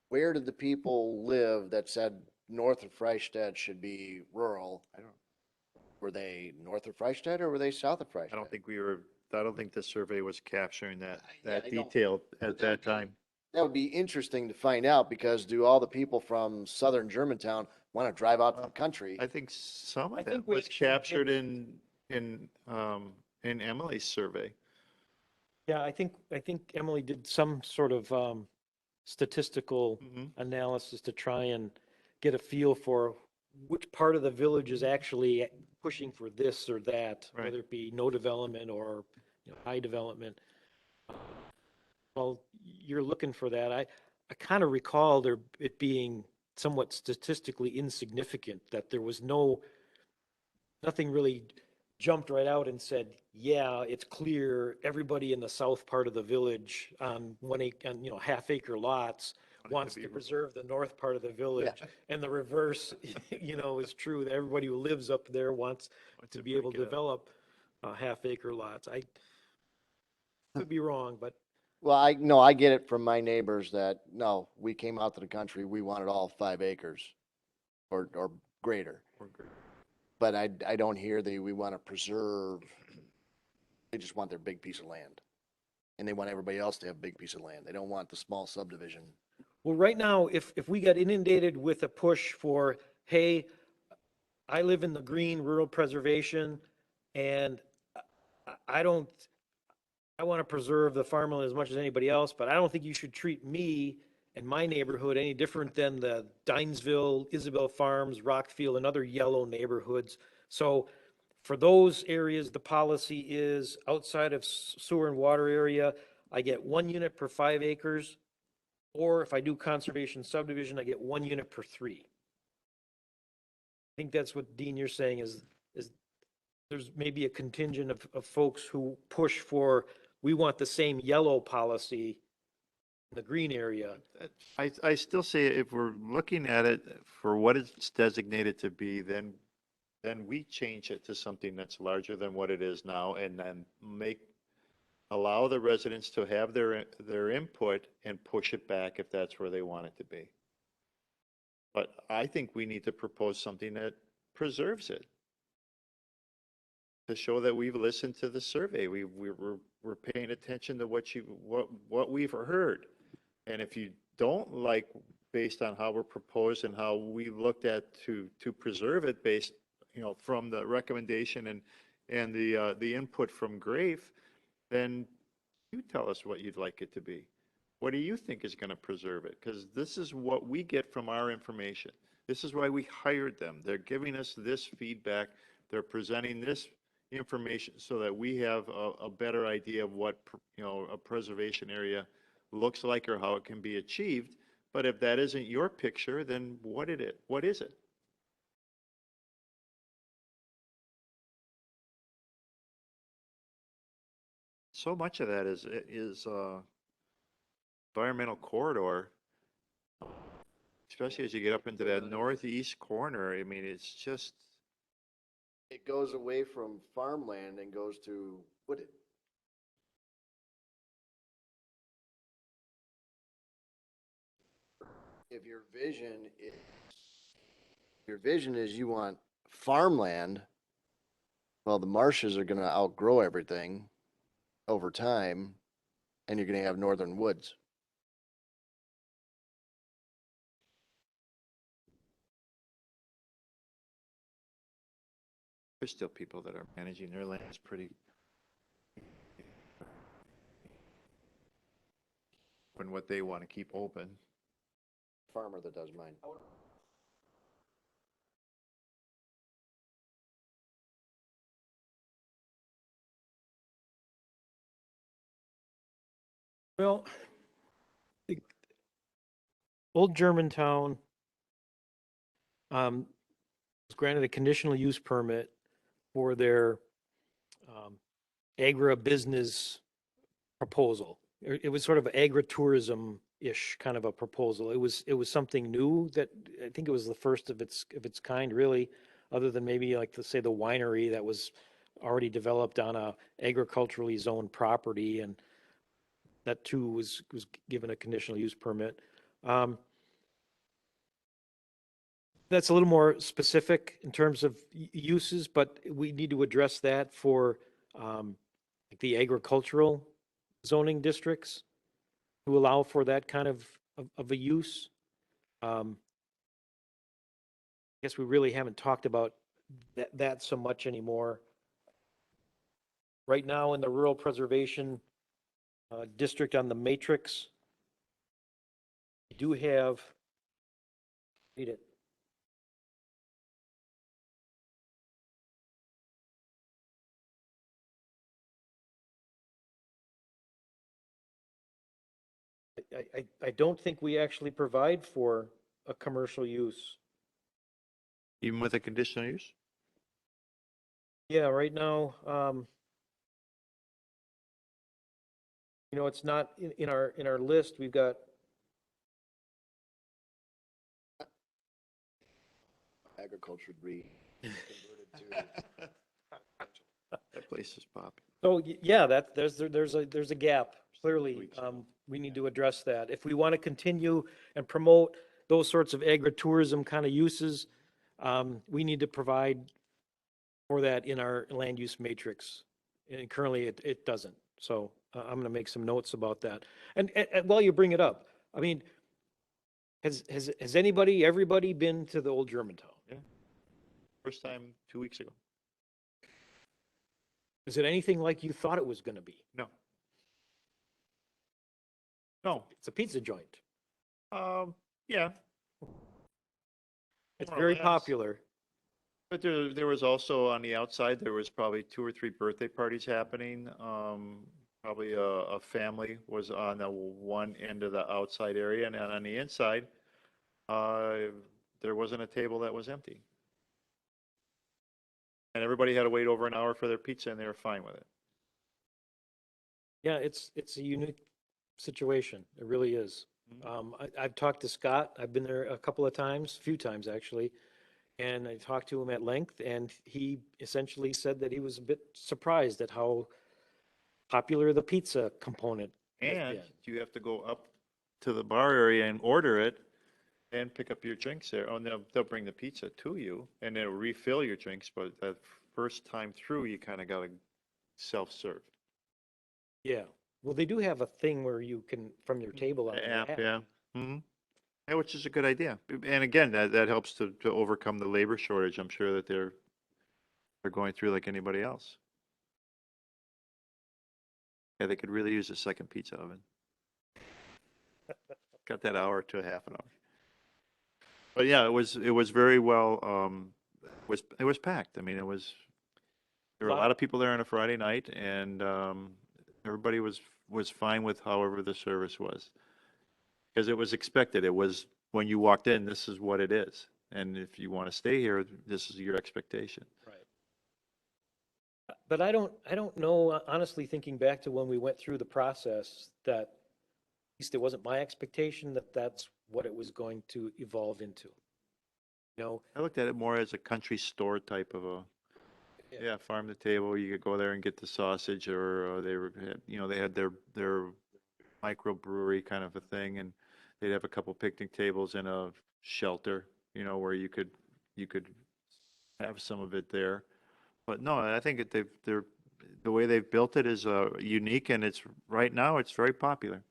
where did the people live that said north of Freistadt should be rural? I don't, Were they north of Freistadt or were they south of Freistadt? I don't think the survey was capturing that Yeah, I don't- detail at that time. That would be interesting to find out, because do all the people from southern Germantown want to drive out to the country? I think some I of think that we was actually captured did- in Emily's survey. Yeah, I think Emily did some sort of statistical Mhm. analysis to try and get a feel for which part of the village is actually pushing for this or that, Right. whether it be no development or, high development. Well, you're looking for that. I kind of recall it being somewhat statistically insignificant, that there was nothing really jumped right out and said, yeah, it's clear everybody in the south part of the village on half acre lots wants be to rural. preserve the north part of the village. And the reverse, is true, that everybody who lives up there wants to be able to break it up. develop half acre lots. I could be wrong, but Well, I get it from my neighbors that, no, we came out to the country, we wanted all 5 acres or greater. Or greater. But I don't hear we want to preserve, they just want their big piece of land. And they want everybody else to have a big piece of land. They don't want the small subdivision. well, right now, if we got inundated with a push for, hey, I live in the green rural preservation and I don't, I want to preserve the farmland as much as anybody else, but I don't think you should treat me and my neighborhood any different than the Dinesville, Isabel Farms, Rockfield, and other yellow neighborhoods. So for those areas, the policy is outside of sewer and water area, I get 1 unit per 5 acres. Or if I do conservation subdivision, I get 1 unit per 3. I think that's what, Dean, you're saying is there's maybe a contingent of folks who push for, we want the same yellow policy in the green area. I still say if we're looking at it for what it's designated to be, then we change it to something that's larger than what it is now, and then allow the residents to have their input and push it back if that's where they want it to be. But I think we need to propose something that preserves it, to show that we've listened to the survey. We're paying attention to what we've heard. And if you don't like, based on how we're proposed and how we looked at to preserve it based, from the recommendation and the input from Grave, then you tell us what you'd like it to be. What do you think is going to preserve it? Because this is what we get from our information. This is why we hired them. They're giving us this feedback. They're presenting this information so that we have a better idea of what, a preservation area looks like or how it can be achieved. But if that isn't your picture, then what is it? So much of that is environmental corridor, especially as you get up into that northeast corner. I mean, it's just, It goes away from farmland and goes to wooded. If your vision is you want farmland, well, the marshes are gonna outgrow everything over time, and you're gonna have northern woods. there's still people that are managing their lands pretty and what they want to keep open. Farmer that does mine. Well, Old Germantown was granted a conditional use permit for their agribusiness proposal. It was sort of agritourism-ish kind of a proposal. It was something new that I think it was the first of its kind, really, other than maybe like, let's say, the winery that was already developed on a agriculturally zoned property, and that too was given a conditional use permit. That's a little more specific in terms of uses, but we need to address that for like the agricultural zoning districts to allow for that kind of a use. I guess we really haven't talked about that so much anymore. Right now in the rural preservation district on the matrix, we do have, read it. I don't think we actually provide for a commercial use. Even with a conditional use? Yeah, right now, it's not in our list. We've got, Agriculture would be converted to. That place is popular. so yeah, there's a gap. Clearly, Weeks ago. we need to address that. If we want to continue and promote those sorts of agritourism kind of uses, we need to provide for that in our land use matrix. And currently, it doesn't. So I'm going to make some notes about that. And while you bring it up, I mean, has everybody been to the old Germantown? First time 2 weeks ago. Is it anything like you thought it was going to be? No. No. It's a pizza joint. Yeah. It's More or very less. popular. But there was also on the outside, there was probably 2 or 3 birthday parties happening. Probably a family was on the one end of the outside area, and then on the inside, there wasn't a table that was empty. And everybody had to wait over an hour for their pizza, and they were fine with it. Yeah, it's a unique situation. It really is. I've talked to Scott. I've been there a couple of times, a few times actually, and I talked to him at length, and he essentially said that he was a bit surprised at how popular the pizza component has And been. you have to go up to the bar area and order it and pick up your drinks there. Oh, and they'll bring the pizza to you and they'll refill your drinks, but that first time through, you kind of got to self-serve. Yeah. Well, they do have a thing where you can, from your table on the App, app. yeah. Mm-hmm. Yeah, which is a good idea. And again, that helps to overcome the labor shortage. I'm sure that they're going through like anybody else. Yeah, they could really use a second pizza oven. Got that hour to a half an hour. But yeah, it was very well, it was packed. I mean, there were a lot of people there on a Friday night and, everybody was fine with however the service was. Because it was expected. It was, when you walked in, this is what it is. And if you want to stay here, this is your expectation. Right. But I don't know, honestly, thinking back to when we went through the process, that at least it wasn't my expectation that that's what it was going to evolve into. You know, I looked at it more as a country store type of a, yeah, farm to table. You could go there and get the sausage, or they had their microbrewery kind of a thing, and they'd have a couple picnic tables in a shelter, where you could have some of it there. But no, I think the way they've built it is unique, and right now it's very popular.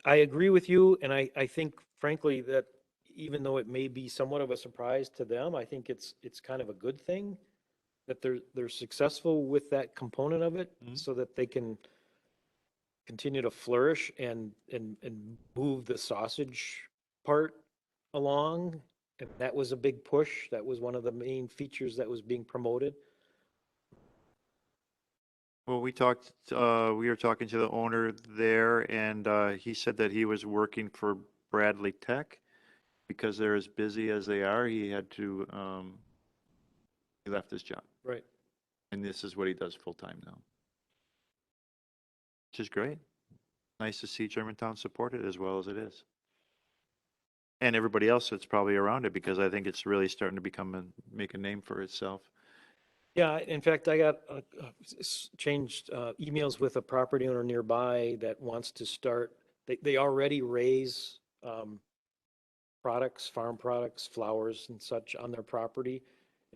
I agree with you, and I think frankly that even though it may be somewhat of a surprise to them, I think it's kind of a good thing that they're successful with that component of it, Mhm. so that they can continue to flourish and move the sausage part along. And that was a big push. That was one of the main features that was being promoted. Well, we were talking to the owner there, and he said that he was working for Bradley Tech because they're as busy as they are. He left his job, Right. and this is what he does full-time now, which is great. Nice to see Germantown support it as well as it is. And everybody else that's probably around it, because I think it's really starting to make a name for itself. Yeah, in fact, I got changed emails with a property owner nearby that wants to start, they already raise products, farm products, flowers and such on their property.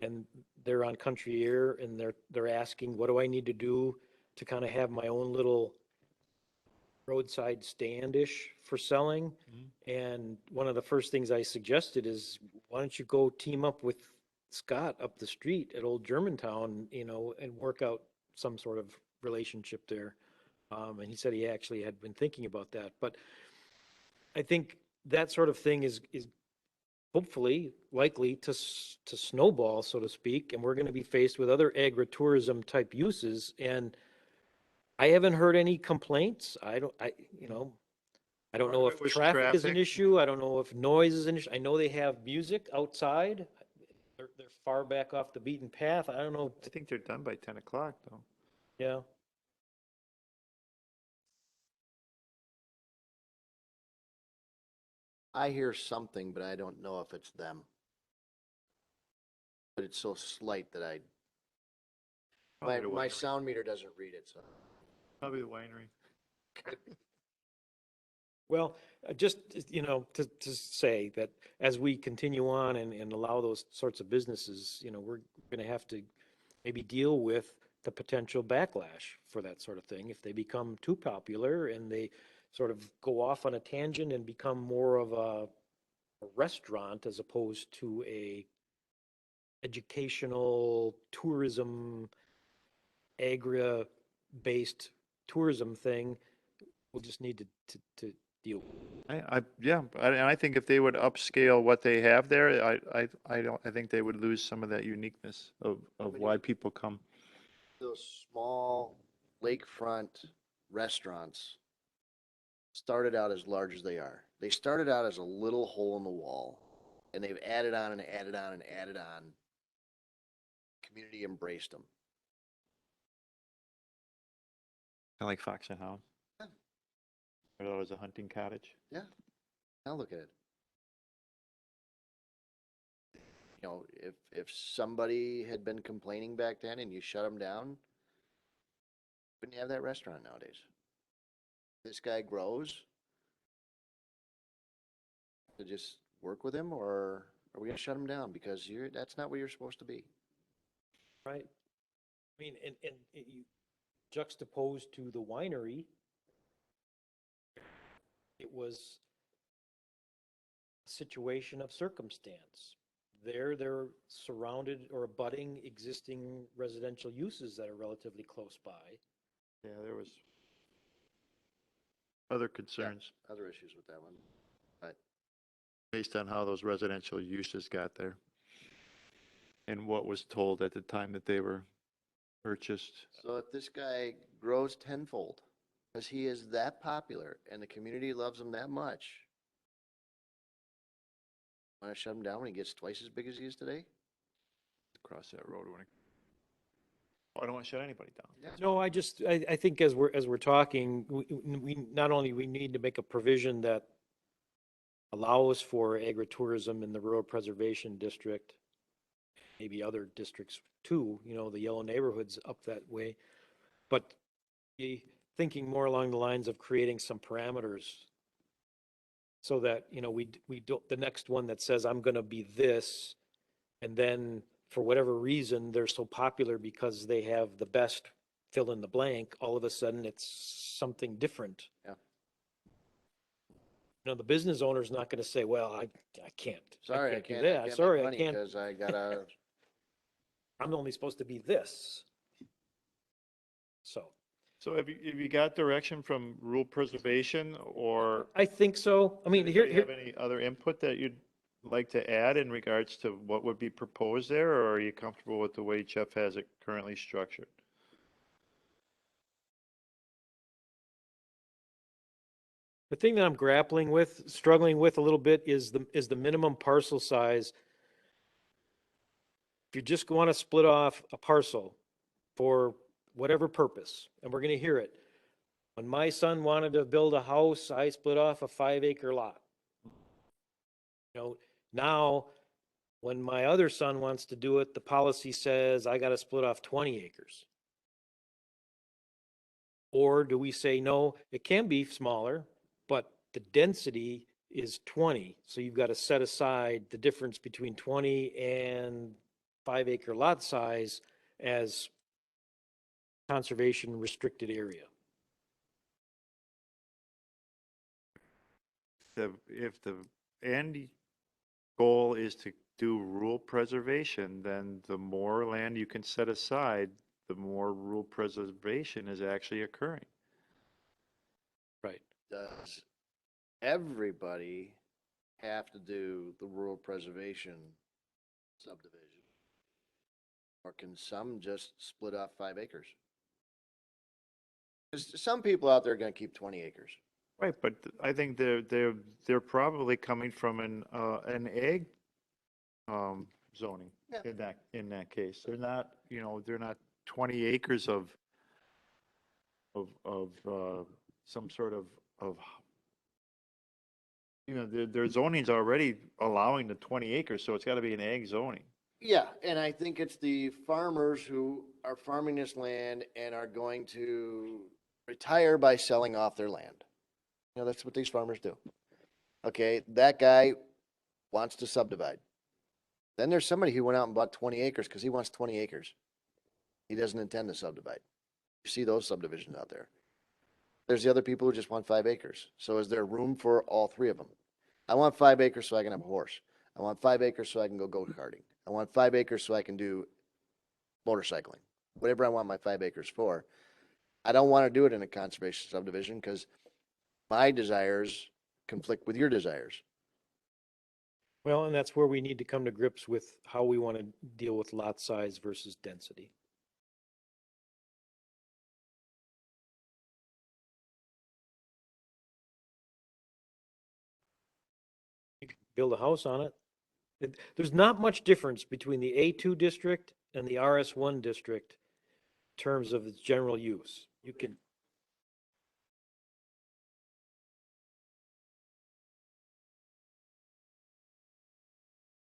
And they're on Country Air and they're asking, what do I need to do to kind of have my own little roadside standish for selling? And one of the first things I suggested is, why don't you go team up with Scott up the street at Old Germantown, and work out some sort of relationship there. And he said he actually had been thinking about that. But I think that sort of thing is hopefully likely to snowball, so to speak, and we're going to be faced with other agritourism type uses. And I haven't heard any complaints. I don't Part know of if it was traffic is an traffic. issue. I don't know if noise is an issue. I know they have music outside. They're far back off the beaten path. I don't know. I think they're done by 10 o'clock, though. Yeah. I hear something, but I don't know if it's them. But it's so slight that Probably the my winery. sound meter doesn't read it, so. Probably the winery. Well, just, to say that as we continue on and allow those sorts of businesses, we're going to have to maybe deal with the potential backlash for that sort of thing. If they become too popular and they sort of go off on a tangent and become more of a restaurant as opposed to a educational tourism, agri-based tourism thing, we'll just need to deal with it. And I think if they would upscale what they have there, I think they would lose some of that uniqueness of why people come. Those small lakefront restaurants started out as large as they are. They started out as a little hole in the wall, and they've added on and added on and added on. Community embraced them. Kind of like Fox and Hound. Or that was a hunting cottage. Yeah. Now look at it. If somebody had been complaining back then and you shut them down, wouldn't you have that restaurant nowadays? This guy grows. To just work with him, or are we gonna shut him down because that's not where you're supposed to be? Right. I mean, and you juxtaposed to the winery, it was a situation of circumstance. They're surrounded or abutting existing residential uses that are relatively close by. Yeah, there was other concerns Other issues with that one. based on how those residential uses got there and what was told at the time that they were purchased. So if this guy grows tenfold, because he is that popular and the community loves him that much, want to shut him down when he gets twice as big as he is today? Across that road when I don't want to shut anybody down. No, I think as we're talking, we not only we need to make a provision that allows for agritourism in the rural preservation district, maybe other districts too, the yellow neighborhoods up that way, but be thinking more along the lines of creating some parameters so that, we don't, the next one that says, I'm going to be this, and then for whatever reason, they're so popular because they have the best fill in the blank, all of a sudden it's something different. Yeah. The business owner's not going to say, well, I can't. Sorry, I do can't. that. Sorry, I make money can't. because I gotta. I'm only supposed to be this. So So have you got direction from rural preservation, or I think so. I mean, does here, anybody have any other input that you'd like to add in regards to what would be proposed there, or are you comfortable with the way Jeff has it currently structured? The thing that I'm grappling with, struggling with a little bit is the minimum parcel size. If you just want to split off a parcel for whatever purpose, and we're going to hear it. When my son wanted to build a house, I split off a 5-acre lot. You know, now when my other son wants to do it, the policy says I got to split off 20 acres. Or do we say, no, it can be smaller, but the density is 20. So you've got to set aside the difference between 20 and 5-acre lot size as conservation restricted area. If the end goal is to do rural preservation, then the more land you can set aside, the more rural preservation is actually occurring. Right. Does everybody have to do the rural preservation subdivision? Or can some just split off 5 acres? Because some people out there are gonna keep 20 acres. Right, but I think they're probably coming from an ag zoning Yeah. in that case. They're not, they're not 20 acres of some sort of, their zoning's already allowing the 20 acres, so it's got to be an ag zoning. Yeah, and I think it's the farmers who are farming this land and are going to retire by selling off their land. You know, that's what these farmers do. Okay, that guy wants to subdivide. Then there's somebody who went out and bought 20 acres because he wants 20 acres. He doesn't intend to subdivide. You see those subdivisions out there. There's the other people who just want 5 acres. So is there room for all three of them? I want 5 acres so I can have a horse. I want 5 acres so I can go go-karting. I want 5 acres so I can do motorcycling. Whatever I want my 5 acres for. I don't want to do it in a conservation subdivision because my desires conflict with your desires. Well, and that's where we need to come to grips with how we want to deal with lot size versus density. You can build a house on it. There's not much difference between the A2 district and the RS1 district in terms of its general use. You can,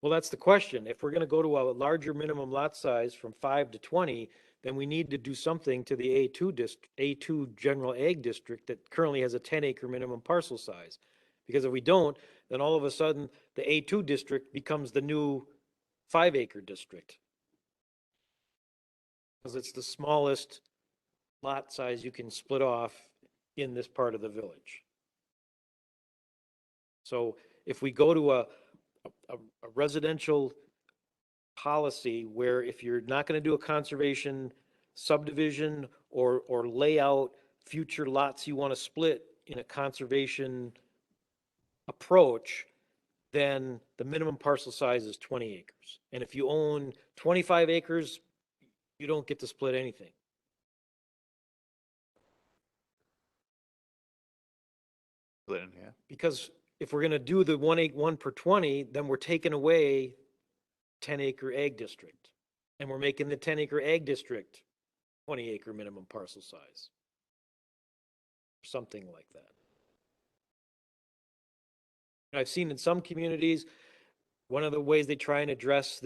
well, that's the question. If we're going to go to a larger minimum lot size from 5 to 20, then we need to do something to the A2 general ag district that currently has a 10-acre minimum parcel size. Because if we don't, then all of a sudden the A2 district becomes the new 5-acre district. Because it's the smallest lot size you can split off in this part of the village. So if we go to a residential policy where if you're not going to do a conservation subdivision or lay out future lots you want to split in a conservation approach, then the minimum parcel size is 20 acres. And if you own 25 acres, you don't get to split anything. Split in half. Because if we're going to do the 1 per 20, then we're taking away 10-acre ag district. And we're making the 10-acre ag district 20-acre minimum parcel size. Something like that. I've seen in some communities, one of the ways they try and address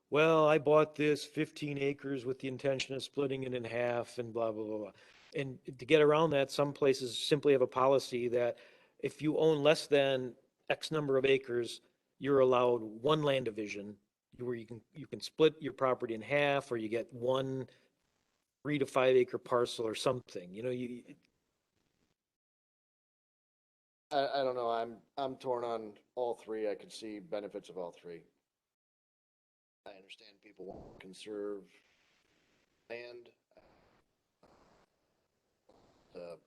well, I bought this 15 acres with the intention of splitting it in half and blah, blah, blah, blah. And to get around that, some places simply have a policy that if you own less than X number of acres, you're allowed one land division where you can split your property in half, or you get 1 3 to 5 acre parcel or something. I don't know. I'm torn on all three. I could see benefits of all three. I understand people want to conserve land,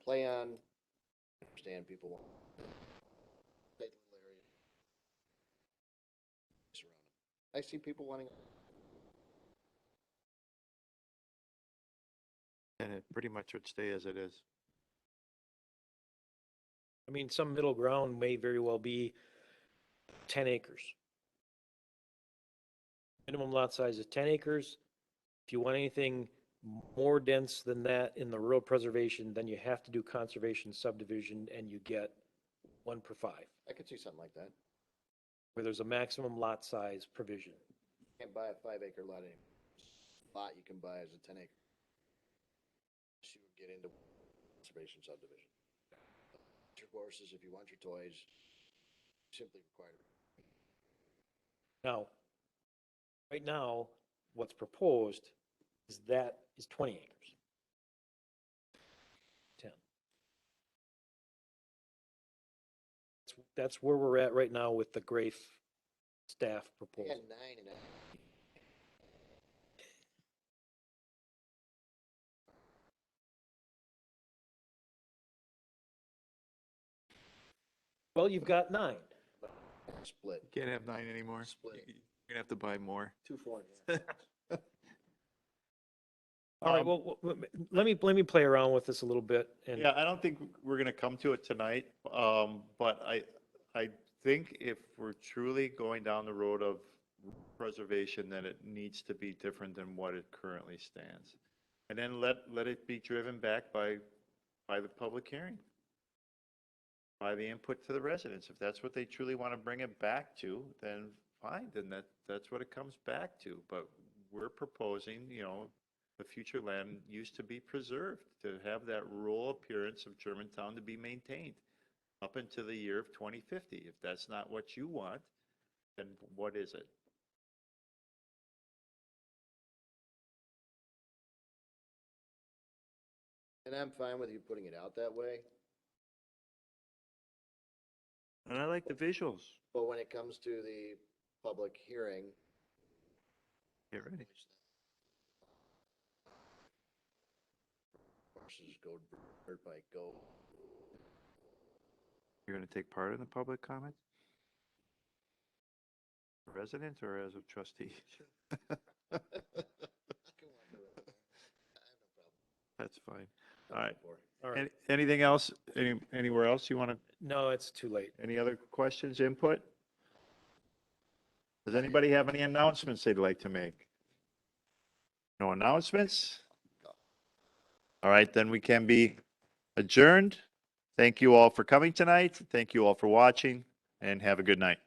play on. I understand people want state little area surrounding. I see people wanting. And it pretty much would stay as it is. I mean, some middle ground may very well be 10 acres. Minimum lot size is 10 acres. If you want anything more dense than that in the rural preservation, then you have to do conservation subdivision and you get 1 per 5, I could see something like that. where there's a maximum lot size provision. Can't buy a 5 acre lot anymore. Lot you can buy is a 10 acre. You would get into conservation subdivision. Your horses, if you want your toys, simply required. Now, right now, what's proposed is that is 20 acres. 10. That's where we're at right now with the Grafe staff They proposal. had 9 and Well, you've got 9. split. Can't have 9 anymore. Split. You're gonna have to buy more. 2 for All right, well, let me play around with this a little bit and Yeah, I don't think we're gonna come to it tonight, but I think if we're truly going down the road of preservation, then it needs to be different than what it currently stands. And then let it be driven back by the public hearing, by the input to the residents. If that's what they truly want to bring it back to, then fine, then that's what it comes back to. But we're proposing, the future land use to be preserved, to have that rural appearance of Germantown to be maintained up until the year of 2050. If that's not what you want, then what is it? And I'm fine with you putting it out that way, And I like the visuals. but when it comes to the public hearing, Get ready. horses go, dirt bike go. You're going to take part in the public comment? Resident or as a trustee? That's fine. All right. all right. Anything else? Anywhere else you want to, No, it's too late. any other questions, input? Does anybody have any announcements they'd like to make? No announcements? All right, then we can be adjourned. Thank you all for coming tonight. Thank you all for watching, and have a good night.